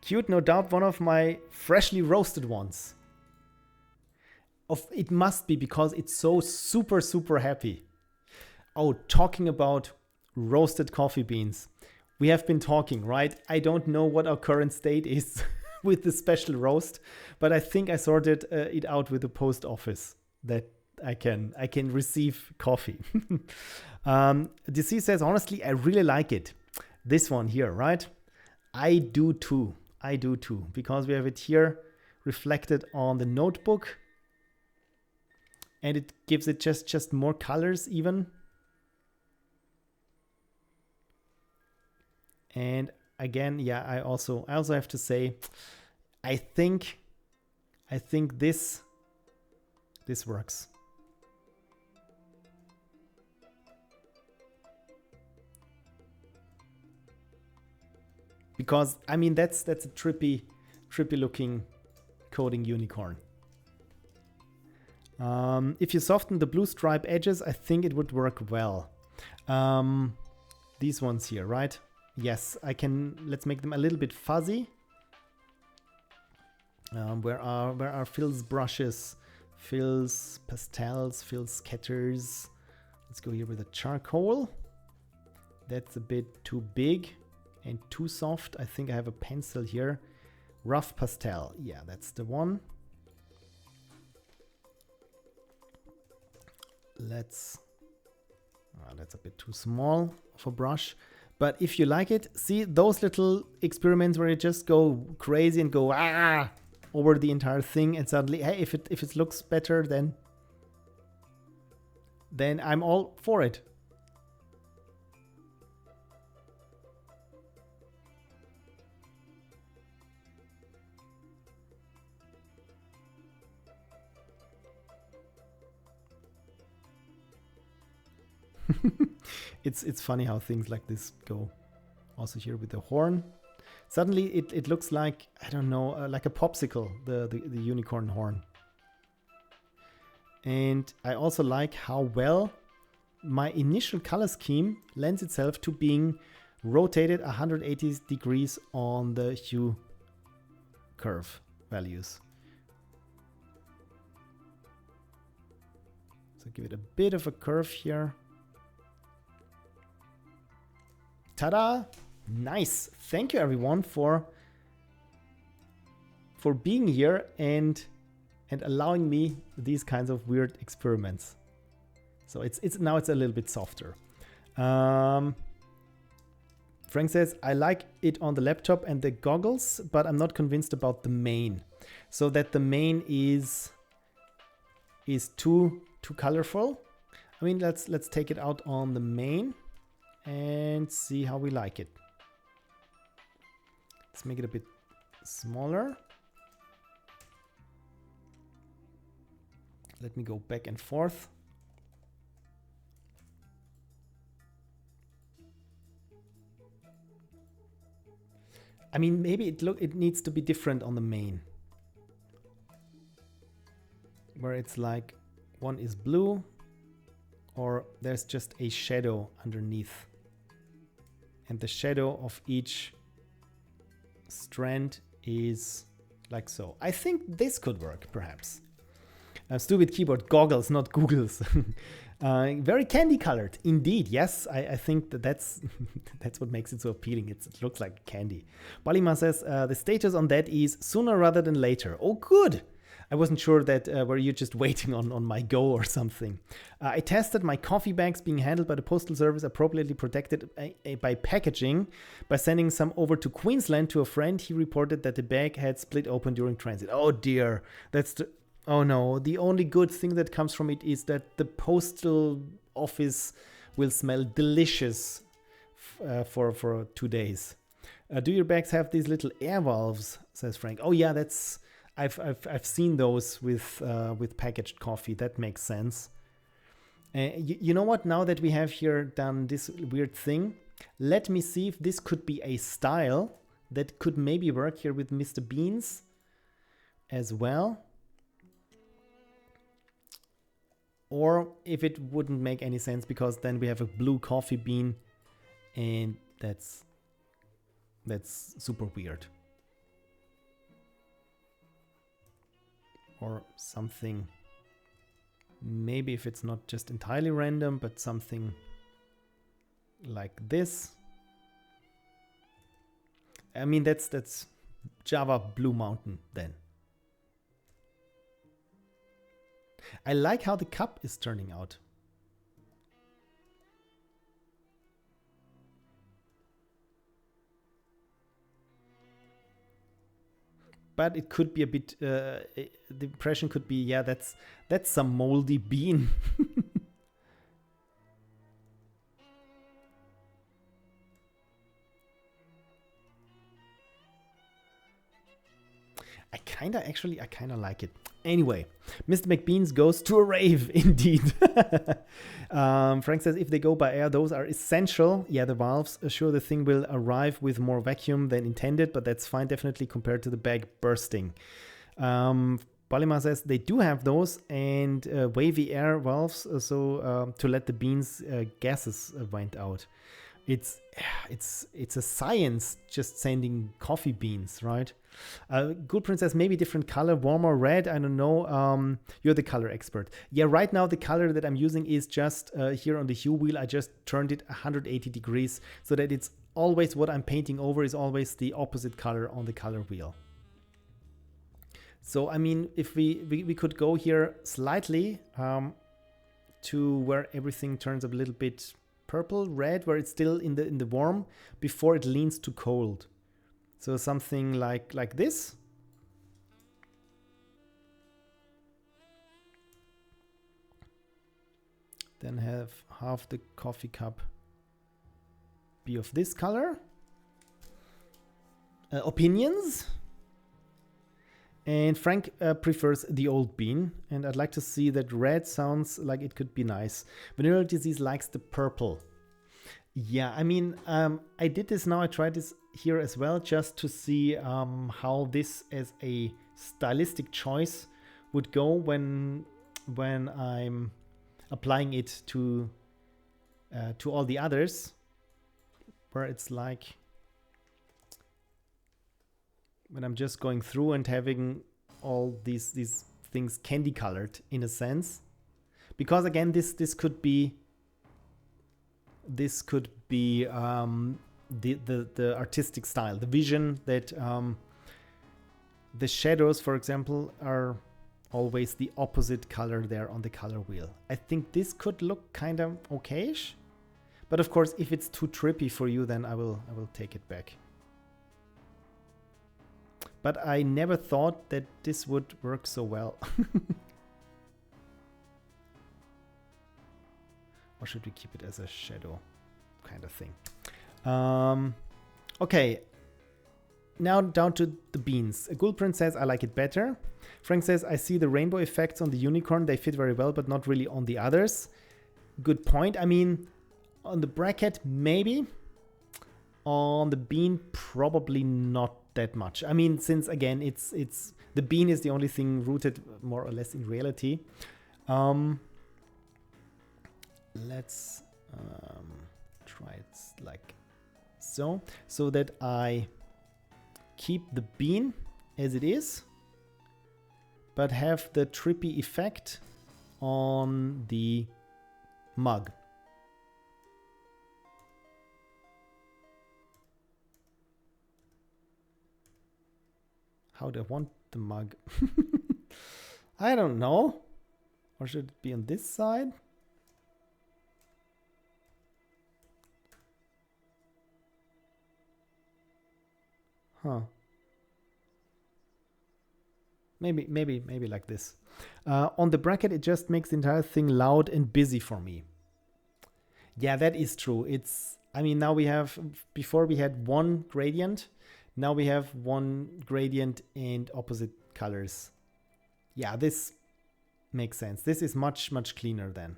Cute, no doubt one of my freshly roasted ones. It must be because it's so super, super happy. Oh, talking about roasted coffee beans. We have been talking, right? I don't know what our current state is with the special roast, but I think I sorted it out with the post office that I can receive coffee. DC says, honestly, I really like it. This one here, right? I do too. I do too, because we have it here reflected on the notebook, and it gives it just more colors even. And again, yeah, I also have to say, I think this works. Because I mean that's a trippy looking coding unicorn. If you soften the blue stripe edges, I think it would work well. These ones here, right? Yes, I can. Let's make them a little bit fuzzy. Where are Phil's brushes? Phil's pastels, Phil's scatters. Let's go here with a charcoal. That's a bit too big and too soft. I think I have a pencil here. Rough pastel. Yeah, that's the one. That's a bit too small for brush. But if you like it, see those little experiments where you just go crazy and go over the entire thing, and suddenly, hey, if it looks better, then I'm all for it. It's funny how things like this go. Also here with the horn. Suddenly it looks like, I don't know, like a popsicle, the unicorn horn. And I also like how well my initial color scheme lends itself to being rotated 180 degrees on the hue curve values. So give it a bit of a curve here. Ta-da! Nice. Thank you everyone for being here and allowing me these kinds of weird experiments. So now it's a little bit softer. Frank says, I like it on the laptop and the goggles, but I'm not convinced about the main. So that the main is too colorful. I mean, let's take it out on the main and see how we like it. Let's make it a bit smaller. Let me go back and forth. I mean, maybe it needs to be different on the main. where it's like one is blue or there's just a shadow underneath. And the shadow of each strand is like so. I think this could work, perhaps. Stupid keyboard, goggles, not Googles. Very candy colored, indeed. Yes, I think that's that's what makes it so appealing. It looks like candy. Balima says the status on that is sooner rather than later. Oh, good. I wasn't sure that were you just waiting on my go or something. I tested my coffee bags being handled by the postal service appropriately protected by packaging by sending some over to Queensland to a friend. He reported that the bag had split open during transit. Oh dear, oh no, the only good thing that comes from it is that the postal office will smell delicious for 2 days. Do your bags have these little air valves, says Frank. Oh yeah, I've seen those with packaged coffee. That makes sense. You know what? Now that we have here done this weird thing, let me see if this could be a style that could maybe work here with Mr. Beans as well. Or if it wouldn't make any sense because then we have a blue coffee bean and that's super weird. Or something, maybe if it's not just entirely random, but something like this. I mean, that's Java Blue Mountain then. I like how the cup is turning out. But it could be a bit, the impression could be, yeah, that's some moldy bean. I kind of like it. Anyway, Mr. McBeans goes to a rave, indeed. Frank says, if they go by air, those are essential. Yeah, the valves assure the thing will arrive with more vacuum than intended, but that's fine, definitely, compared to the bag bursting. Balima says they do have those and wavy air valves, so to let the beans gases vent out. It's a science just sending coffee beans, right? Good Princess, maybe different color, warm or red, I don't know. You're the color expert. Yeah, right now the color that I'm using is just here on the hue wheel. I just turned it 180 degrees so that it's always what I'm painting over is always the opposite color on the color wheel. So, I mean, if we could go here slightly to where everything turns a little bit purple, red, where it's still in the warm before it leans to cold. So something like this. Then have half the coffee cup be of this color. Opinions? And Frank prefers the old bean, and I'd like to see that red sounds like it could be nice. Venereal Disease likes the purple. Yeah, I mean, I did this now, I tried this here as well, just to see how this as a stylistic choice would go when I'm applying it to all the others, where it's like when I'm just going through and having all these things candy colored in a sense, because again this could be the artistic style, the vision that the shadows, for example, are always the opposite color there on the color wheel. I think this could look kind of okayish, but of course if it's too trippy for you, then I will take it back. But I never thought that this would work so well. Or should we keep it as a shadow kind of thing? Okay, now down to the beans. Gulprint says, I like it better. Frank says, I see the rainbow effects on the unicorn. They fit very well, but not really on the others. Good point. I mean, on the bracket, maybe. On the bean, probably not that much. I mean, since again, it's the The bean is the only thing rooted more or less in reality. Let's try it like so that I keep the bean as it is, but have the trippy effect on the mug. How do I want the mug? I don't know. Or should it be on this side? Huh. Maybe like this. On the bracket, it just makes the entire thing loud and busy for me. Yeah, that is true. I mean, now we have, before we had one gradient. Now we have one gradient and opposite colors. Yeah, this makes sense. This is much cleaner then.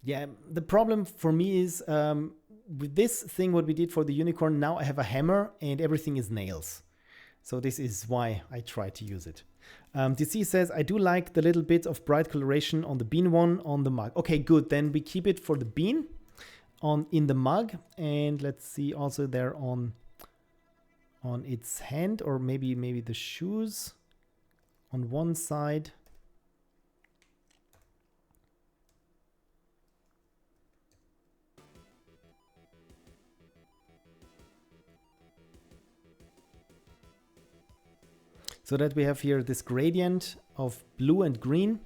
Yeah, the problem for me is with this thing, what we did for the unicorn, now I have a hammer and everything is nails. So this is why I try to use it. DC says, I do like the little bit of bright coloration on the bean one on the mug. Okay, good. Then we keep it for the bean in the mug, and let's see also there on its hand, or maybe the shoes on one side. So that we have here this gradient of blue and green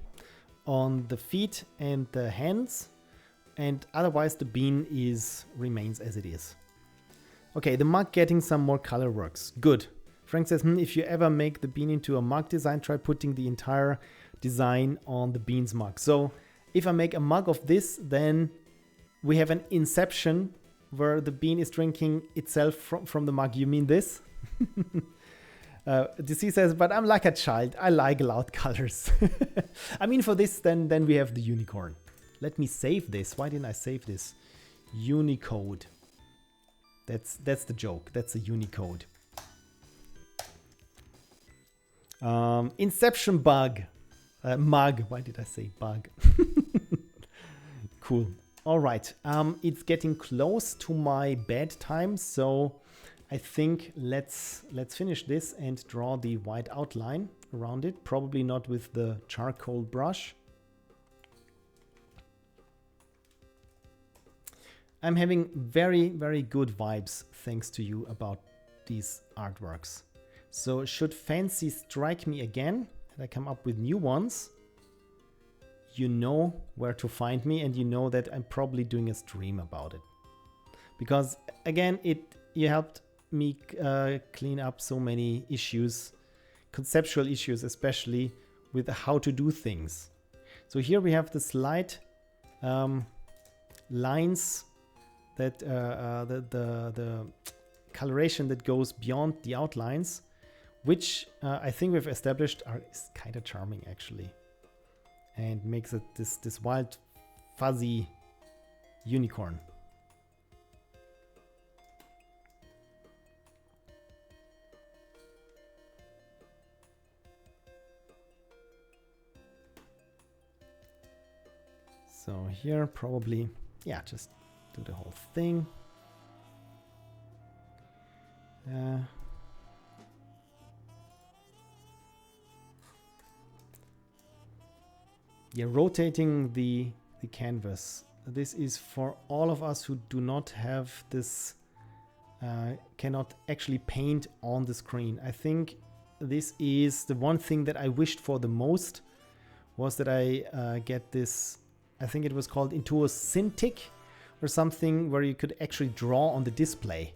on the feet and the hands, and otherwise the bean remains as it is. Okay, the mug getting some more color works. Good. Frank says, if you ever make the bean into a mug design, try putting the entire design on the bean's mug. So if I make a mug of this, then we have an inception where the bean is drinking itself from the mug. You mean this? DC says, but I'm like a child. I like loud colors. I mean, for this, then we have the unicorn. Let me save this. Why didn't I save this? Unicode. That's the joke. That's a Unicode. Inception bug. Mug. Why did I say bug? Cool. All right. It's getting close to my bedtime, so I think let's finish this and draw the white outline around it. Probably not with the charcoal brush. I'm having very good vibes thanks to you about these artworks. So should fancy strike me again and I come up with new ones, you know where to find me, and you know that I'm probably doing a stream about it. Because again, you helped me clean up so many issues, conceptual issues, especially with how to do things. So here we have the slight lines that the coloration that goes beyond the outlines, which I think we've established is kind of charming actually, and makes it this wild fuzzy unicorn. So here probably, yeah, just do the whole thing. Yeah, rotating the canvas. This is for all of us who do not have this, cannot actually paint on the screen. I think this is the one thing that I wished for the most, was that I get this, I think it was called Intuos Cintiq or something, where you could actually draw on the display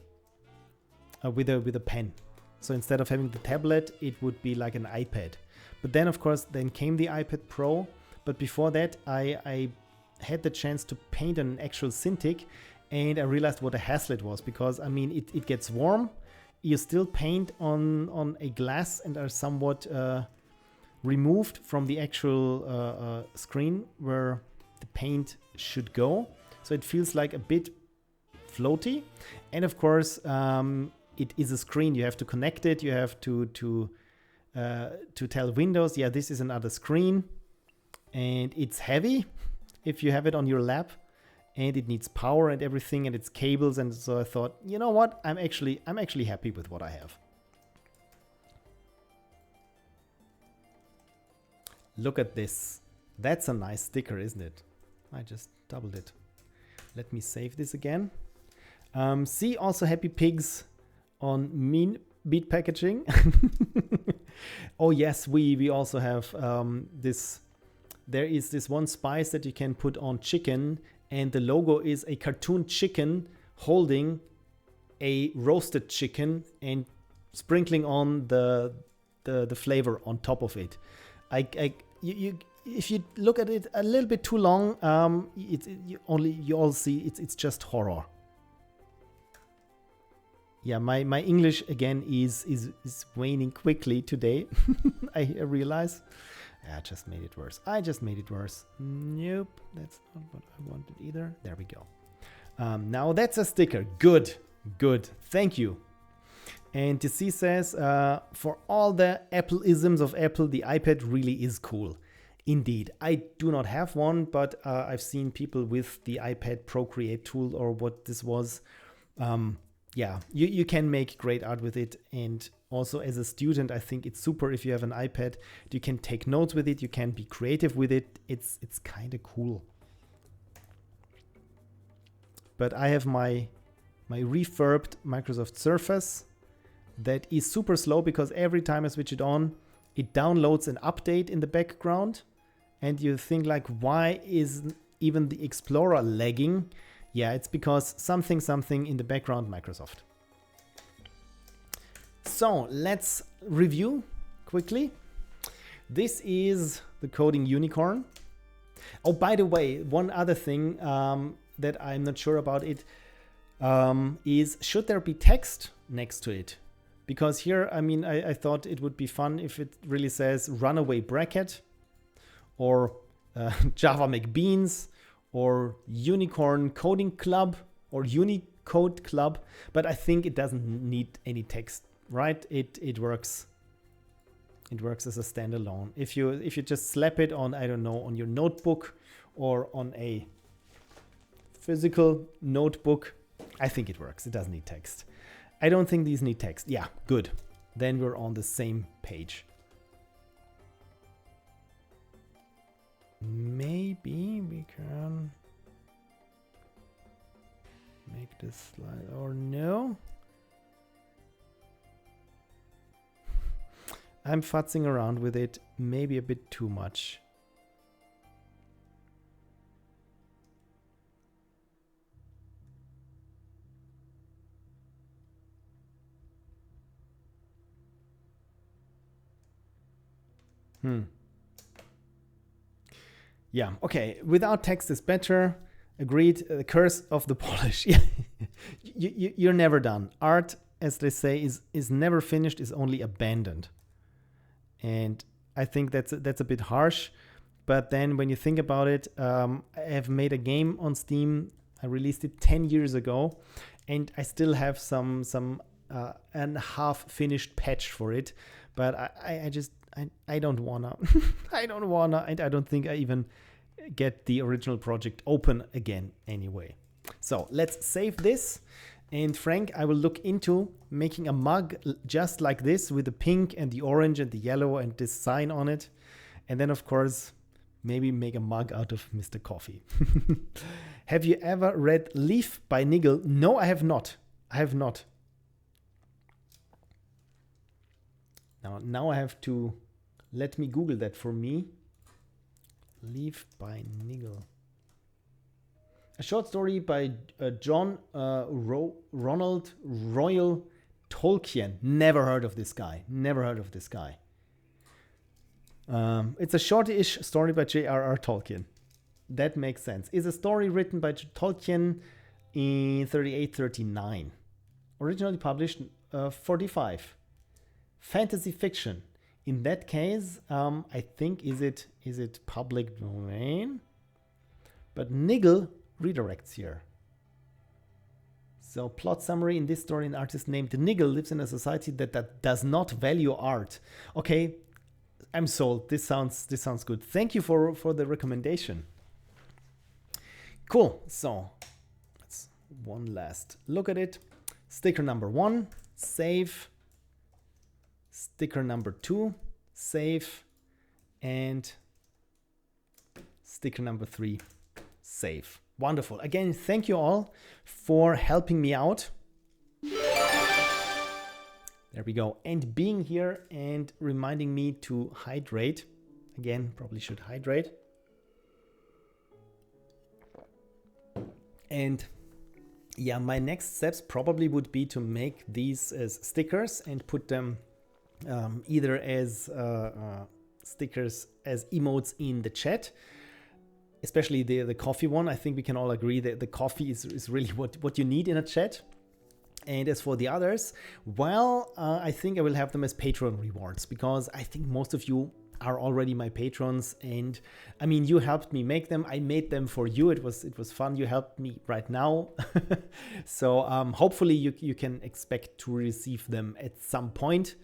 with a pen. So instead of having the tablet, it would be like an iPad. But then of course, then came the iPad Pro. But before that, I had the chance to paint an actual Cintiq, and I realized what a hassle it was, because I mean, it gets warm, you still paint on a glass and are somewhat removed from the actual screen where the paint should go. So it feels like a bit floaty. And of course, it is a screen. You have to connect it. You have to tell Windows, yeah, this is another screen, and it's heavy if you have it on your lap, and it needs power and everything, and it's cables. And so I thought, you know what? I'm actually happy with what I have. Look at this. That's a nice sticker, isn't it? I just doubled it. Let me save this again. See also Happy Pigs on Mean Beat Packaging. Oh yes, we also have this. There is this one spice that you can put on chicken, and the logo is a cartoon chicken holding a roasted chicken and sprinkling on the flavor on top of it. If you look at it a little bit too long, you all see it's just horror. Yeah, my English again is waning quickly today. I realize. I just made it worse. Nope, that's not what I wanted either. There we go. Now that's a sticker. Good. Thank you. And DC says, for all the Apple-isms of Apple, the iPad really is cool. Indeed. I do not have one, but I've seen people with the iPad Procreate tool or what this was. Yeah, you can make great art with it. And also as a student, I think it's super if you have an iPad. You can take notes with it. You can be creative with it. It's kind of cool. But I have my refurbed Microsoft Surface that is super slow because every time I switch it on, it downloads an update in the background. And you think like, why is even the Explorer lagging? Yeah, it's because something in the background Microsoft. So let's review quickly. This is the Coding Unicorn. Oh, by the way, one other thing that I'm not sure about it is should there be text next to it? Because here, I mean, I thought it would be fun if it really says runaway bracket or Java McBeans or Unicorn Coding Club or Unicode Club, but I think it doesn't need any text, right? It works. It works as a standalone. If you just slap it on, I don't know, on your notebook or on a physical notebook, I think it works. It doesn't need text. I don't think these need text. Yeah, good. Then we're on the same page. Maybe we can make this slide, or no? I'm futzing around with it, maybe a bit too much. Yeah, okay, without text is better. Agreed. The curse of the polish. Yeah. You're never done. Art, as they say, is never finished, is only abandoned. And I think that's a bit harsh. But then when you think about it, I have made a game on Steam. I released it 10 years ago, and I still have some and half finished patch for it. But I don't wanna. I don't wanna, and I don't think I even get the original project open again anyway. So let's save this. And Frank, I will look into making a mug just like this with the pink and the orange and the yellow and this sign on it. And then, of course, maybe make a mug out of Mr. Coffee. Have you ever read Leaf by Nigel? No, I have not. I have not. Now I have to let me Google that for me. Leaf by Nigel. A short story by John Ronald Royal Tolkien. Never heard of this guy. It's a shortish story by J.R.R. Tolkien. That makes sense. It's a story written by Tolkien in 38-39. Originally published 45. Fantasy fiction. In that case, I think is it public domain? But Nigel redirects here. So plot summary: in this story, an artist named Nigel lives in a society that does not value art. Okay, I'm sold. This sounds good. Thank you for the recommendation. Cool. So let's one last look at it. Sticker number 1, save. Sticker number 2, save. And sticker number 3, save. Wonderful. Again, thank you all for helping me out. There we go. And being here and reminding me to hydrate. Again, probably should hydrate. And yeah, my next steps probably would be to make these as stickers and put them either as stickers, as emotes in the chat. Especially the coffee one. I think we can all agree that the coffee is really what you need in a chat. And as for the others, well, I think I will have them as Patreon rewards, because I think most of you are already my patrons, and I mean, you helped me make them. I made them for you. It was fun. You helped me right now. So hopefully you can expect to receive them at some point.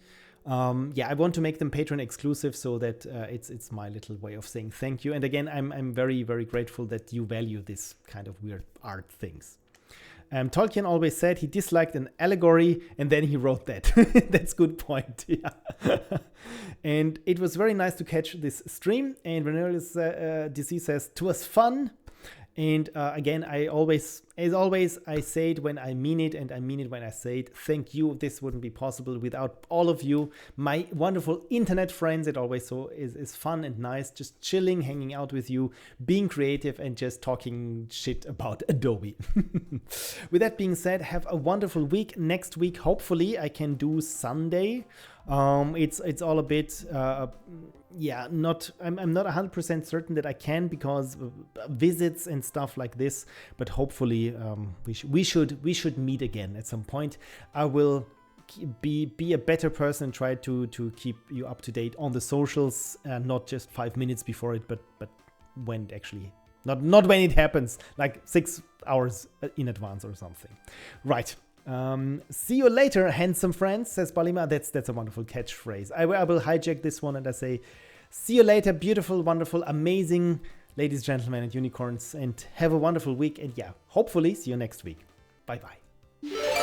Yeah, I want to make them Patreon exclusive, so that it's my little way of saying thank you. And again, I'm very, very grateful that you value this kind of weird art things. Tolkien always said he disliked an allegory, and then he wrote that. That's a good point. Yeah. And it was very nice to catch this stream. And Renelius DC says, "It was fun." And again, as always, I say it when I mean it, and I mean it when I say it. Thank you. This wouldn't be possible without all of you, my wonderful internet friends. It always is fun and nice, just chilling, hanging out with you, being creative, and just talking shit about Adobe. With that being said, have a wonderful week. Next week, hopefully, I can do Sunday. It's all a bit yeah, I'm not 100% certain that I can, because visits and stuff like this, but hopefully we should meet again at some point. I will be a better person, try to keep you up to date on the socials, not just 5 minutes before it, but when actually, not when it happens, like 6 hours in advance or something. Right. See you later, handsome friends, says Balima. That's a wonderful catchphrase. I will hijack this one and I say, see you later, beautiful, wonderful, amazing ladies, gentlemen, and unicorns, and have a wonderful week. And yeah, hopefully see you next week. Bye-bye.